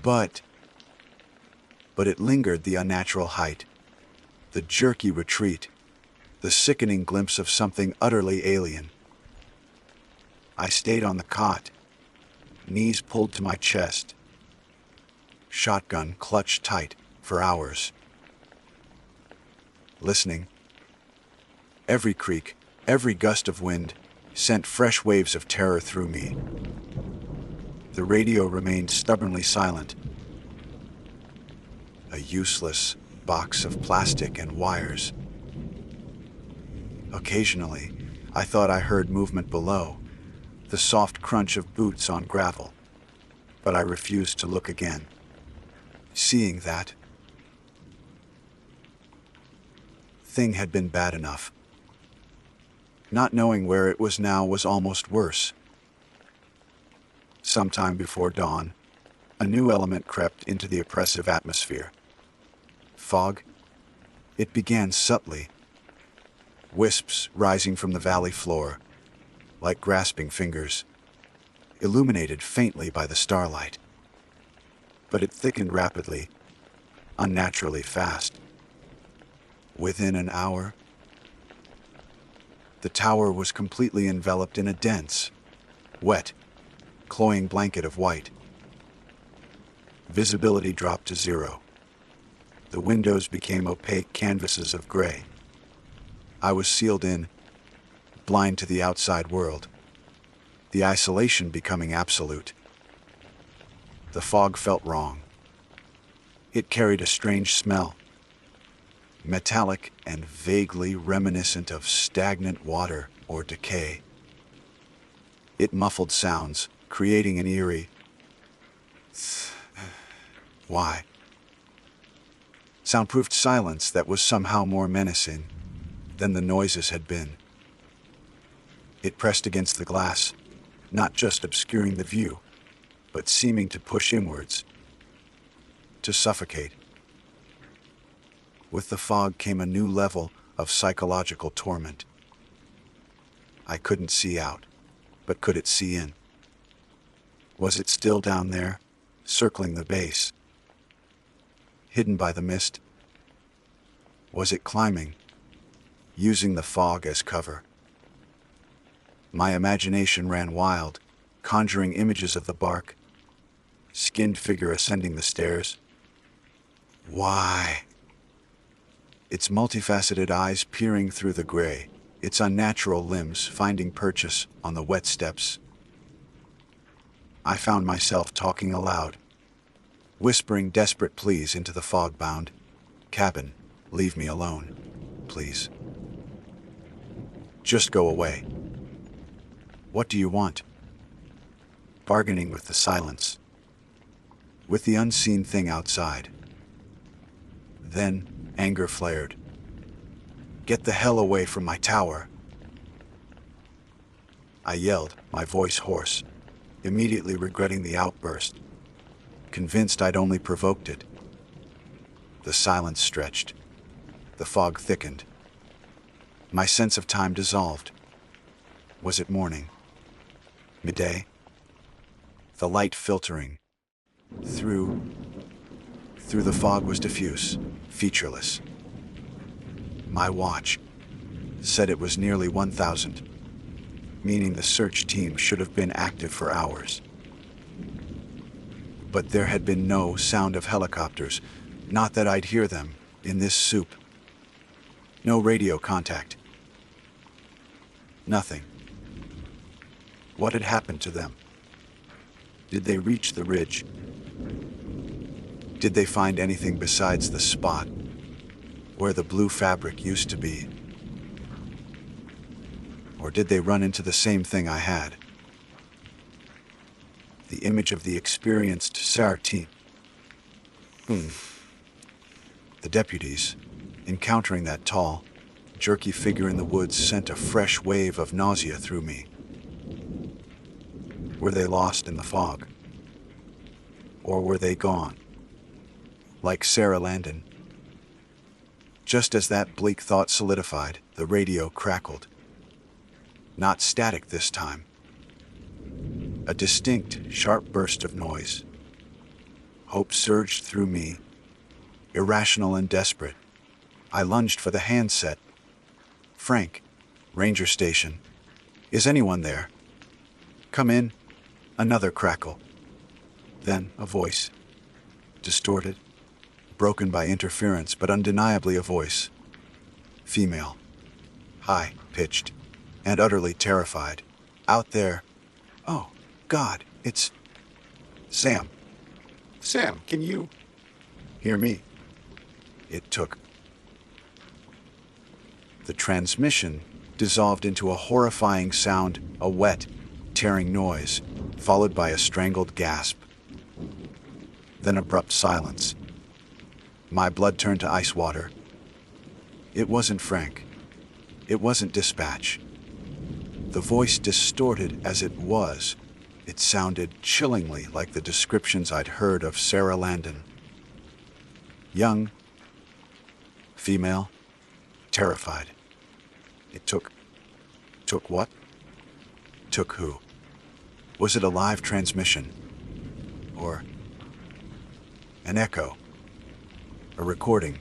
[SPEAKER 1] But it lingered, the unnatural height, the jerky retreat, the sickening glimpse of something utterly alien. I stayed on the cot, knees pulled to my chest, shotgun clutched tight for hours. Listening. Every creak, every gust of wind sent fresh waves of terror through me. The radio remained stubbornly silent. A useless box of plastic and wires. Occasionally, I thought I heard movement below, the soft crunch of boots on gravel, but I refused to look again. Seeing that thing had been bad enough. Not knowing where it was now was almost worse. Sometime before dawn, a new element crept into the oppressive atmosphere. Fog. It began subtly. Wisps rising from the valley floor, like grasping fingers, illuminated faintly by the starlight. But it thickened rapidly, unnaturally fast. Within an hour, the tower was completely enveloped in a dense, wet, cloying blanket of white. Visibility dropped to zero. The windows became opaque canvases of gray. I was sealed in, blind to the outside world, the isolation becoming absolute. The fog felt wrong. It carried a strange smell, metallic and vaguely reminiscent of stagnant water or decay. It muffled sounds, creating an eerie why? Soundproofed silence that was somehow more menacing than the noises had been. It pressed against the glass, not just obscuring the view, but seeming to push inwards, to suffocate. With the fog came a new level of psychological torment. I couldn't see out, but could it see in? Was it still down there, circling the base? Hidden by the mist? Was it climbing, using the fog as cover? My imagination ran wild, conjuring images of the bark, skinned figure ascending the stairs. Why? Its multifaceted eyes peering through the gray, its unnatural limbs finding purchase on the wet steps. I found myself talking aloud, whispering desperate pleas into the fog-bound cabin. Leave me alone, please. Just go away. What do you want? Bargaining with the silence, with the unseen thing outside. Then anger flared. Get the hell away from my tower. I yelled, my voice hoarse, immediately regretting the outburst, convinced I'd only provoked it. The silence stretched. The fog thickened. My sense of time dissolved. Was it morning? Midday? The light filtering through the fog was diffuse, featureless. My watch said it was nearly 1,000, meaning the search team should have been active for hours. But there had been no sound of helicopters, not that I'd hear them, in this soup. No radio contact. Nothing. What had happened to them? Did they reach the ridge? Did they find anything besides the spot where the blue fabric used to be? Or did they run into the same thing I had? The image of the experienced SAR team. The deputies, encountering that tall, jerky figure in the woods, sent a fresh wave of nausea through me. Were they lost in the fog? Or were they gone? Like Sarah Landon. Just as that bleak thought solidified, the radio crackled. Not static this time. A distinct, sharp burst of noise. Hope surged through me, irrational and desperate. I lunged for the handset. Frank, Ranger Station. Is anyone there? Come in. Another crackle. Then a voice. Distorted, broken by interference, but undeniably a voice. Female. High-pitched, and utterly terrified. Out there. Oh, God, it's... Sam,
[SPEAKER 3] Sam, can you?
[SPEAKER 1] hear me? It took. The transmission dissolved into a horrifying sound, a wet, tearing noise, followed by a strangled gasp. Then abrupt silence. My blood turned to ice water. It wasn't Frank. It wasn't dispatch. The voice distorted as it was. It sounded chillingly like the descriptions I'd heard of Sarah Landon. Young, female, terrified. It took what? Took who? Was it a live transmission? Or an echo? A recording?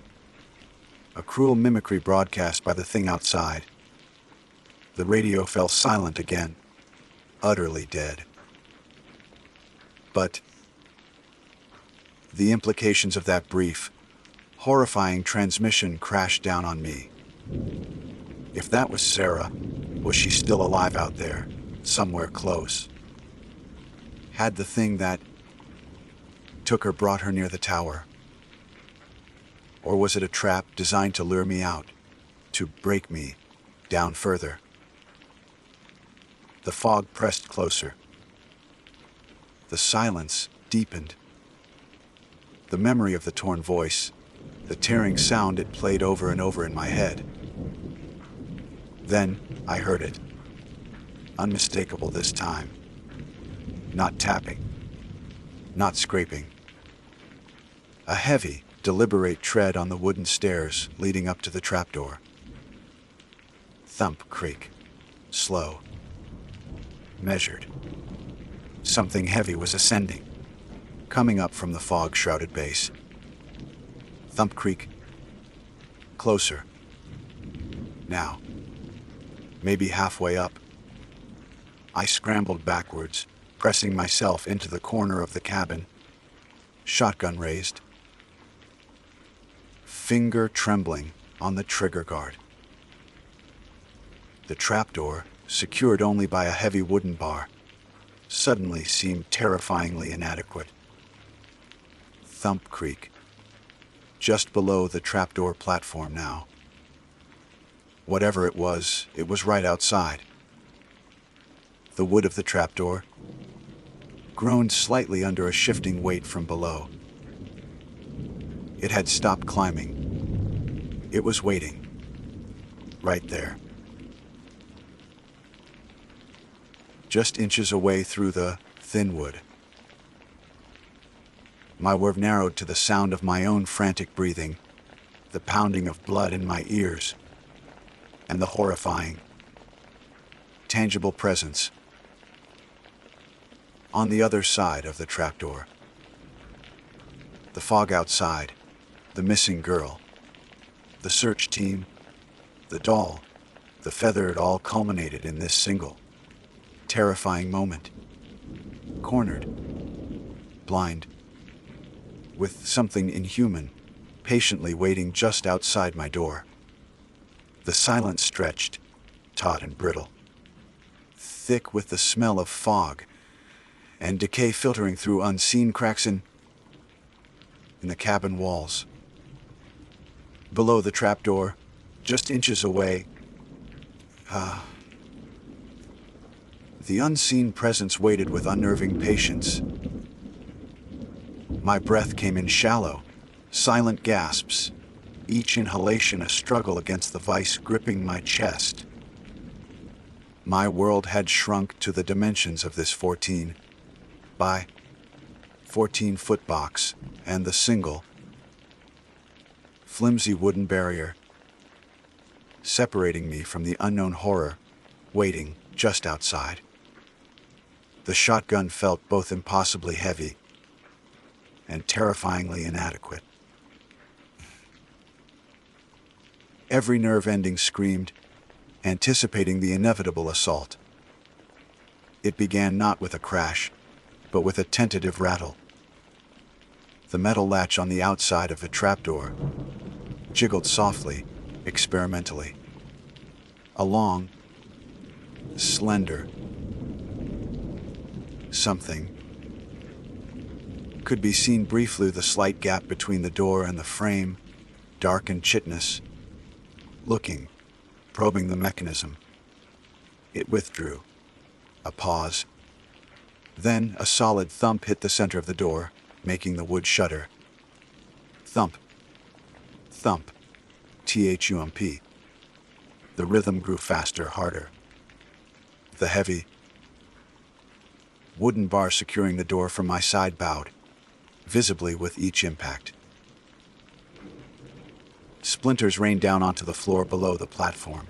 [SPEAKER 1] A cruel mimicry broadcast by the thing outside? The radio fell silent again, utterly dead. But the implications of that brief, horrifying transmission crashed down on me. If that was Sarah, was she still alive out there, somewhere close? Had the thing that took her brought her near the tower? Or was it a trap designed to lure me out, to break me down further? The fog pressed closer. The silence deepened. The memory of the torn voice, the tearing sound it played over and over in my head. Then I heard it. Unmistakable this time. Not tapping. Not scraping. A heavy, deliberate tread on the wooden stairs leading up to the trapdoor. Thump, creak. Slow. Measured. Something heavy was ascending, coming up from the fog-shrouded base. Thump, creak. Closer. Now. Maybe halfway up. I scrambled backwards, pressing myself into the corner of the cabin. Shotgun raised. Finger trembling on the trigger guard. The trapdoor, secured only by a heavy wooden bar, suddenly seemed terrifyingly inadequate. Thump, creak. Just below the trapdoor platform now. Whatever it was right outside. The wood of the trapdoor groaned slightly under a shifting weight from below. It had stopped climbing. It was waiting. Right there. Just inches away through the thin wood. My world narrowed to the sound of my own frantic breathing, the pounding of blood in my ears, and the horrifying, tangible presence on the other side of the trapdoor. The fog outside, the missing girl, the search team, the doll, the feathered, all culminated in this single, terrifying moment. Cornered, blind, with something inhuman, patiently waiting just outside my door. The silence stretched, taut and brittle, thick with the smell of fog and decay filtering through unseen cracks in the cabin walls. Below the trapdoor, just inches away, the unseen presence waited with unnerving patience. My breath came in shallow, silent gasps, each inhalation a struggle against the vice gripping my chest. My world had shrunk to the dimensions of this 14 by 14-foot box and the single, flimsy wooden barrier separating me from the unknown horror waiting just outside. The shotgun felt both impossibly heavy and terrifyingly inadequate. Every nerve ending screamed, anticipating the inevitable assault. It began not with a crash, but with a tentative rattle. The metal latch on the outside of the trapdoor jiggled softly, experimentally. A long, slender something could be seen briefly the slight gap between the door and the frame, dark and chitinous. Looking, probing the mechanism. It withdrew. A pause. Then a solid thump hit the center of the door, making the wood shudder. Thump. Thump. Thump. The rhythm grew faster, harder. The heavy wooden bar securing the door from my side bowed, visibly with each impact. Splinters rained down onto the floor below the platform.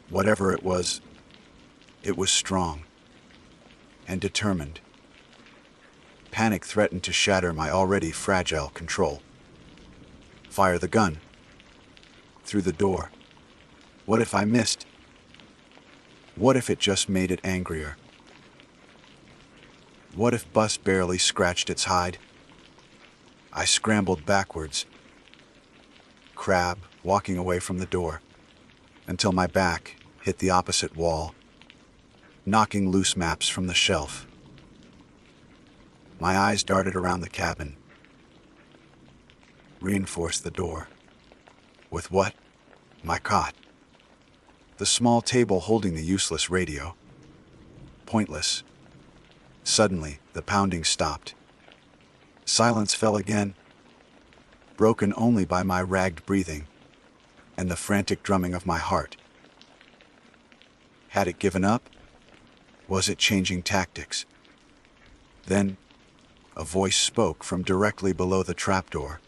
[SPEAKER 1] Whatever it was strong and determined. Panic threatened to shatter my already fragile control. Fire the gun. Through the door. What if I missed? What if it just made it angrier? What if Bus barely scratched its hide? I scrambled backwards, crab walking away from the door, until my back hit the opposite wall, knocking loose maps from the shelf. My eyes darted around the cabin. Reinforced the door. With what? My cot. The small table holding the useless radio. Pointless. Suddenly, the pounding stopped. Silence fell again, broken only by my ragged breathing and the frantic drumming of my heart. Had it given up? Was it changing tactics? Then, a voice spoke from directly below the trapdoor,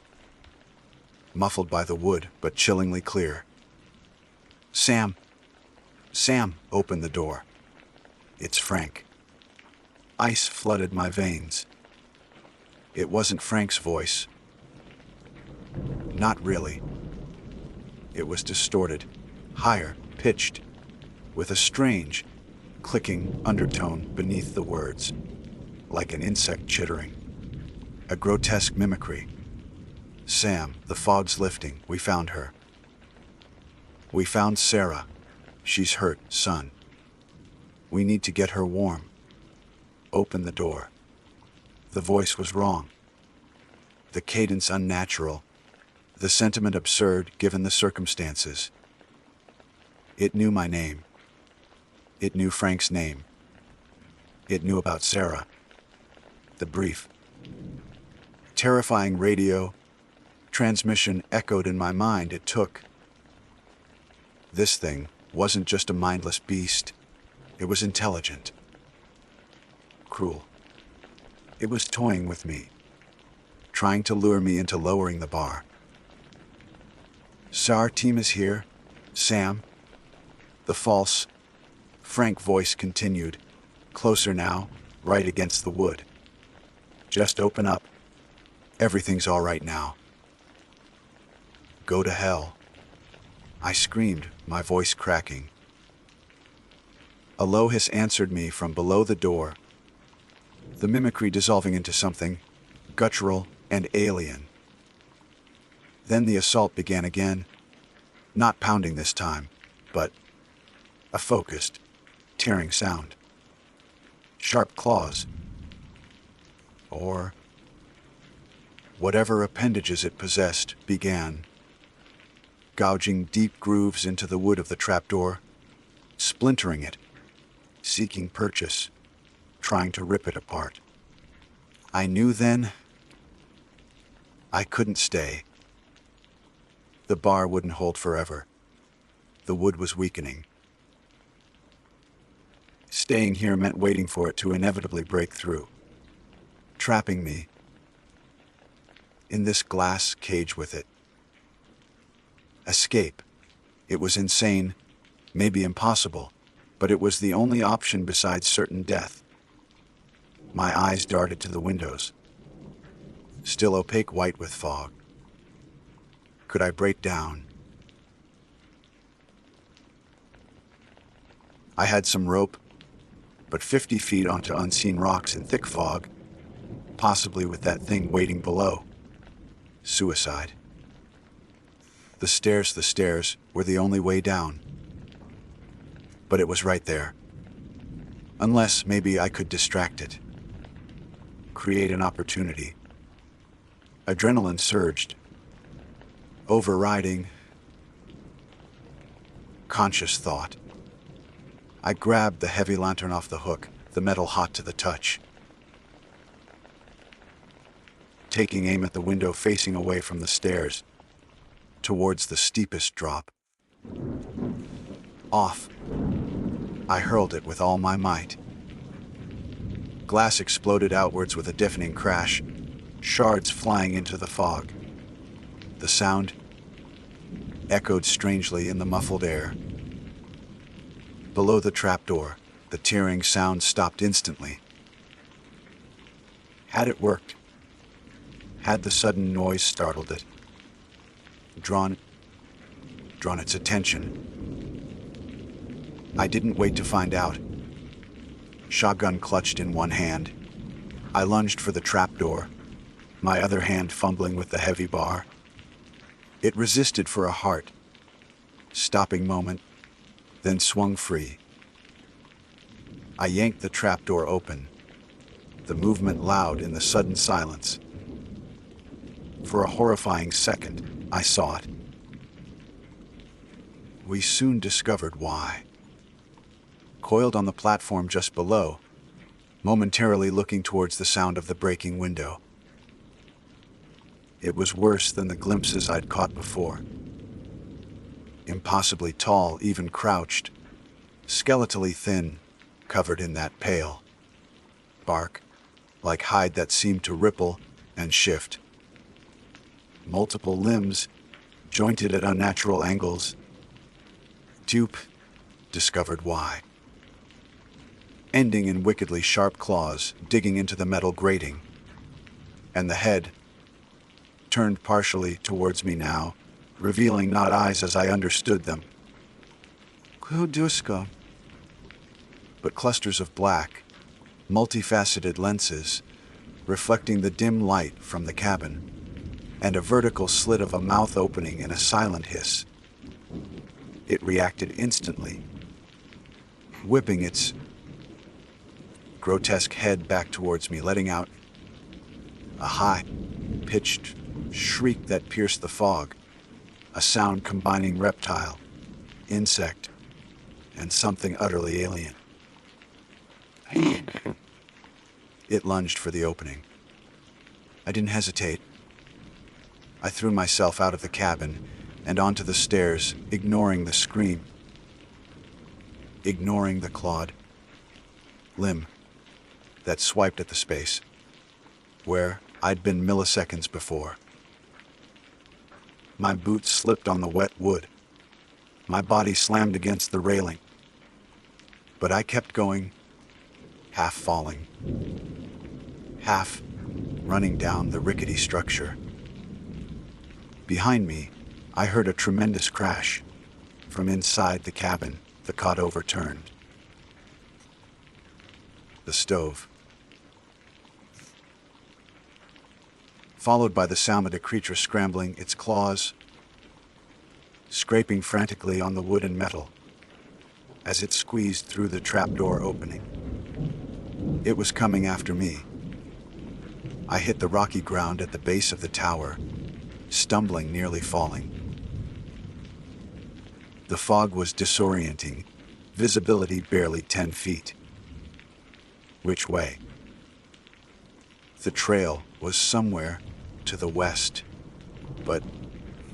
[SPEAKER 1] muffled by the wood but chillingly clear. Sam. Sam, open the door. It's Frank. Ice flooded my veins. It wasn't Frank's voice. Not really. It was distorted, higher, pitched, with a strange, clicking undertone beneath the words, like an insect chittering. A grotesque mimicry. Sam, the fog's lifting. We found her. We found Sarah. She's hurt, son. We need to get her warm. Open the door. The voice was wrong. The cadence unnatural. The sentiment absurd given the circumstances. It knew my name. It knew Frank's name. It knew about Sarah. The brief, terrifying radio transmission echoed in my mind. It took. This thing wasn't just a mindless beast. It was intelligent. Cruel. It was toying with me, trying to lure me into lowering the bar. So our team is here, Sam. The false, frank voice continued, closer now, right against the wood. Just open up. Everything's all right now. Go to hell. I screamed, my voice cracking. A low hiss answered me from below the door, the mimicry dissolving into something guttural and alien. Then the assault began again, not pounding this time, but a focused, tearing sound. Sharp claws. Or whatever appendages it possessed began, gouging deep grooves into the wood of the trapdoor, splintering it, seeking purchase, trying to rip it apart. I knew then I couldn't stay. The bar wouldn't hold forever. The wood was weakening. Staying here meant waiting for it to inevitably break through, trapping me in this glass cage with it. Escape. It was insane, maybe impossible, but it was the only option besides certain death. My eyes darted to the windows, still opaque white with fog. Could I break down? I had some rope, but 50 feet onto unseen rocks in thick fog, possibly with that thing waiting below. Suicide. The stairs were the only way down. But it was right there. Unless maybe I could distract it. create an opportunity. Adrenaline surged, overriding conscious thought. I grabbed the heavy lantern off the hook, the metal hot to the touch. Taking aim at the window facing away from the stairs, towards the steepest drop. Off. I hurled it with all my might. Glass exploded outwards with a deafening crash, shards flying into the fog. The sound echoed strangely in the muffled air. Below the trapdoor, the tearing sound stopped instantly. Had it worked? Had the sudden noise startled it? Drawn its attention? I didn't wait to find out. Shotgun clutched in one hand, I lunged for the trapdoor, my other hand fumbling with the heavy bar. It resisted for a heart-stopping moment, then swung free. I yanked the trapdoor open, the movement loud in the sudden silence. For a horrifying second, I saw it. We soon discovered why. Coiled on the platform just below, momentarily looking towards the sound of the breaking window. It was worse than the glimpses I'd caught before. Impossibly tall, even crouched, skeletally thin, covered in that pale bark, like hide that seemed to ripple and shift. Multiple limbs, jointed at unnatural angles. Dupe discovered why. Ending in wickedly sharp claws digging into the metal grating. And the head turned partially towards me now, revealing not eyes as I understood them. Kuduska. But clusters of black, multifaceted lenses, reflecting the dim light from the cabin, and a vertical slit of a mouth opening in a silent hiss. It reacted instantly, whipping its grotesque head back towards me, letting out a high-pitched shriek that pierced the fog, a sound combining reptile, insect, and something utterly alien. It lunged for the opening. I didn't hesitate. I threw myself out of the cabin and onto the stairs, ignoring the scream, ignoring the clawed limb that swiped at the space where I'd been milliseconds before. My boots slipped on the wet wood. My body slammed against the railing. But I kept going, half falling, half running down the rickety structure. Behind me, I heard a tremendous crash. From inside the cabin, the cot overturned. The stove. Followed by the sound of the creature scrambling, its claws scraping frantically on the wood and metal as it squeezed through the trapdoor opening. It was coming after me. I hit the rocky ground at the base of the tower, stumbling, nearly falling. The fog was disorienting, visibility barely 10 feet. Which way? The trail was somewhere to the west, but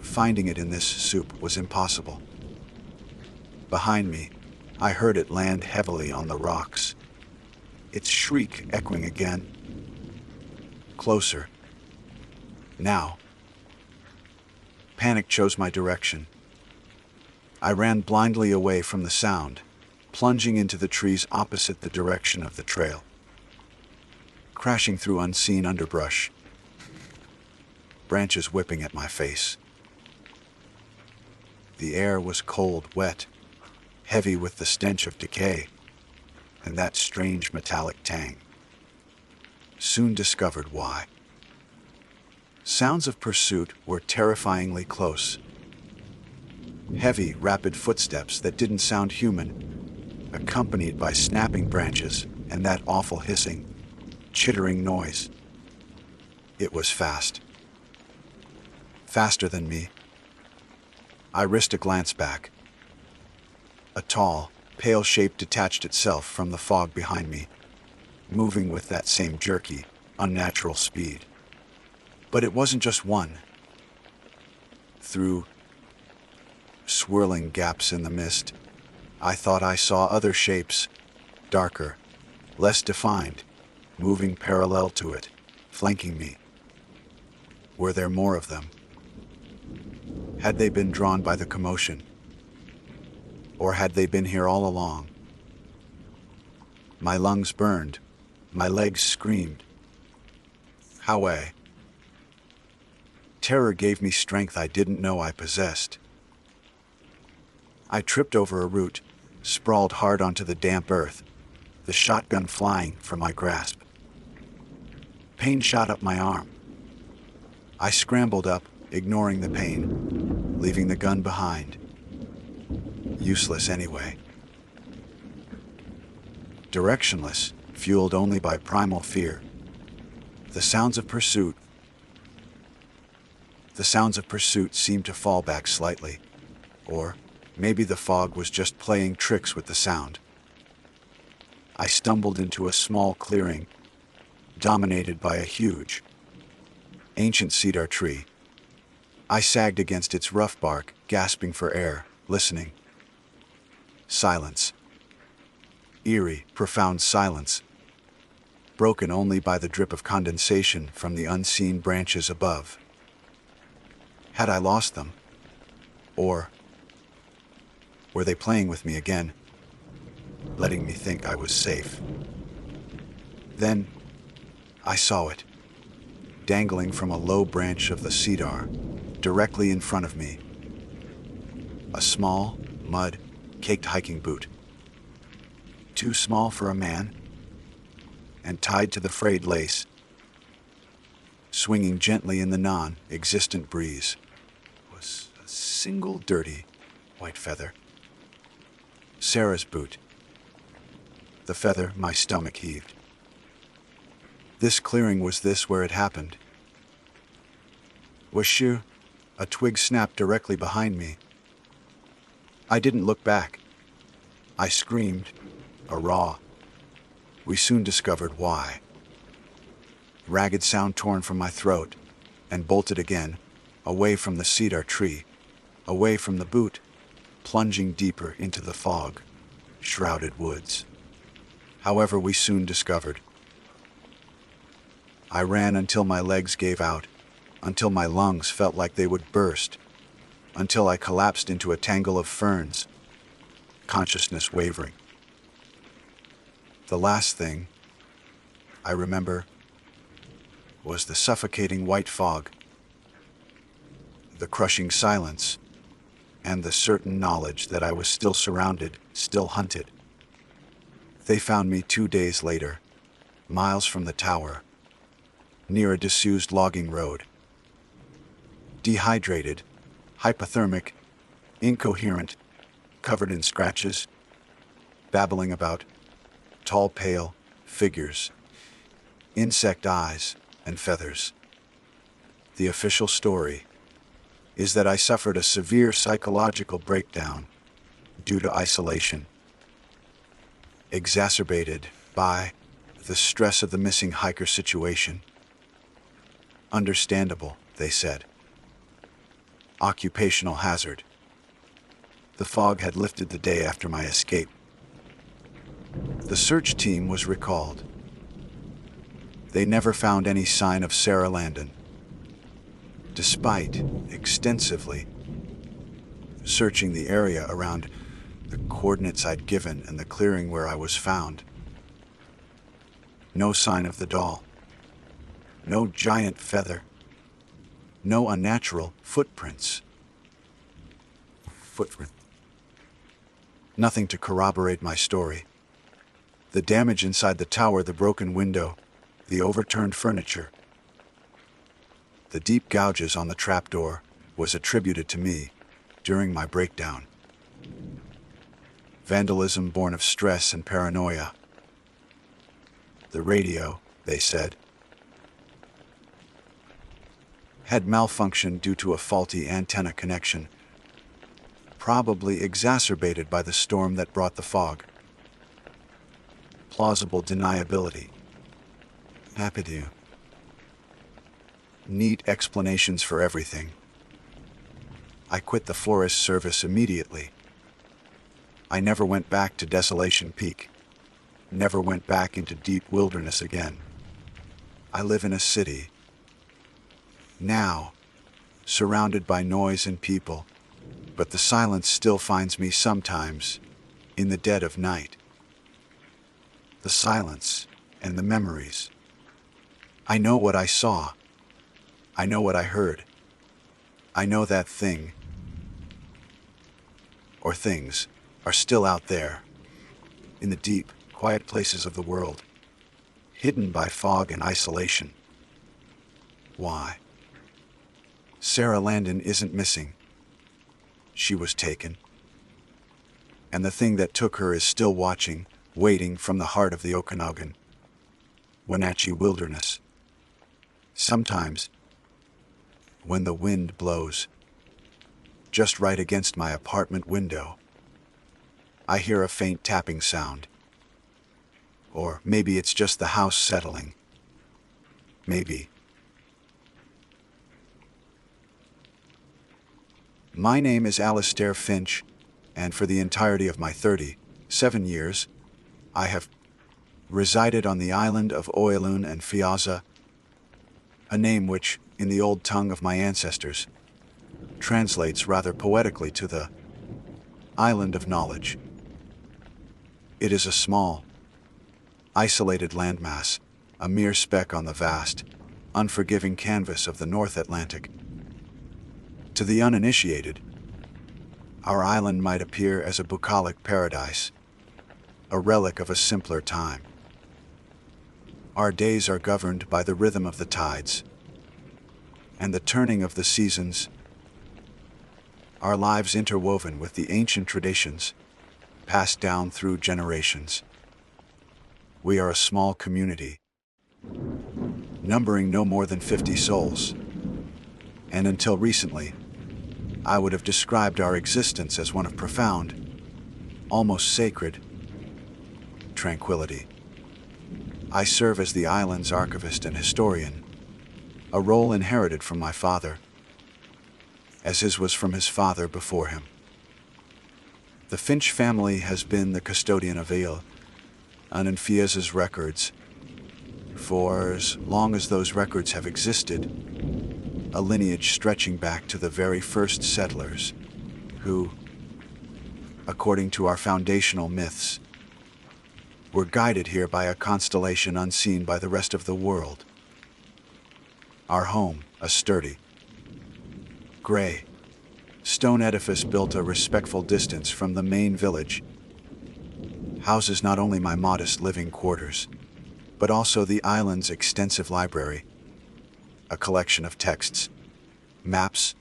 [SPEAKER 1] finding it in this soup was impossible. Behind me, I heard it land heavily on the rocks, its shriek echoing again. Closer. Now. Panic chose my direction. I ran blindly away from the sound, plunging into the trees opposite the direction of the trail, crashing through unseen underbrush, branches whipping at my face. The air was cold, wet, heavy with the stench of decay, and that strange metallic tang. Soon discovered why. Sounds of pursuit were terrifyingly close. Heavy, rapid footsteps that didn't sound human, accompanied by snapping branches and that awful hissing, chittering noise. It was fast. Faster than me. I risked a glance back. A tall, pale shape detached itself from the fog behind me, moving with that same jerky, unnatural speed. But it wasn't just one. Through swirling gaps in the mist, I thought I saw other shapes, darker, less defined, moving parallel to it, flanking me. Were there more of them? Had they been drawn by the commotion? Or had they been here all along? My lungs burned, my legs screamed. However, terror gave me strength I didn't know I possessed. I tripped over a root, sprawled hard onto the damp earth, the shotgun flying from my grasp. Pain shot up my arm. I scrambled up, ignoring the pain, leaving the gun behind. Useless anyway. Directionless, fueled only by primal fear. The sounds of pursuit seemed to fall back slightly, or maybe the fog was just playing tricks with the sound. I stumbled into a small clearing, dominated by a huge, ancient cedar tree. I sagged against its rough bark, gasping for air, listening. Silence. Eerie, profound silence, broken only by the drip of condensation from the unseen branches above. Had I lost them? Or were they playing with me again, letting me think I was safe? Then I saw it, dangling from a low branch of the cedar, directly in front of me. A small, mud-caked hiking boot. Too small for a man, and tied to the frayed lace, swinging gently in the non-existent breeze, was a single dirty white feather. Sarah's boot. The feather, my stomach heaved. This clearing, was this where it happened? Whoosh! A twig snapped directly behind me. I didn't look back. I screamed, a raw. We soon discovered why. Ragged sound torn from my throat, and bolted again, away from the cedar tree, away from the boot, plunging deeper into the fog, shrouded woods. However, we soon discovered. I ran until my legs gave out, until my lungs felt like they would burst, until I collapsed into a tangle of ferns, consciousness wavering. The last thing I remember was the suffocating white fog, the crushing silence, and the certain knowledge that I was still surrounded, still hunted. They found me 2 days later, miles from the tower, near a disused logging road. Dehydrated, hypothermic, incoherent, covered in scratches, babbling about tall, pale figures, insect eyes, and feathers. The official story is that I suffered a severe psychological breakdown due to isolation, exacerbated by the stress of the missing hiker situation. Understandable, they said. Occupational hazard. The fog had lifted the day after my escape. The search team was recalled. They never found any sign of Sarah Landon, despite extensively searching the area around the coordinates I'd given and the clearing where I was found. No sign of the doll. No giant feather. No unnatural footprints. Nothing to corroborate my story. The damage inside the tower, the broken window, the overturned furniture, the deep gouges on the trapdoor, was attributed to me during my breakdown. Vandalism born of stress and paranoia. The radio, they said. had malfunctioned due to a faulty antenna connection, probably exacerbated by the storm that brought the fog. Plausible deniability. Happy to. Neat explanations for everything. I quit the florist service immediately. I never went back to Desolation Peak. Never went back into deep wilderness again. I live in a city. Now, surrounded by noise and people, but the silence still finds me sometimes in the dead of night. The silence and the memories. I know what I saw. I know what I heard. I know that thing, or things, are still out there, in the deep, quiet places of the world, hidden by fog and isolation. Why? Sarah Landon isn't missing. She was taken. And the thing that took her is still watching, waiting from the heart of the Okanagan, Wenatchee wilderness. Sometimes, when the wind blows, just right against my apartment window, I hear a faint tapping sound. Or maybe it's just the house settling. Maybe. My name is Alistair Finch, and for the entirety of my 37 years, I have resided on the island of Oiloon and Fiaza, a name which, in the old tongue of my ancestors, translates rather poetically to the island of knowledge. It is a small, isolated landmass, a mere speck on the vast, unforgiving canvas of the North Atlantic. To the uninitiated, our island might appear as a bucolic paradise, a relic of a simpler time. Our days are governed by the rhythm of the tides and the turning of the seasons, our lives interwoven with the ancient traditions passed down through generations. We are a small community, numbering no more than 50 souls, and until recently, I would have described our existence as one of profound, almost sacred, tranquility. I serve as the island's archivist and historian, a role inherited from my father, as his was from his father before him. The Finch family has been the custodian of Eel and Fiaza's records for as long as those records have existed, a lineage stretching back to the very first settlers who, according to our foundational myths, were guided here by a constellation unseen by the rest of the world. Our home, a sturdy, gray, stone edifice built a respectful distance from the main village, houses not only my modest living quarters, but also the island's extensive library, a collection of texts, maps,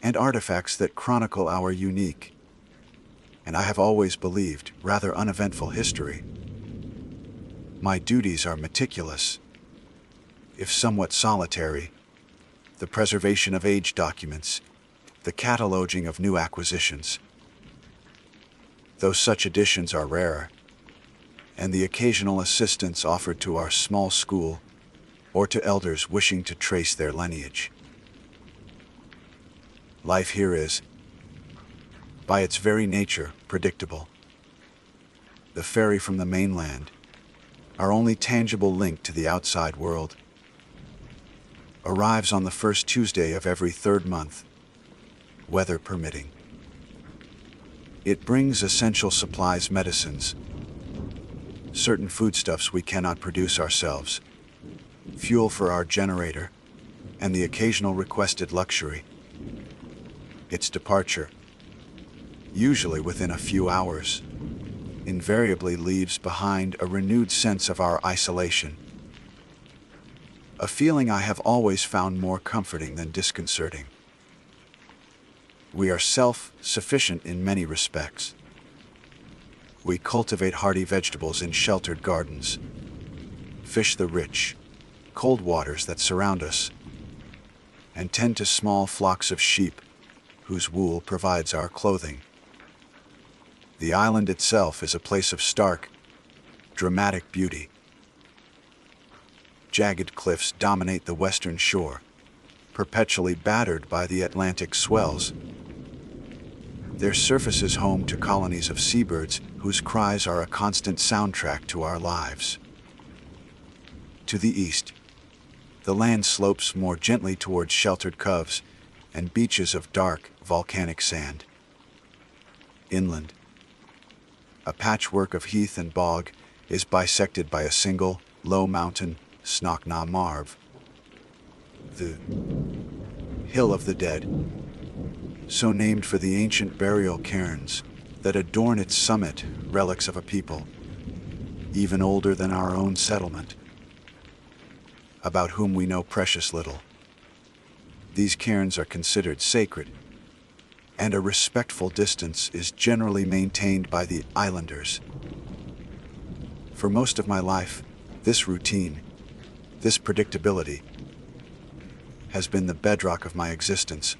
[SPEAKER 1] and artifacts that chronicle our unique, and I have always believed, rather uneventful history. My duties are meticulous, if somewhat solitary, the preservation of aged documents, the cataloging of new acquisitions. Though such additions are rare, and the occasional assistance offered to our small school or to elders wishing to trace their lineage. Life here is, by its very nature, predictable. The ferry from the mainland, our only tangible link to the outside world, arrives on the first Tuesday of every third month, weather permitting. It brings essential supplies, medicines, certain foodstuffs we cannot produce ourselves, fuel for our generator, and the occasional requested luxury. Its departure, usually within a few hours, invariably leaves behind a renewed sense of our isolation, a feeling I have always found more comforting than disconcerting. We are self-sufficient in many respects. We cultivate hardy vegetables in sheltered gardens, fish the rich, cold waters that surround us, and tend to small flocks of sheep, whose wool provides our clothing. The island itself is a place of stark, dramatic beauty. Jagged cliffs dominate the western shore, perpetually battered by the Atlantic swells. Their surface is home to colonies of seabirds whose cries are a constant soundtrack to our lives. To the east, the land slopes more gently towards sheltered coves and beaches of dark, volcanic sand. Inland, a patchwork of heath and bog is bisected by a single, low mountain, Snock na Marv, the Hill of the Dead, so named for the ancient burial cairns that adorn its summit, relics of a people, even older than our own settlement, about whom we know precious little. These cairns are considered sacred, and a respectful distance is generally maintained by the islanders. For most of my life, this routine, this predictability, has been the bedrock of my existence.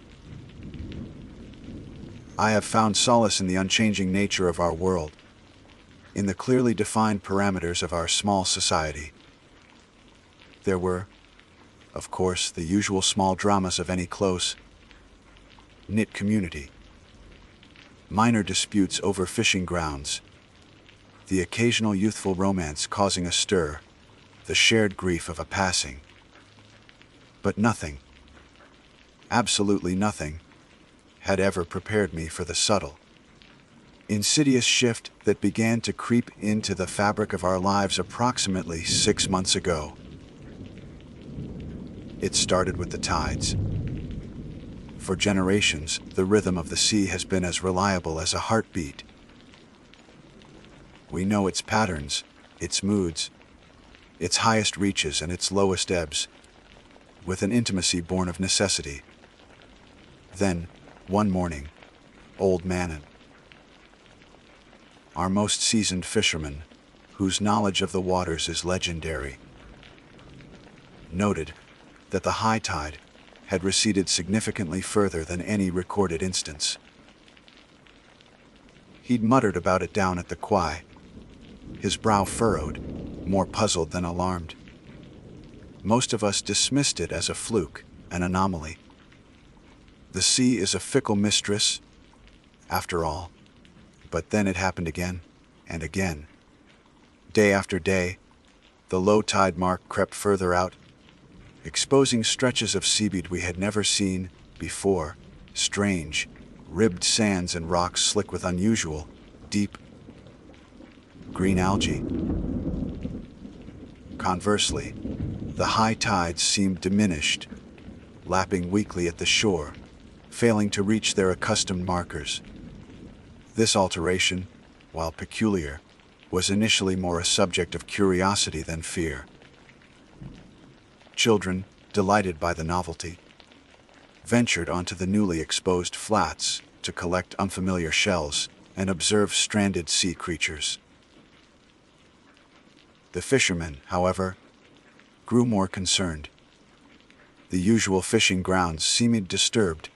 [SPEAKER 1] I have found solace in the unchanging nature of our world, in the clearly defined parameters of our small society. There were, of course, the usual small dramas of any close, knit community. Minor disputes over fishing grounds, the occasional youthful romance causing a stir, the shared grief of a passing. But nothing, absolutely nothing, had ever prepared me for the subtle, insidious shift that began to creep into the fabric of our lives approximately 6 months ago. It started with the tides. For generations, the rhythm of the sea has been as reliable as a heartbeat. We know its patterns, its moods, its highest reaches and its lowest ebbs, with an intimacy born of necessity. Then, one morning, Old Manon, our most seasoned fisherman, whose knowledge of the waters is legendary, noted that the high tide had receded significantly further than any recorded instance. He'd muttered about it down at the quay, his brow furrowed, more puzzled than alarmed. Most of us dismissed it as a fluke, an anomaly. The sea is a fickle mistress, after all. But then it happened again, and again. Day after day, the low tide mark crept further out, exposing stretches of seaweed we had never seen before, strange, ribbed sands and rocks slick with unusual, deep, green algae. Conversely, the high tides seemed diminished, lapping weakly at the shore, failing to reach their accustomed markers. This alteration, while peculiar, was initially more a subject of curiosity than fear. Children, delighted by the novelty, ventured onto the newly exposed flats to collect unfamiliar shells and observe stranded sea creatures. The fishermen, however, grew more concerned. The usual fishing grounds seemed disturbed.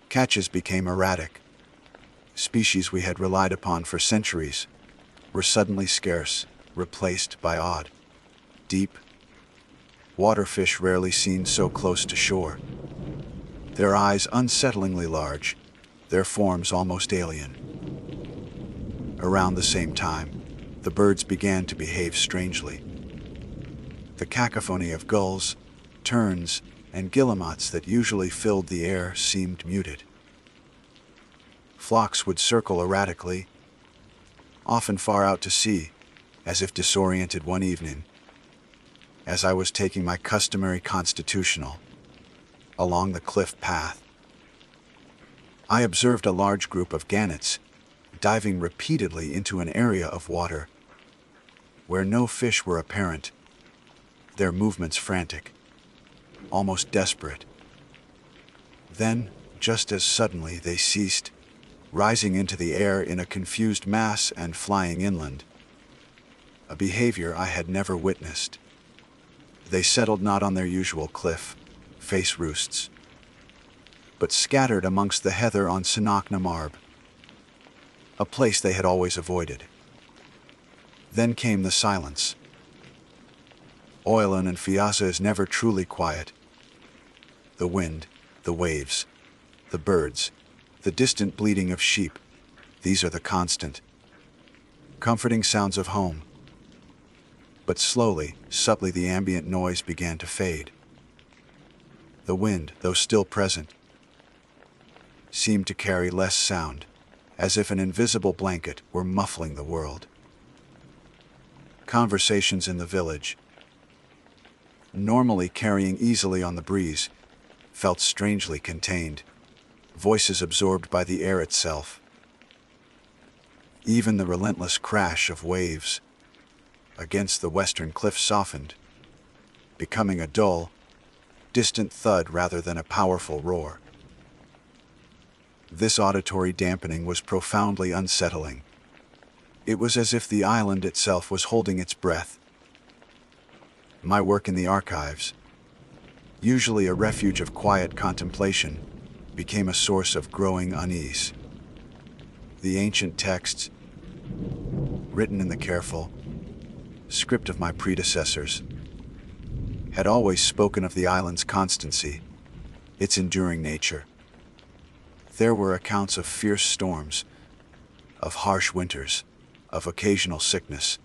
[SPEAKER 1] Catches became erratic. Species we had relied upon for centuries were suddenly scarce, replaced by odd, deep, waterfish rarely seen so close to shore. Their eyes unsettlingly large, their forms almost alien. Around the same time, the birds began to behave strangely. The cacophony of gulls, terns, and guillemots that usually filled the air seemed muted. Flocks would circle erratically, often far out to sea, as if disoriented one evening, as I was taking my customary constitutional along the cliff path. I observed a large group of gannets diving repeatedly into an area of water where no fish were apparent, their movements frantic, almost desperate. Then, just as suddenly, they ceased, rising into the air in a confused mass and flying inland, a behavior I had never witnessed. They settled not on their usual cliff, face roosts, but scattered amongst the heather on Sinakna Marb, a place they had always avoided. Then came the silence. Oilan and Fiasa is never truly quiet. The wind, the waves, the birds, the distant bleating of sheep, these are the constant, comforting sounds of home. But slowly, subtly, the ambient noise began to fade. The wind, though still present, seemed to carry less sound, as if an invisible blanket were muffling the world. Conversations in the village, normally carrying easily on the breeze, felt strangely contained, voices absorbed by the air itself. Even the relentless crash of waves against the western cliff softened, becoming a dull, distant thud rather than a powerful roar. This auditory dampening was profoundly unsettling. It was as if the island itself was holding its breath. My work in the archives, usually a refuge of quiet contemplation, became a source of growing unease. The ancient texts, written in the careful script of my predecessors, had always spoken of the island's constancy, its enduring nature. There were accounts of fierce storms, of harsh winters, of occasional sickness,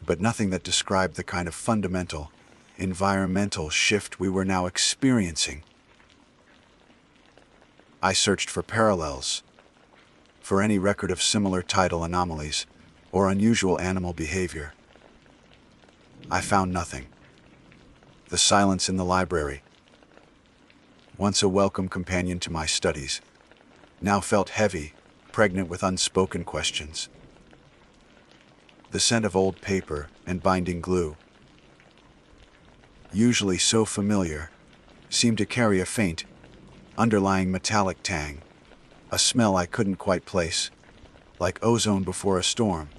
[SPEAKER 1] but nothing that described the kind of fundamental, environmental shift we were now experiencing. I searched for parallels, for any record of similar tidal anomalies or unusual animal behavior. I found nothing. The silence in the library, once a welcome companion to my studies, now felt heavy, pregnant with unspoken questions. The scent of old paper and binding glue, usually so familiar, seemed to carry a faint, underlying metallic tang, a smell I couldn't quite place, like ozone before a storm,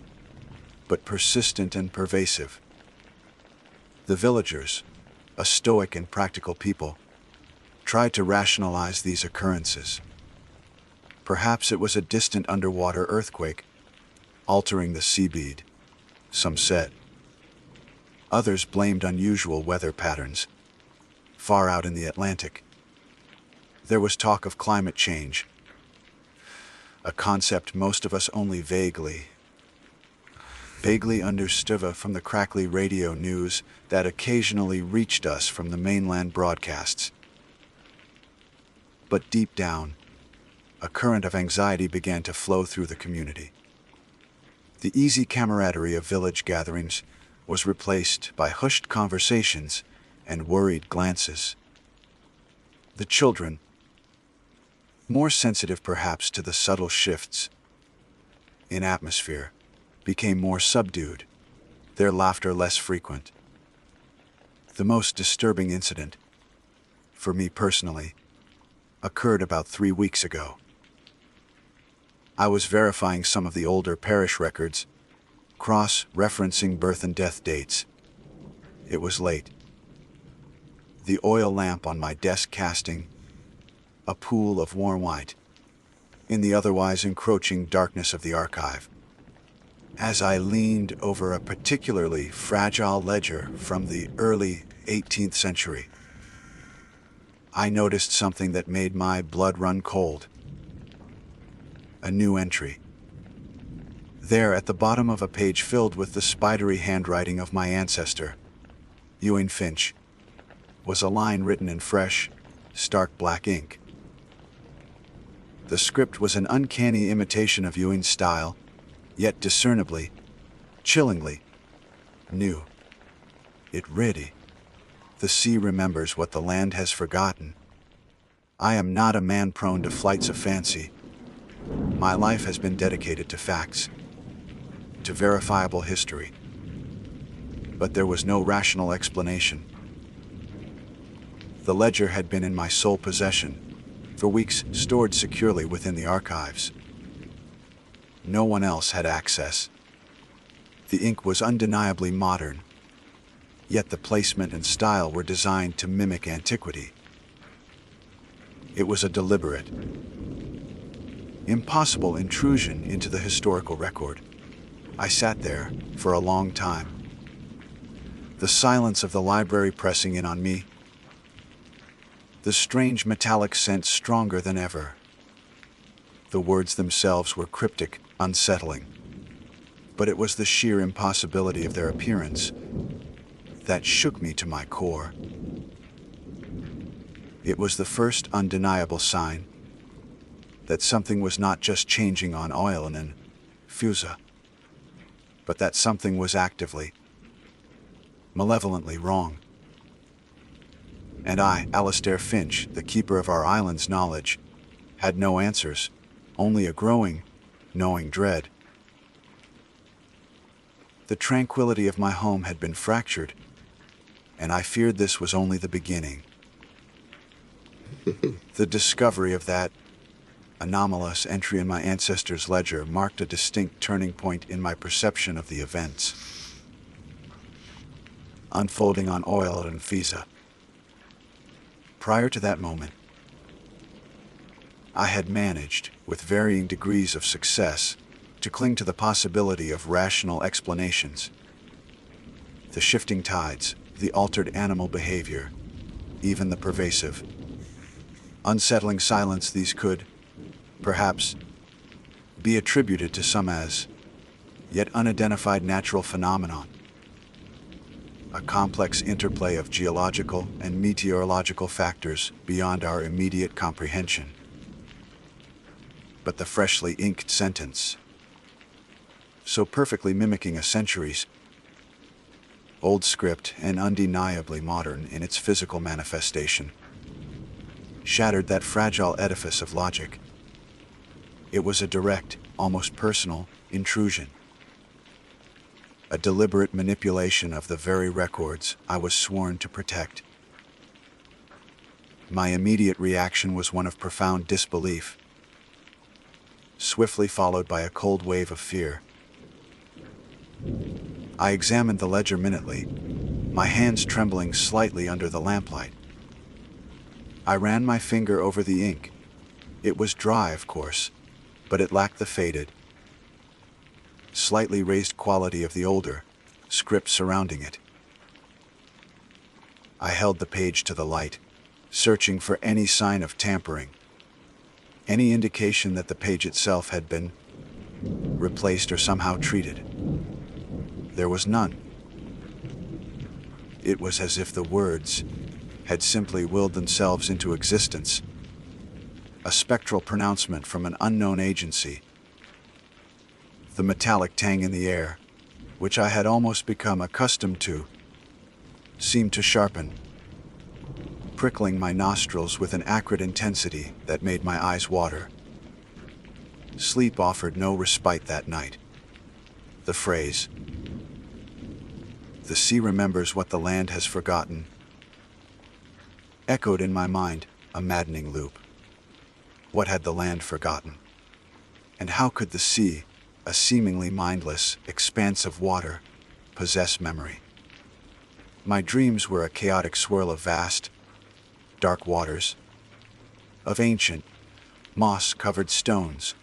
[SPEAKER 1] but persistent and pervasive. The villagers, a stoic and practical people, tried to rationalize these occurrences. Perhaps it was a distant underwater earthquake, altering the sea bead, some said. Others blamed unusual weather patterns, far out in the Atlantic. There was talk of climate change, a concept most of us only vaguely understood from the crackly radio news that occasionally reached us from the mainland broadcasts. But deep down, a current of anxiety began to flow through the community. The easy camaraderie of village gatherings was replaced by hushed conversations and worried glances. The children, more sensitive perhaps to the subtle shifts in atmosphere, became more subdued, their laughter less frequent. The most disturbing incident, for me personally, occurred about 3 weeks ago. I was verifying some of the older parish records, cross-referencing birth and death dates. It was late. The oil lamp on my desk casting a pool of warm white in the otherwise encroaching darkness of the archive. As I leaned over a particularly fragile ledger from the early 18th century, I noticed something that made my blood run cold. A new entry. There, at the bottom of a page filled with the spidery handwriting of my ancestor, Ewing Finch, was a line written in fresh, stark black ink. The script was an uncanny imitation of Ewing's style, yet discernibly, chillingly, new. It read, "The sea remembers what the land has forgotten. I am not a man prone to flights of fancy. My life has been dedicated to facts, to verifiable history." But there was no rational explanation. The ledger had been in my sole possession, for weeks stored securely within the archives. No one else had access. The ink was undeniably modern, yet the placement and style were designed to mimic antiquity. It was a deliberate, impossible intrusion into the historical record. I sat there for a long time, the silence of the library pressing in on me, the strange metallic scent stronger than ever. The words themselves were cryptic, unsettling, but it was the sheer impossibility of their appearance that shook me to my core. It was the first undeniable sign that something was not just changing on oil and fusa, but that something was actively, malevolently wrong. And I, Alistair Finch, the keeper of our island's knowledge, had no answers, only a growing, knowing dread. The tranquility of my home had been fractured, and I feared this was only the beginning. The discovery of that anomalous entry in my ancestors' ledger marked a distinct turning point in my perception of the events unfolding on oil and Fisa. Prior to that moment, I had managed, with varying degrees of success, to cling to the possibility of rational explanations. The shifting tides, the altered animal behavior, even the pervasive, unsettling silence, these could, perhaps, be attributed to some as yet unidentified natural phenomenon, a complex interplay of geological and meteorological factors beyond our immediate comprehension. But the freshly inked sentence, so perfectly mimicking a centuries old script and undeniably modern in its physical manifestation, shattered that fragile edifice of logic. It was a direct, almost personal, intrusion, a deliberate manipulation of the very records I was sworn to protect. My immediate reaction was one of profound disbelief, swiftly followed by a cold wave of fear. I examined the ledger minutely, my hands trembling slightly under the lamplight. I ran my finger over the ink. It was dry, of course, but it lacked the faded, slightly raised quality of the older script surrounding it. I held the page to the light, searching for any sign of tampering, any indication that the page itself had been replaced or somehow treated. There was none. It was as if the words had simply willed themselves into existence, a spectral pronouncement from an unknown agency. The metallic tang in the air, which I had almost become accustomed to, seemed to sharpen, prickling my nostrils with an acrid intensity that made my eyes water. Sleep offered no respite that night. The phrase, "The sea remembers what the land has forgotten," echoed in my mind, a maddening loop. What had the land forgotten? And how could the sea, a seemingly mindless expanse of water, possess memory? My dreams were a chaotic swirl of vast, dark waters, of ancient, moss-covered stones,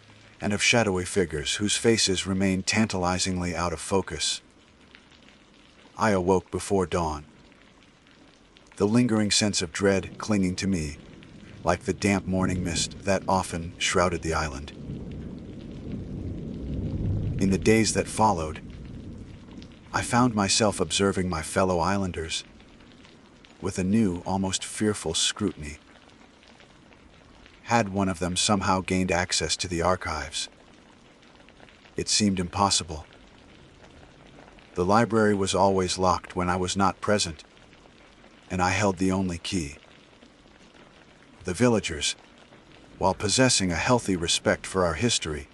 [SPEAKER 1] and of shadowy figures whose faces remained tantalizingly out of focus. I awoke before dawn, the lingering sense of dread clinging to me, like the damp morning mist that often shrouded the island. In the days that followed, I found myself observing my fellow islanders with a new, almost fearful scrutiny. Had one of them somehow gained access to the archives? It seemed impossible. The library was always locked when I was not present, and I held the only key. The villagers, while possessing a healthy respect for our history,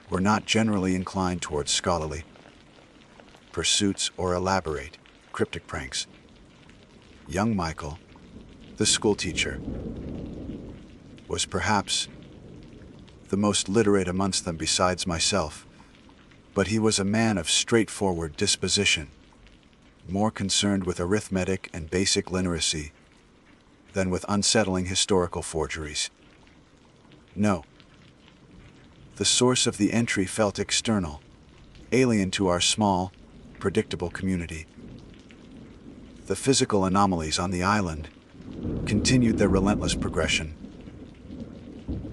[SPEAKER 1] were not generally inclined towards scholarly pursuits or elaborate, cryptic pranks. Young Michael, the schoolteacher, was perhaps the most literate amongst them besides myself, but he was a man of straightforward disposition. more concerned with arithmetic and basic literacy than with unsettling historical forgeries. No. The source of the entry felt external, alien to our small, predictable community. The physical anomalies on the island continued their relentless progression.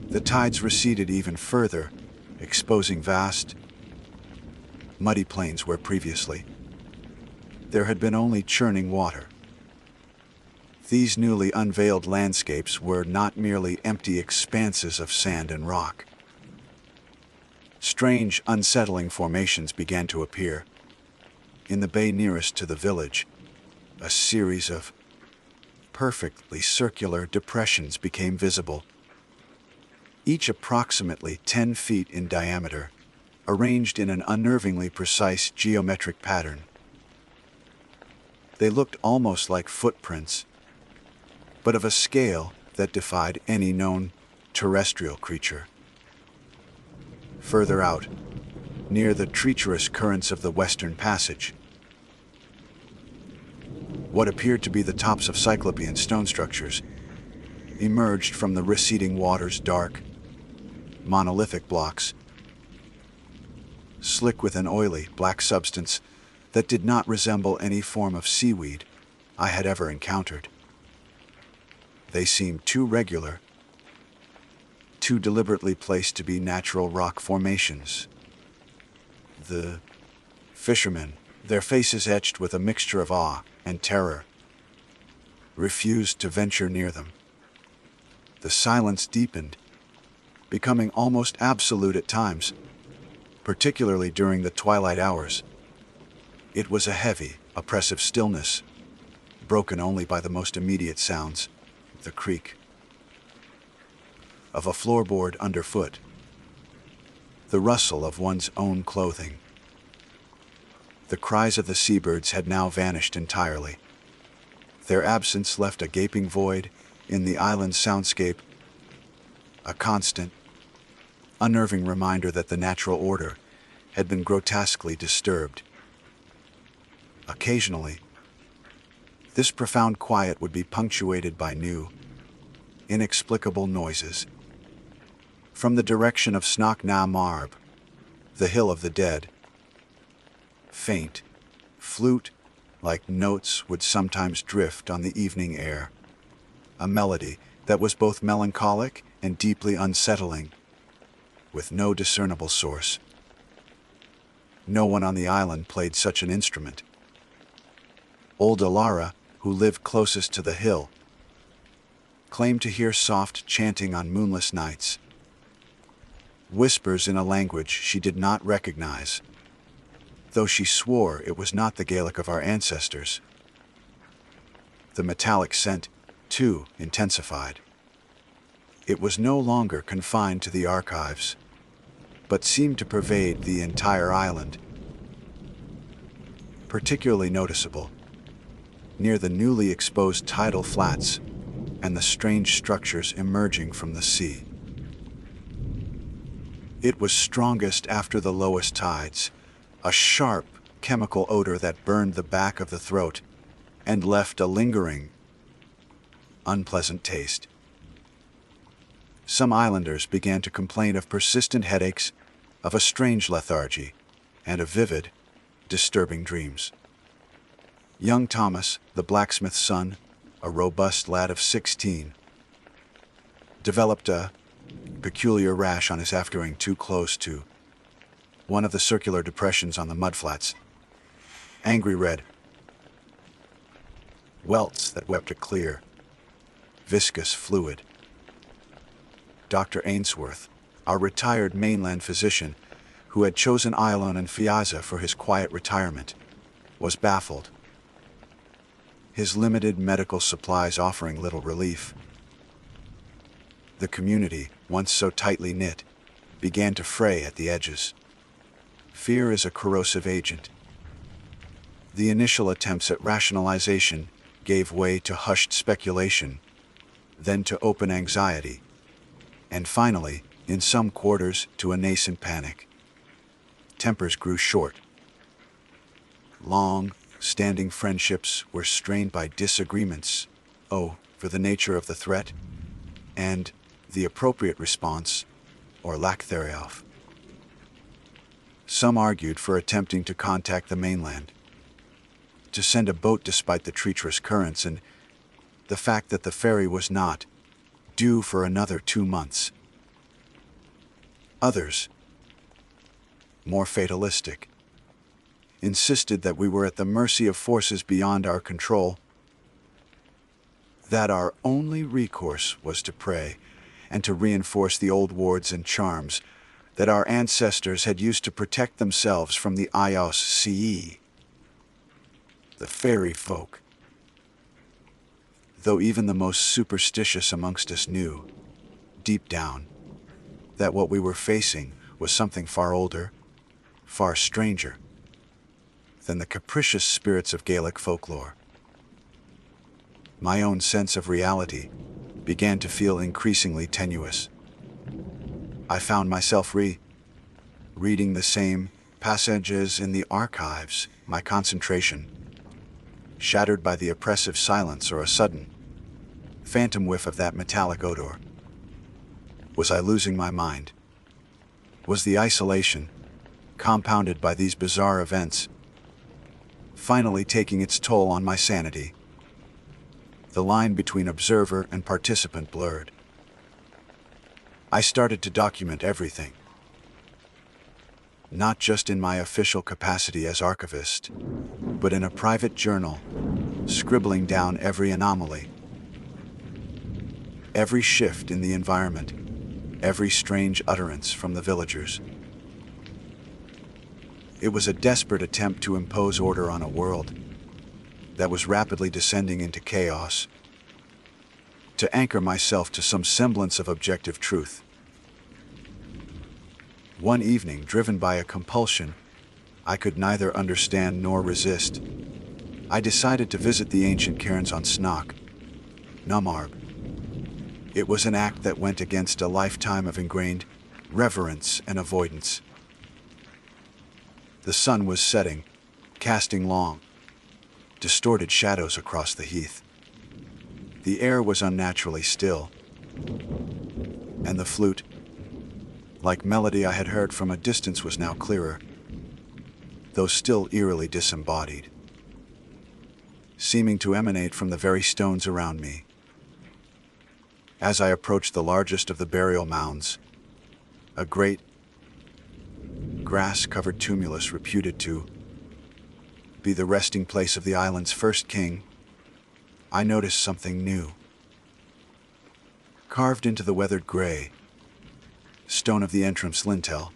[SPEAKER 1] The tides receded even further, exposing vast, muddy plains where previously there had been only churning water. These newly unveiled landscapes were not merely empty expanses of sand and rock. Strange, unsettling formations began to appear. In the bay nearest to the village, a series of perfectly circular depressions became visible, each approximately 10 feet in diameter, arranged in an unnervingly precise geometric pattern. They looked almost like footprints, but of a scale that defied any known terrestrial creature. Further out, near the treacherous currents of the Western Passage, what appeared to be the tops of cyclopean stone structures emerged from the receding water's dark, monolithic blocks, slick with an oily, black substance that did not resemble any form of seaweed I had ever encountered. They seemed too regular, too deliberately placed to be natural rock formations. The fishermen, their faces etched with a mixture of awe and terror, refused to venture near them. The silence deepened, becoming almost absolute at times, particularly during the twilight hours. It was a heavy, oppressive stillness, broken only by the most immediate sounds, the creak of a floorboard underfoot, the rustle of one's own clothing. The cries of the seabirds had now vanished entirely. Their absence left a gaping void in the island's soundscape, a constant, unnerving reminder that the natural order had been grotesquely disturbed. Occasionally, this profound quiet would be punctuated by new, inexplicable noises. From the direction of Snock na Marb, the Hill of the Dead, faint, flute-like notes would sometimes drift on the evening air, a melody that was both melancholic and deeply unsettling, with no discernible source. No one on the island played such an instrument. Old Alara, who lived closest to the hill, claimed to hear soft chanting on moonless nights, whispers in a language she did not recognize, though she swore it was not the Gaelic of our ancestors. The metallic scent, too, intensified. It was no longer confined to the archives, but seemed to pervade the entire island. Particularly noticeable, near the newly exposed tidal flats and the strange structures emerging from the sea. It was strongest after the lowest tides, a sharp chemical odor that burned the back of the throat and left a lingering, unpleasant taste. Some islanders began to complain of persistent headaches, of a strange lethargy, and of vivid, disturbing dreams. Young Thomas, the blacksmith's son, a robust lad of 16, developed a peculiar rash on his after getting too close to one of the circular depressions on the mudflats. Angry red welts that wept a clear, viscous fluid. Dr. Ainsworth, our retired mainland physician, who had chosen Iolon and Fiaza for his quiet retirement, was baffled, his limited medical supplies offering little relief. The community, once so tightly knit, began to fray at the edges. Fear is a corrosive agent. The initial attempts at rationalization gave way to hushed speculation, then to open anxiety, and finally, in some quarters, to a nascent panic. Tempers grew short. Long, Standing friendships were strained by disagreements, for the nature of the threat and the appropriate response, or lack thereof. Some argued for attempting to contact the mainland, to send a boat despite the treacherous currents and the fact that the ferry was not due for another 2 months. Others, more fatalistic, insisted that we were at the mercy of forces beyond our control, that our only recourse was to pray and to reinforce the old wards and charms that our ancestors had used to protect themselves from the Ios Ce, the fairy folk. Though even the most superstitious amongst us knew, deep down, that what we were facing was something far older, far stranger than the capricious spirits of Gaelic folklore. My own sense of reality began to feel increasingly tenuous. I found myself reading the same passages in the archives, my concentration shattered by the oppressive silence or a sudden, phantom whiff of that metallic odor. Was I losing my mind? Was the isolation, compounded by these bizarre events, finally taking its toll on my sanity? The line between observer and participant blurred. I started to document everything, not just in my official capacity as archivist, but in a private journal, scribbling down every anomaly, every shift in the environment, every strange utterance from the villagers. It was a desperate attempt to impose order on a world that was rapidly descending into chaos, to anchor myself to some semblance of objective truth. One evening, driven by a compulsion I could neither understand nor resist, I decided to visit the ancient cairns on Snock, Numarb. It was an act that went against a lifetime of ingrained reverence and avoidance. The sun was setting, casting long, distorted shadows across the heath. The air was unnaturally still, and the flute, like melody I had heard from a distance, was now clearer, though still eerily disembodied, seeming to emanate from the very stones around me. As I approached the largest of the burial mounds, a great, grass-covered tumulus reputed to be the resting place of the island's first king, I noticed something new. Carved into the weathered gray stone of the entrance lintel,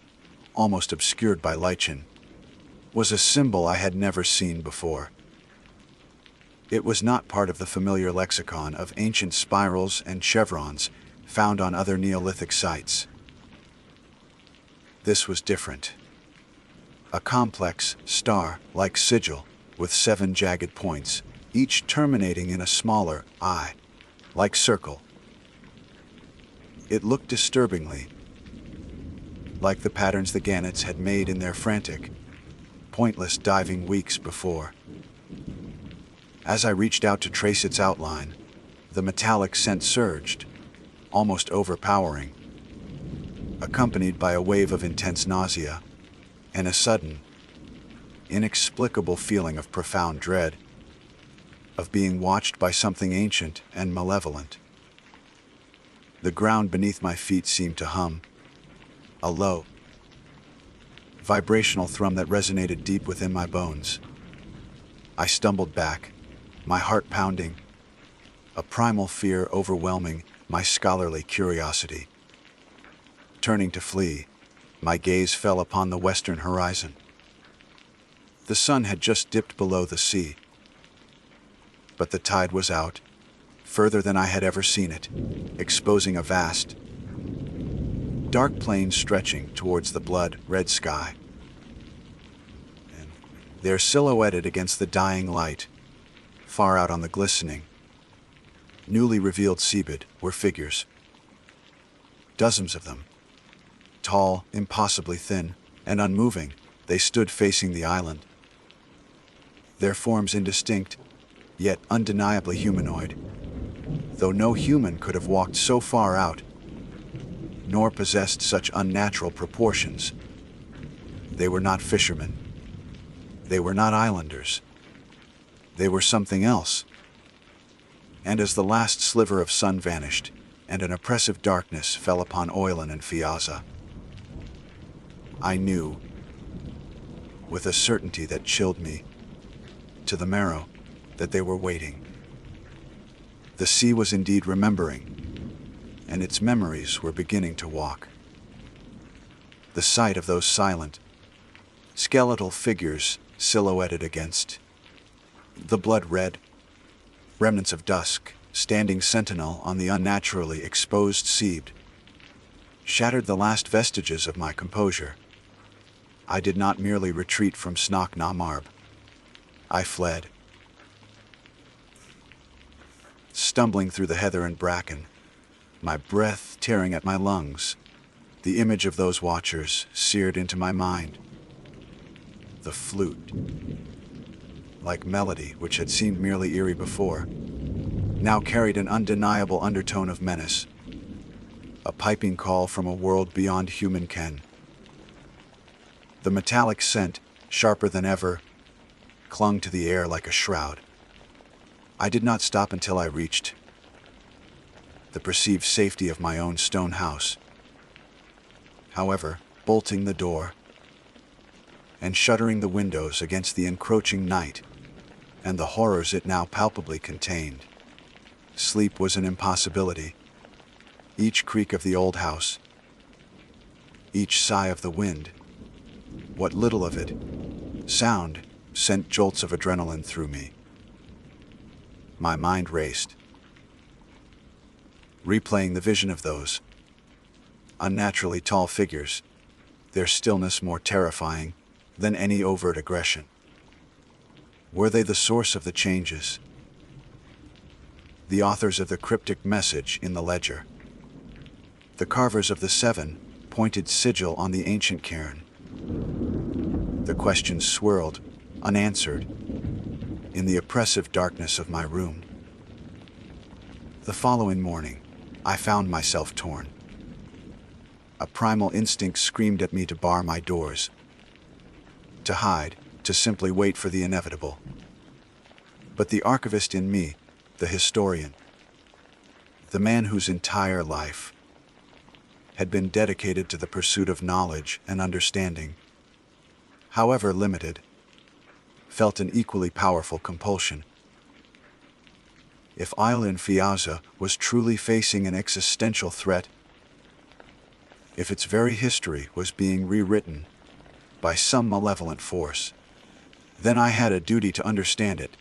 [SPEAKER 1] almost obscured by lichen, was a symbol I had never seen before. It was not part of the familiar lexicon of ancient spirals and chevrons found on other Neolithic sites. This was different. A complex, star-like sigil with 7 jagged points, each terminating in a smaller eye-like circle. It looked disturbingly like the patterns the Gannets had made in their frantic, pointless diving weeks before. As I reached out to trace its outline, the metallic scent surged, almost overpowering, accompanied by a wave of intense nausea and a sudden, inexplicable feeling of profound dread, of being watched by something ancient and malevolent. The ground beneath my feet seemed to hum, a low, vibrational thrum that resonated deep within my bones. I stumbled back, my heart pounding, a primal fear overwhelming my scholarly curiosity. Turning to flee, my gaze fell upon the western horizon. The sun had just dipped below the sea, but the tide was out, further than I had ever seen it, exposing a vast, dark plain stretching towards the blood-red sky. And there, silhouetted against the dying light, far out on the glistening, newly revealed seabed, were figures. Dozens of them. Tall, impossibly thin, and unmoving, they stood facing the island. their forms indistinct, yet undeniably humanoid, though no human could have walked so far out, nor possessed such unnatural proportions. They were not fishermen. They were not islanders. They were something else. And as the last sliver of sun vanished, and an oppressive darkness fell upon Oilen and Fiaza, I knew, with a certainty that chilled me to the marrow, that they were waiting. The sea was indeed remembering, and its memories were beginning to walk. The sight of those silent, skeletal figures silhouetted against the blood-red remnants of dusk, standing sentinel on the unnaturally exposed sea, shattered the last vestiges of my composure. I did not merely retreat from Snock na Marb. I fled. Stumbling through the heather and bracken, my breath tearing at my lungs, the image of those watchers seared into my mind. The flute, like melody which had seemed merely eerie before, now carried an undeniable undertone of menace, a piping call from a world beyond human ken. The metallic scent, sharper than ever, clung to the air like a shroud. I did not stop until I reached the perceived safety of my own stone house. However, bolting the door and shuttering the windows against the encroaching night and the horrors it now palpably contained, sleep was an impossibility. Each creak of the old house, each sigh of the wind, what little of it, sound, sent jolts of adrenaline through me. My mind raced, replaying the vision of those unnaturally tall figures, their stillness more terrifying than any overt aggression. Were they the source of the changes? The authors of the cryptic message in the ledger? The carvers of the 7 pointed sigil on the ancient cairn? The questions swirled, unanswered, in the oppressive darkness of my room. The following morning, I found myself torn. A primal instinct screamed at me to bar my doors, to hide, to simply wait for the inevitable. But the archivist in me, the historian, the man whose entire life had been dedicated to the pursuit of knowledge and understanding, however limited, felt an equally powerful compulsion. If Eileen Fiaza was truly facing an existential threat, if its very history was being rewritten by some malevolent force, then I had a duty to understand it,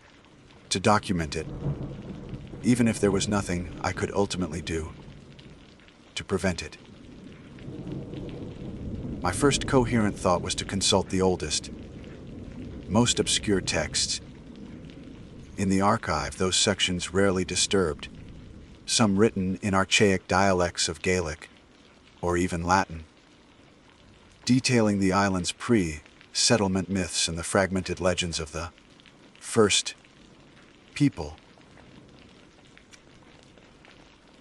[SPEAKER 1] to document it, even if there was nothing I could ultimately do to prevent it. My first coherent thought was to consult the oldest, most obscure texts. In the archive, those sections rarely disturbed, some written in archaic dialects of Gaelic, or even Latin, detailing the island's pre-settlement myths and the fragmented legends of the first people,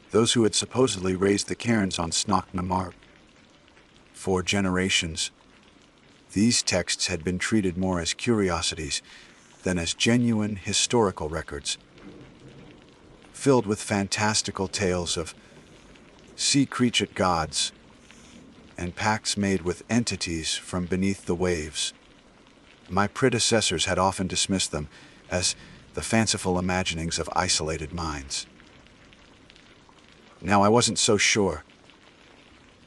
[SPEAKER 1] those who had supposedly raised the cairns on Snock na Marb. For generations, these texts had been treated more as curiosities than as genuine historical records, filled with fantastical tales of sea-creature gods and pacts made with entities from beneath the waves. My predecessors had often dismissed them as the fanciful imaginings of isolated minds. Now I wasn't so sure.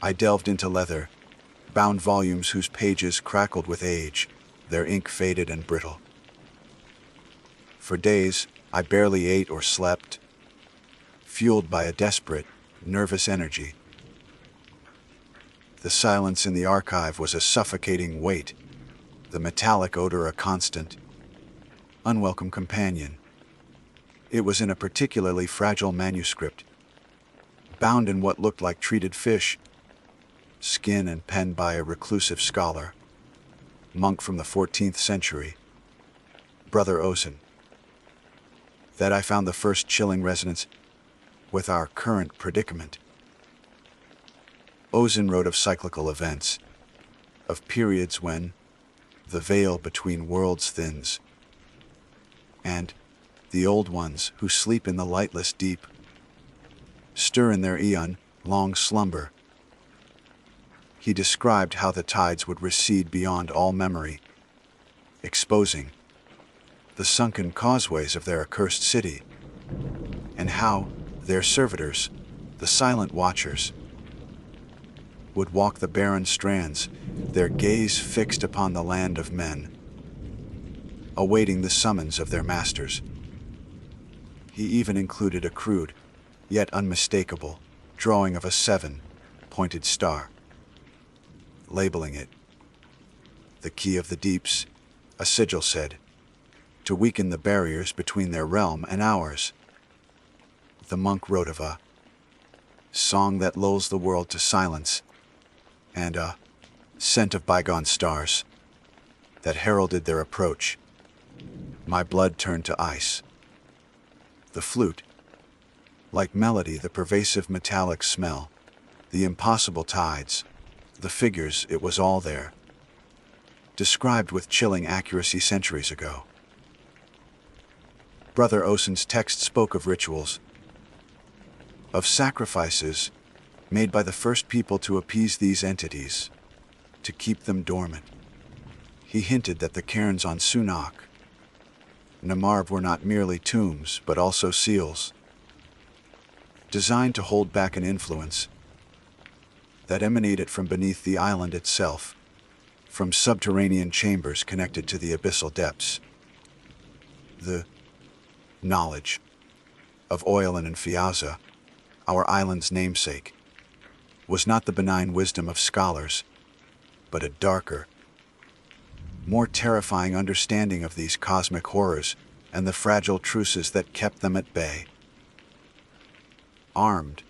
[SPEAKER 1] I delved into leather-bound volumes whose pages crackled with age, their ink faded and brittle. For days, I barely ate or slept, fueled by a desperate, nervous energy. The silence in the archive was a suffocating weight, the metallic odor a constant, unwelcome companion. It was in a particularly fragile manuscript, bound in what looked like treated fish, skin and penned by a reclusive scholar, monk from the 14th century, Brother Osen, that I found the first chilling resonance with our current predicament. Osen wrote of cyclical events, of periods when the veil between worlds thins, and the old ones who sleep in the lightless deep stir in their eon-long slumber. He described how the tides would recede beyond all memory, exposing the sunken causeways of their accursed city, and how their servitors, the silent watchers, would walk the barren strands, their gaze fixed upon the land of men, awaiting the summons of their masters. He even included a crude, yet unmistakable, drawing of a 7-pointed star, labeling it the key of the deeps, a sigil said, to weaken the barriers between their realm and ours. The monk wrote of a song that lulls the world to silence, and a scent of bygone stars that heralded their approach. My blood turned to ice. The flute, like melody, the pervasive metallic smell, the impossible tides, the figures, it was all there, described with chilling accuracy centuries ago. Brother Osen's text spoke of rituals, of sacrifices made by the first people to appease these entities, to keep them dormant. He hinted that the cairns on Sunak, Namarv were not merely tombs, but also seals, designed to hold back an influence that emanated from beneath the island itself, from subterranean chambers connected to the abyssal depths. The knowledge of Oilan and Fiaza, our island's namesake, was not the benign wisdom of scholars, but a darker, more terrifying understanding of these cosmic horrors and the fragile truces that kept them at bay. Armed,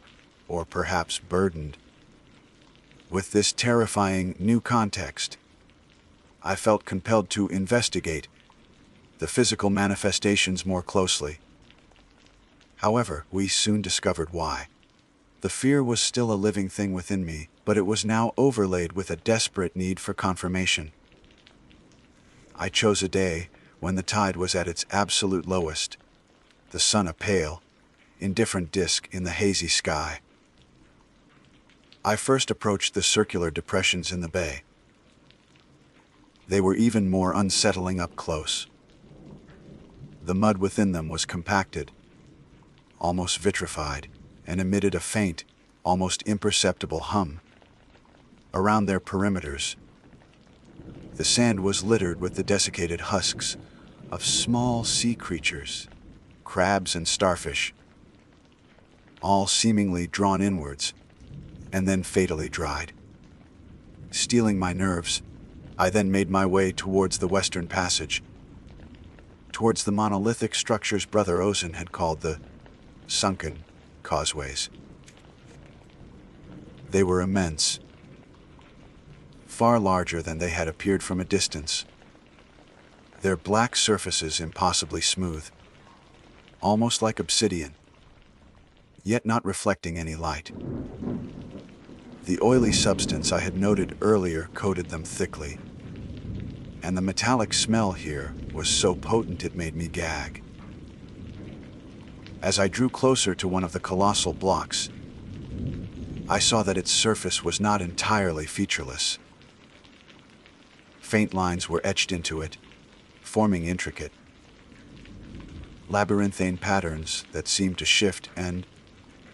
[SPEAKER 1] or perhaps burdened, with this terrifying new context, I felt compelled to investigate the physical manifestations more closely. However, we soon discovered why. The fear was still a living thing within me, but it was now overlaid with a desperate need for confirmation. I chose a day when the tide was at its absolute lowest, the sun a pale, indifferent disk in the hazy sky. I first approached the circular depressions in the bay. They were even more unsettling up close. The mud within them was compacted, almost vitrified, and emitted a faint, almost imperceptible hum. Around their perimeters, the sand was littered with the desiccated husks of small sea creatures, crabs and starfish, all seemingly drawn inwards and then fatally dried. Steeling my nerves, I then made my way towards the western passage, towards the monolithic structures Brother Osen had called the sunken causeways. They were immense, far larger than they had appeared from a distance, their black surfaces impossibly smooth, almost like obsidian, yet not reflecting any light. The oily substance I had noted earlier coated them thickly, and the metallic smell here was so potent it made me gag. As I drew closer to one of the colossal blocks, I saw that its surface was not entirely featureless. Faint lines were etched into it, forming intricate, labyrinthine patterns that seemed to shift and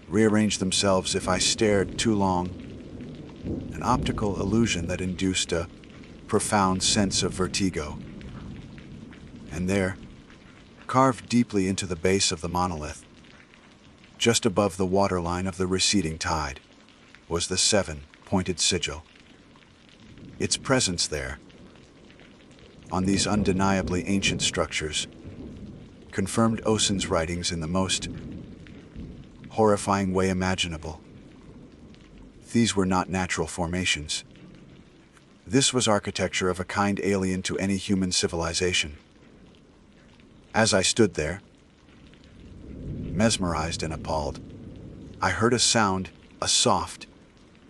[SPEAKER 1] rearrange themselves if I stared too long, an optical illusion that induced a profound sense of vertigo. And there, carved deeply into the base of the monolith, just above the waterline of the receding tide, was the 7-pointed sigil. Its presence there, on these undeniably ancient structures, confirmed Osen's writings in the most horrifying way imaginable. These were not natural formations. This was architecture of a kind alien to any human civilization. As I stood there, mesmerized and appalled, I heard a sound, a soft,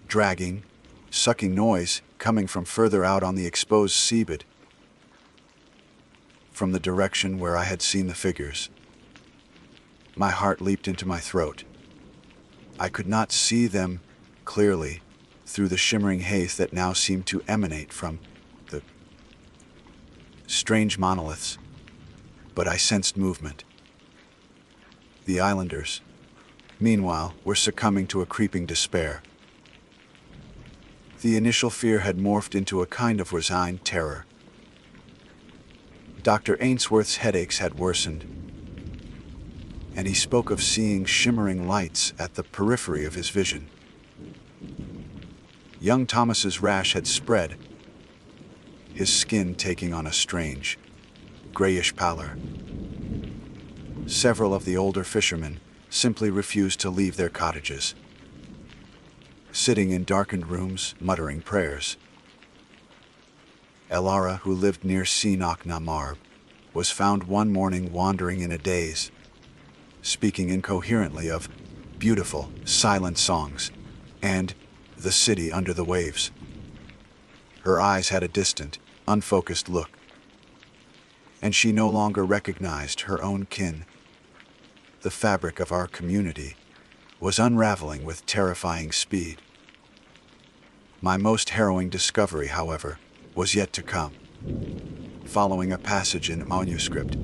[SPEAKER 1] dragging, sucking noise coming from further out on the exposed seabed, from the direction where I had seen the figures. My heart leaped into my throat. I could not see them clearly through the shimmering haze that now seemed to emanate from the strange monoliths, but I sensed movement. The islanders, meanwhile, were succumbing to a creeping despair. The initial fear had morphed into a kind of resigned terror. Dr. Ainsworth's headaches had worsened, and he spoke of seeing shimmering lights at the periphery of his vision. Young Thomas's rash had spread, his skin taking on a strange, grayish pallor. Several of the older fishermen simply refused to leave their cottages, sitting in darkened rooms, muttering prayers. Elara, who lived near Sinok na Marb, was found one morning wandering in a daze, speaking incoherently of beautiful, silent songs and the city under the waves. Her eyes had a distant, unfocused look, and she no longer recognized her own kin. The fabric of our community was unraveling with terrifying speed. My most harrowing discovery, however, was yet to come. Following a passage in manuscript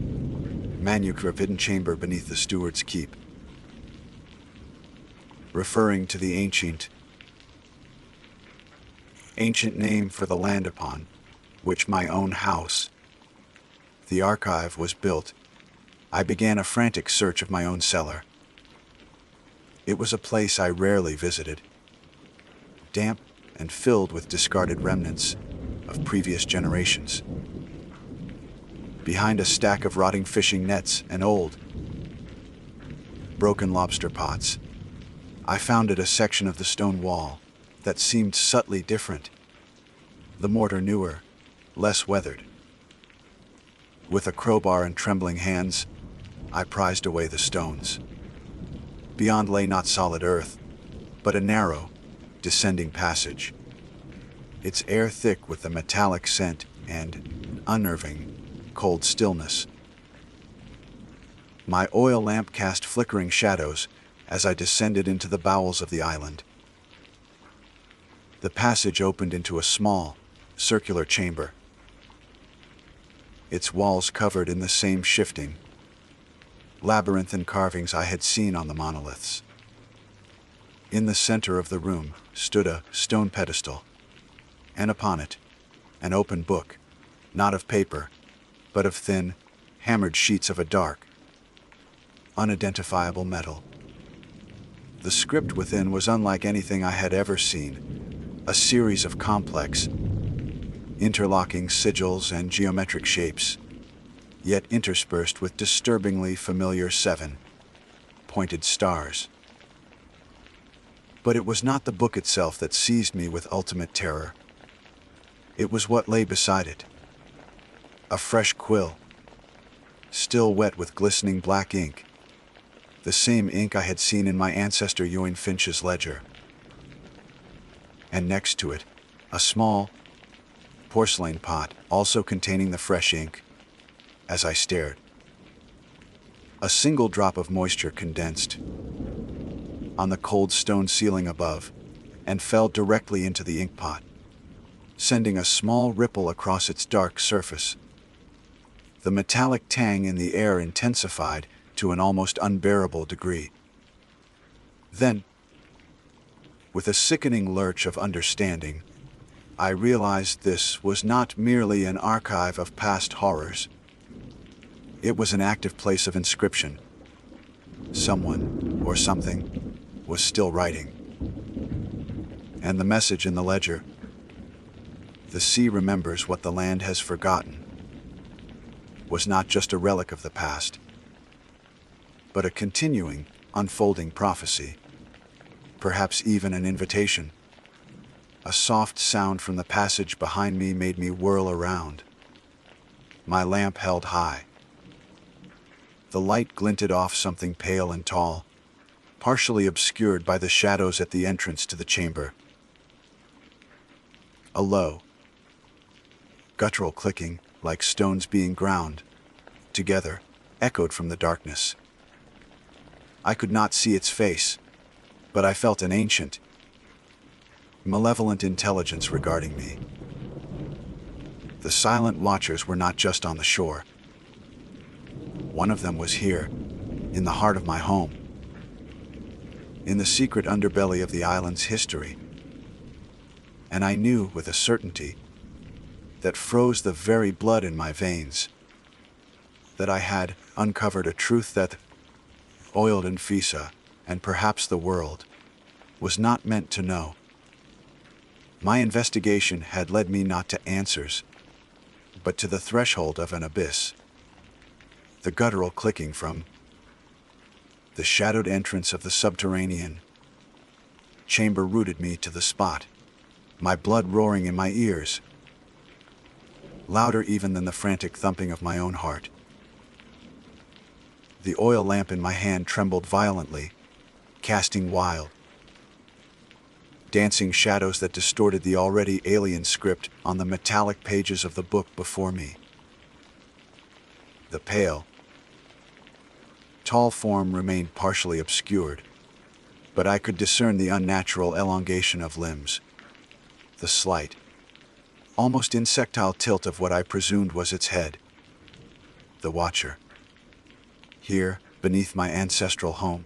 [SPEAKER 1] hidden chamber beneath the steward's keep, referring to the ancient name for the land upon which my own house, the archive, was built, I began a frantic search of my own cellar. It was a place I rarely visited, damp and filled with discarded remnants of previous generations. Behind a stack of rotting fishing nets and old, broken lobster pots, I found a section of the stone wall that seemed subtly different, the mortar newer, less weathered. With a crowbar and trembling hands, I prized away the stones. Beyond lay not solid earth, but a narrow, descending passage, its air thick with the metallic scent and unnerving, cold stillness. My oil lamp cast flickering shadows as I descended into the bowels of the island. The passage opened into a small, circular chamber, its walls covered in the same shifting, labyrinthine carvings I had seen on the monoliths. In the center of the room stood a stone pedestal, and upon it, an open book, not of paper, but of thin, hammered sheets of a dark, unidentifiable metal. The script within was unlike anything I had ever seen, a series of complex, interlocking sigils and geometric shapes, yet interspersed with disturbingly familiar seven-pointed stars. But it was not the book itself that seized me with ultimate terror. It was what lay beside it. A fresh quill, still wet with glistening black ink, the same ink I had seen in my ancestor Ewing Finch's ledger. And next to it, a small, porcelain pot, also containing the fresh ink. As I stared, a single drop of moisture condensed on the cold stone ceiling above and fell directly into the ink pot, sending a small ripple across its dark surface. The metallic tang in the air intensified to an almost unbearable degree. Then, with a sickening lurch of understanding, I realized this was not merely an archive of past horrors. It was an active place of inscription. Someone, or something, was still writing. And the message in the ledger, "The sea remembers what the land has forgotten," was not just a relic of the past, but a continuing, unfolding prophecy, perhaps even an invitation. A soft sound from the passage behind me made me whirl around, my lamp held high. The light glinted off something pale and tall, partially obscured by the shadows at the entrance to the chamber. A low, guttural clicking, like stones being ground together, echoed from the darkness. I could not see its face, but I felt an ancient, malevolent intelligence regarding me. The silent watchers were not just on the shore. One of them was here, in the heart of my home, in the secret underbelly of the island's history. And I knew with a certainty that froze the very blood in my veins that I had uncovered a truth that oiled and Fisa, and perhaps the world, was not meant to know. My investigation had led me not to answers, but to the threshold of an abyss. The guttural clicking from the shadowed entrance of the subterranean chamber rooted me to the spot, my blood roaring in my ears, louder even than the frantic thumping of my own heart. The oil lamp in my hand trembled violently, casting wild, dancing shadows that distorted the already alien script on the metallic pages of the book before me. The pale, tall form remained partially obscured, but I could discern the unnatural elongation of limbs, the slight, almost insectile tilt of what I presumed was its head. The Watcher. Here, beneath my ancestral home,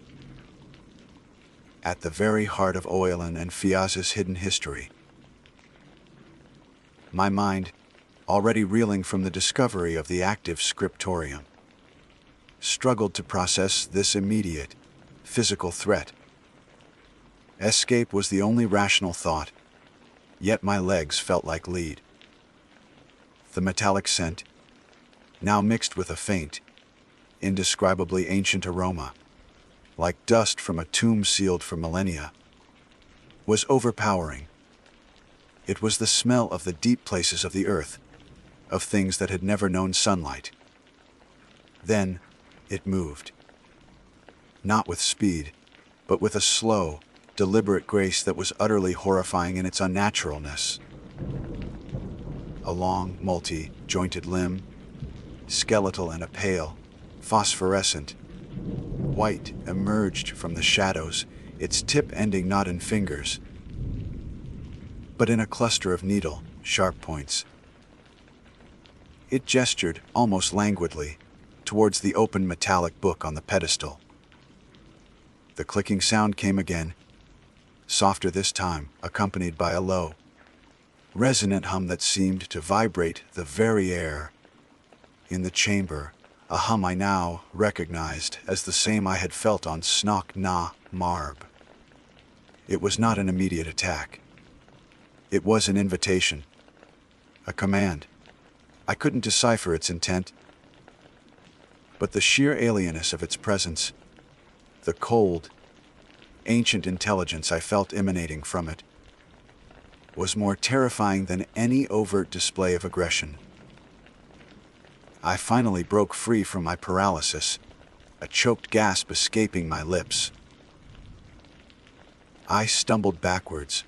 [SPEAKER 1] at the very heart of Oilan and Fiaz's hidden history. My mind, already reeling from the discovery of the active scriptorium, struggled to process this immediate, physical threat. Escape was the only rational thought, yet my legs felt like lead. The metallic scent, now mixed with a faint, indescribably ancient aroma, like dust from a tomb sealed for millennia, was overpowering. It was the smell of the deep places of the earth, of things that had never known sunlight. Then it moved. Not with speed, but with a slow, deliberate grace that was utterly horrifying in its unnaturalness. A long, multi-jointed limb, skeletal and a pale, phosphorescent white emerged from the shadows, its tip ending not in fingers, but in a cluster of needle, sharp points. It gestured, almost languidly, towards the open metallic book on the pedestal. The clicking sound came again, softer this time, accompanied by a low, resonant hum that seemed to vibrate the very air in the chamber, a hum I now recognized as the same I had felt on Snock Na Marb. It was not an immediate attack. It was an invitation, a command. I couldn't decipher its intent, but the sheer alienness of its presence, the cold, ancient intelligence I felt emanating from it, was more terrifying than any overt display of aggression. I finally broke free from my paralysis, a choked gasp escaping my lips. I stumbled backwards,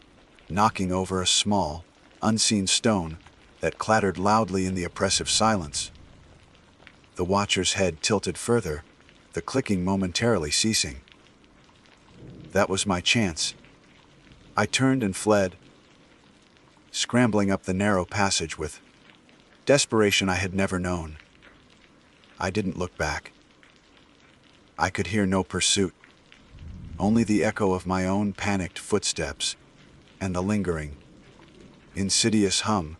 [SPEAKER 1] knocking over a small, unseen stone that clattered loudly in the oppressive silence. The Watcher's head tilted further, the clicking momentarily ceasing. That was my chance. I turned and fled, scrambling up the narrow passage with desperation I had never known. I didn't look back. I could hear no pursuit, only the echo of my own panicked footsteps and the lingering, insidious hum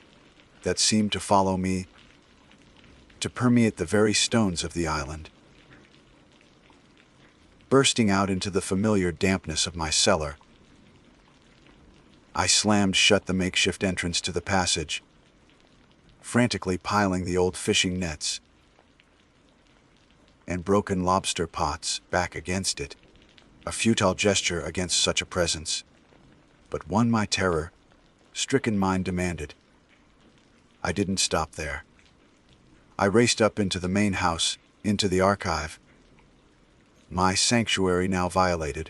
[SPEAKER 1] that seemed to follow me, to permeate the very stones of the island. Bursting out into the familiar dampness of my cellar, I slammed shut the makeshift entrance to the passage, frantically piling the old fishing nets and broken lobster pots back against it, a futile gesture against such a presence, but one my terror-stricken mind demanded. I didn't stop there. I raced up into the main house, into the archive, My sanctuary now violated,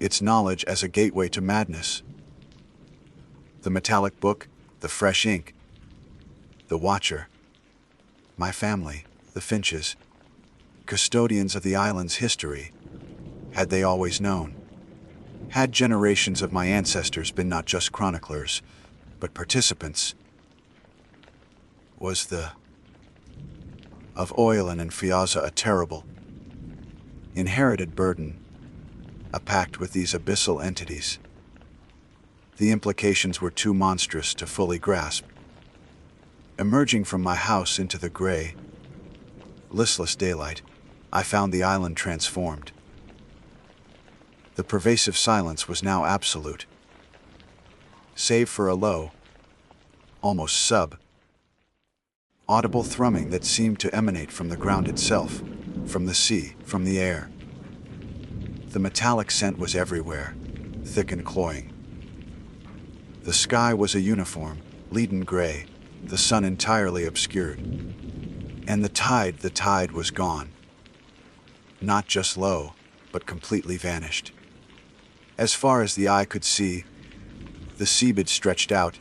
[SPEAKER 1] its knowledge as a gateway to madness. The metallic book, the fresh ink, the watcher, my family, the Finches, custodians of the island's history. Had they always known? Had generations of my ancestors been not just chroniclers, but participants? Was the of Oilan and Fiaza a terrible, inherited burden, a pact with these abyssal entities? The implications were too monstrous to fully grasp. Emerging from my house into the gray, listless daylight, I found the island transformed. The pervasive silence was now absolute, save for a low, almost audible thrumming that seemed to emanate from the ground itself, from the sea, from the air. The metallic scent was everywhere, thick and cloying. The sky was a uniform, leaden gray, the sun entirely obscured. And the tide was gone. Not just low, but completely vanished. As far as the eye could see, the seabed stretched out,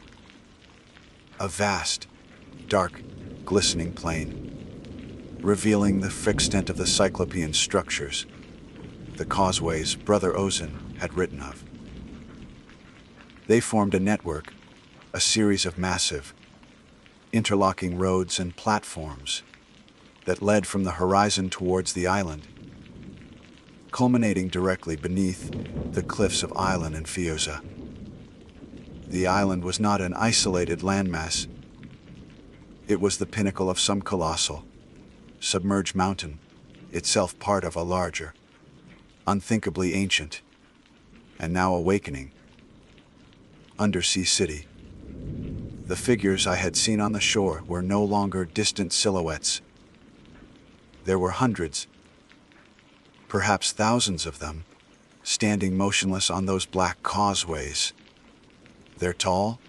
[SPEAKER 1] a vast, dark, glistening plain, revealing the extent of the Cyclopean structures, the causeways Brother Ozan had written of. They formed a network, a series of massive, interlocking roads and platforms that led from the horizon towards the island, culminating directly beneath the cliffs of Island and Fiaza. The island was not an isolated landmass. It was the pinnacle of some colossal, submerged mountain, itself part of a larger, unthinkably ancient, and now awakening, undersea city. The figures I had seen on the shore were no longer distant silhouettes. There were hundreds, perhaps thousands of them, standing motionless on those black causeways. Their tall,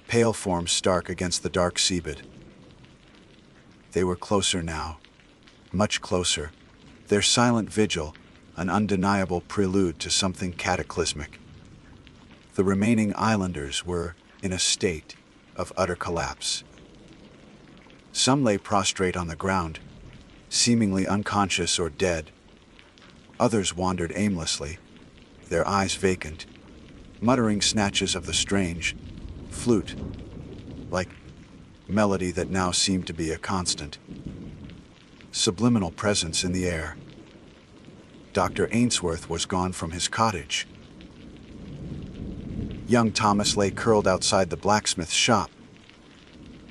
[SPEAKER 1] pale forms stark against the dark seabed. They were closer now, much closer, their silent vigil an undeniable prelude to something cataclysmic. The remaining islanders were in a state of utter collapse. Some lay prostrate on the ground, seemingly unconscious or dead. Others wandered aimlessly, their eyes vacant, muttering snatches of the strange, flute-like melody that now seemed to be a constant, subliminal presence in the air. Dr. Ainsworth was gone from his cottage. Young Thomas lay curled outside the blacksmith's shop,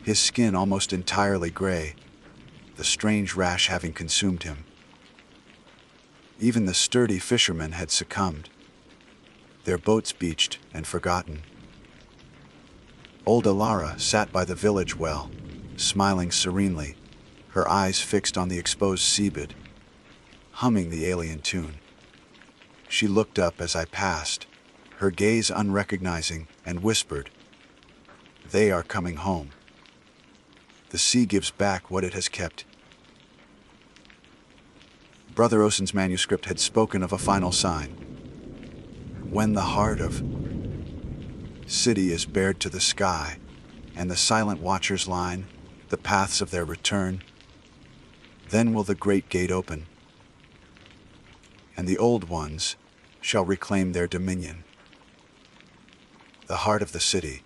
[SPEAKER 1] his skin almost entirely gray, the strange rash having consumed him. Even the sturdy fishermen had succumbed, their boats beached and forgotten. Old Alara sat by the village well, smiling serenely, her eyes fixed on the exposed seabed, humming the alien tune. She looked up as I passed, her gaze unrecognizing, and whispered, "They are coming home. The sea gives back what it has kept." Brother Osen's manuscript had spoken of a final sign. When the heart of city is bared to the sky, and the silent watchers line the paths of their return, then will the great gate open, and the old ones shall reclaim their dominion. The heart of the city,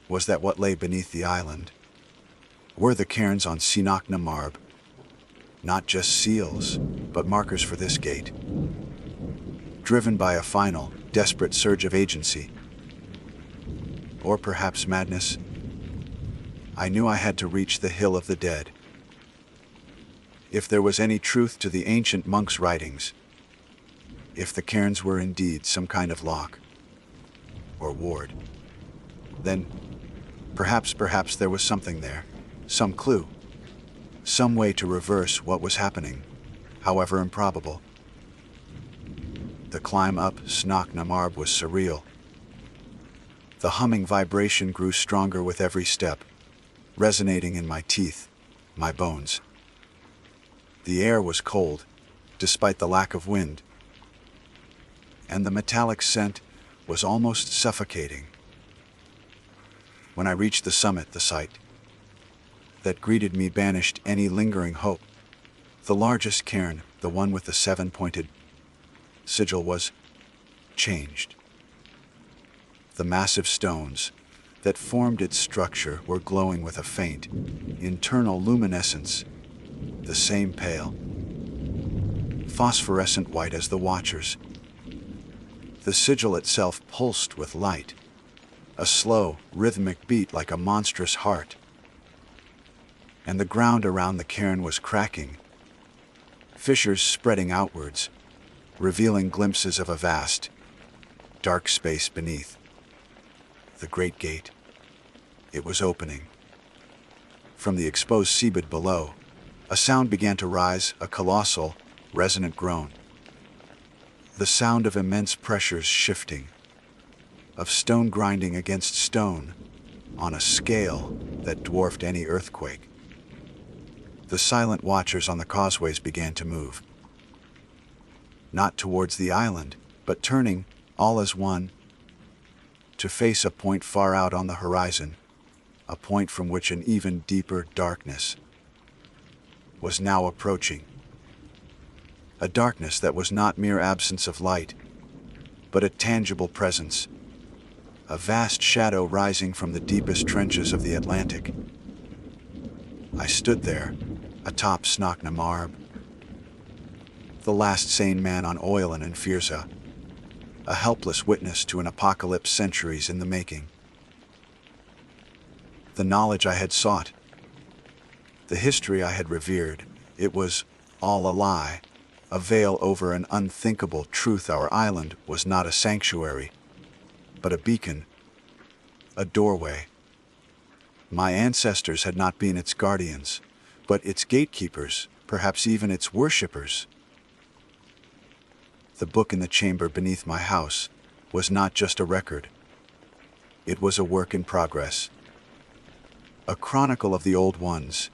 [SPEAKER 1] was that what lay beneath the island? Were the cairns on Sinach Namarb not just seals, but markers for this gate? Driven by a final, desperate surge of agency, or perhaps madness, I knew I had to reach the Hill of the Dead. If there was any truth to the ancient monks' writings, if the cairns were indeed some kind of lock or ward, then perhaps there was something there, some clue, some way to reverse what was happening, however improbable. The climb up Snak Namarb was surreal. The humming vibration grew stronger with every step, resonating in my teeth, my bones. The air was cold, despite the lack of wind. And the metallic scent was almost suffocating. When I reached the summit, the sight that greeted me banished any lingering hope. The largest cairn, the one with the 7-pointed sigil, was changed. The massive stones that formed its structure were glowing with a faint, internal luminescence, the same pale, phosphorescent white as the watchers. The sigil itself pulsed with light, a slow, rhythmic beat like a monstrous heart. And the ground around the cairn was cracking, fissures spreading outwards, revealing glimpses of a vast, dark space beneath. The great gate. It was opening. From the exposed seabed below, a sound began to rise, a colossal, resonant groan. The sound of immense pressures shifting, of stone grinding against stone, on a scale that dwarfed any earthquake. The silent watchers on the causeways began to move. Not towards the island, but turning, all as one, to face a point far out on the horizon, a point from which an even deeper darkness was now approaching. A darkness that was not mere absence of light, but a tangible presence, a vast shadow rising from the deepest trenches of the Atlantic. I stood there, atop Snoch na Marb, the last sane man on Oilen and Firza, a helpless witness to an apocalypse centuries in the making. The knowledge I had sought, the history I had revered, it was all a lie, a veil over an unthinkable truth. Our island was not a sanctuary, but a beacon, a doorway. My ancestors had not been its guardians, but its gatekeepers, perhaps even its worshippers. The book in the chamber beneath my house was not just a record. It was a work in progress, a chronicle of the old ones,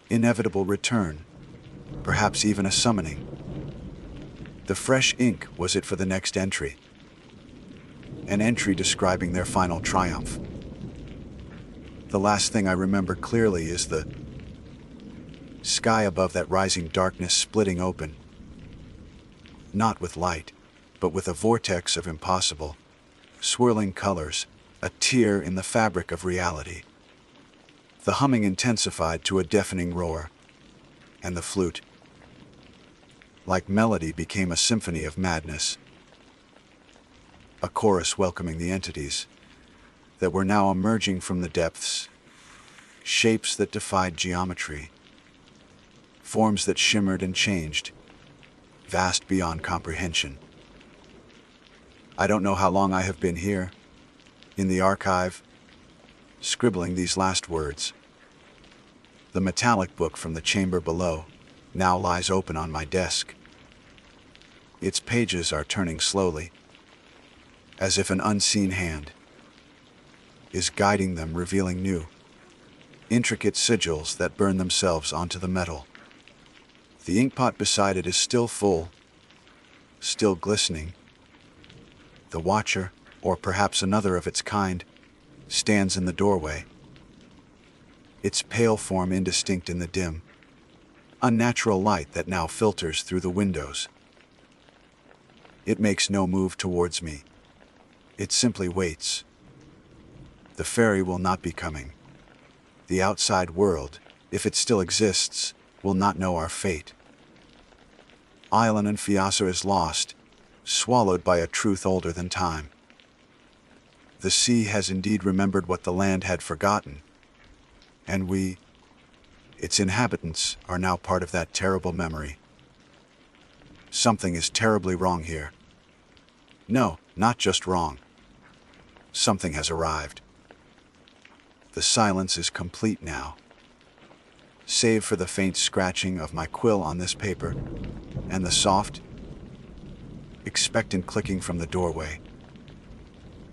[SPEAKER 1] inevitable return, perhaps even a summoning. The fresh ink was it for the next entry, an entry describing their final triumph. The last thing I remember clearly is the sky above that rising darkness splitting open, not with light, but with a vortex of impossible, swirling colors, a tear in the fabric of reality. The humming intensified to a deafening roar, and the flute, like melody, became a symphony of madness, a chorus welcoming the entities that were now emerging from the depths, shapes that defied geometry, forms that shimmered and changed, vast beyond comprehension. I don't know how long I have been here, in the archive, scribbling these last words. The metallic book from the chamber below now lies open on my desk. Its pages are turning slowly, as if an unseen hand is guiding them, revealing new, intricate sigils that burn themselves onto the metal. The inkpot beside it is still full, still glistening. The watcher, or perhaps another of its kind, stands in the doorway, its pale form indistinct in the dim, unnatural light that now filters through the windows. It makes no move towards me. It simply waits. The ferry will not be coming. The outside world, if it still exists, will not know our fate. Island and Fiasser is lost, swallowed by a truth older than time. The sea has indeed remembered what the land had forgotten, and we, its inhabitants, are now part of that terrible memory. Something is terribly wrong here. No, not just wrong. Something has arrived. The silence is complete now, save for the faint scratching of my quill on this paper and the soft, expectant clicking from the doorway.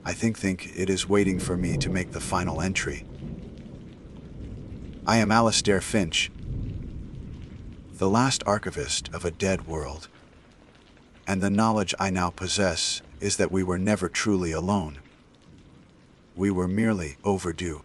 [SPEAKER 1] I think it is waiting for me to make the final entry. I am Alistair Finch, the last archivist of a dead world. And the knowledge I now possess is that we were never truly alone. We were merely overdue.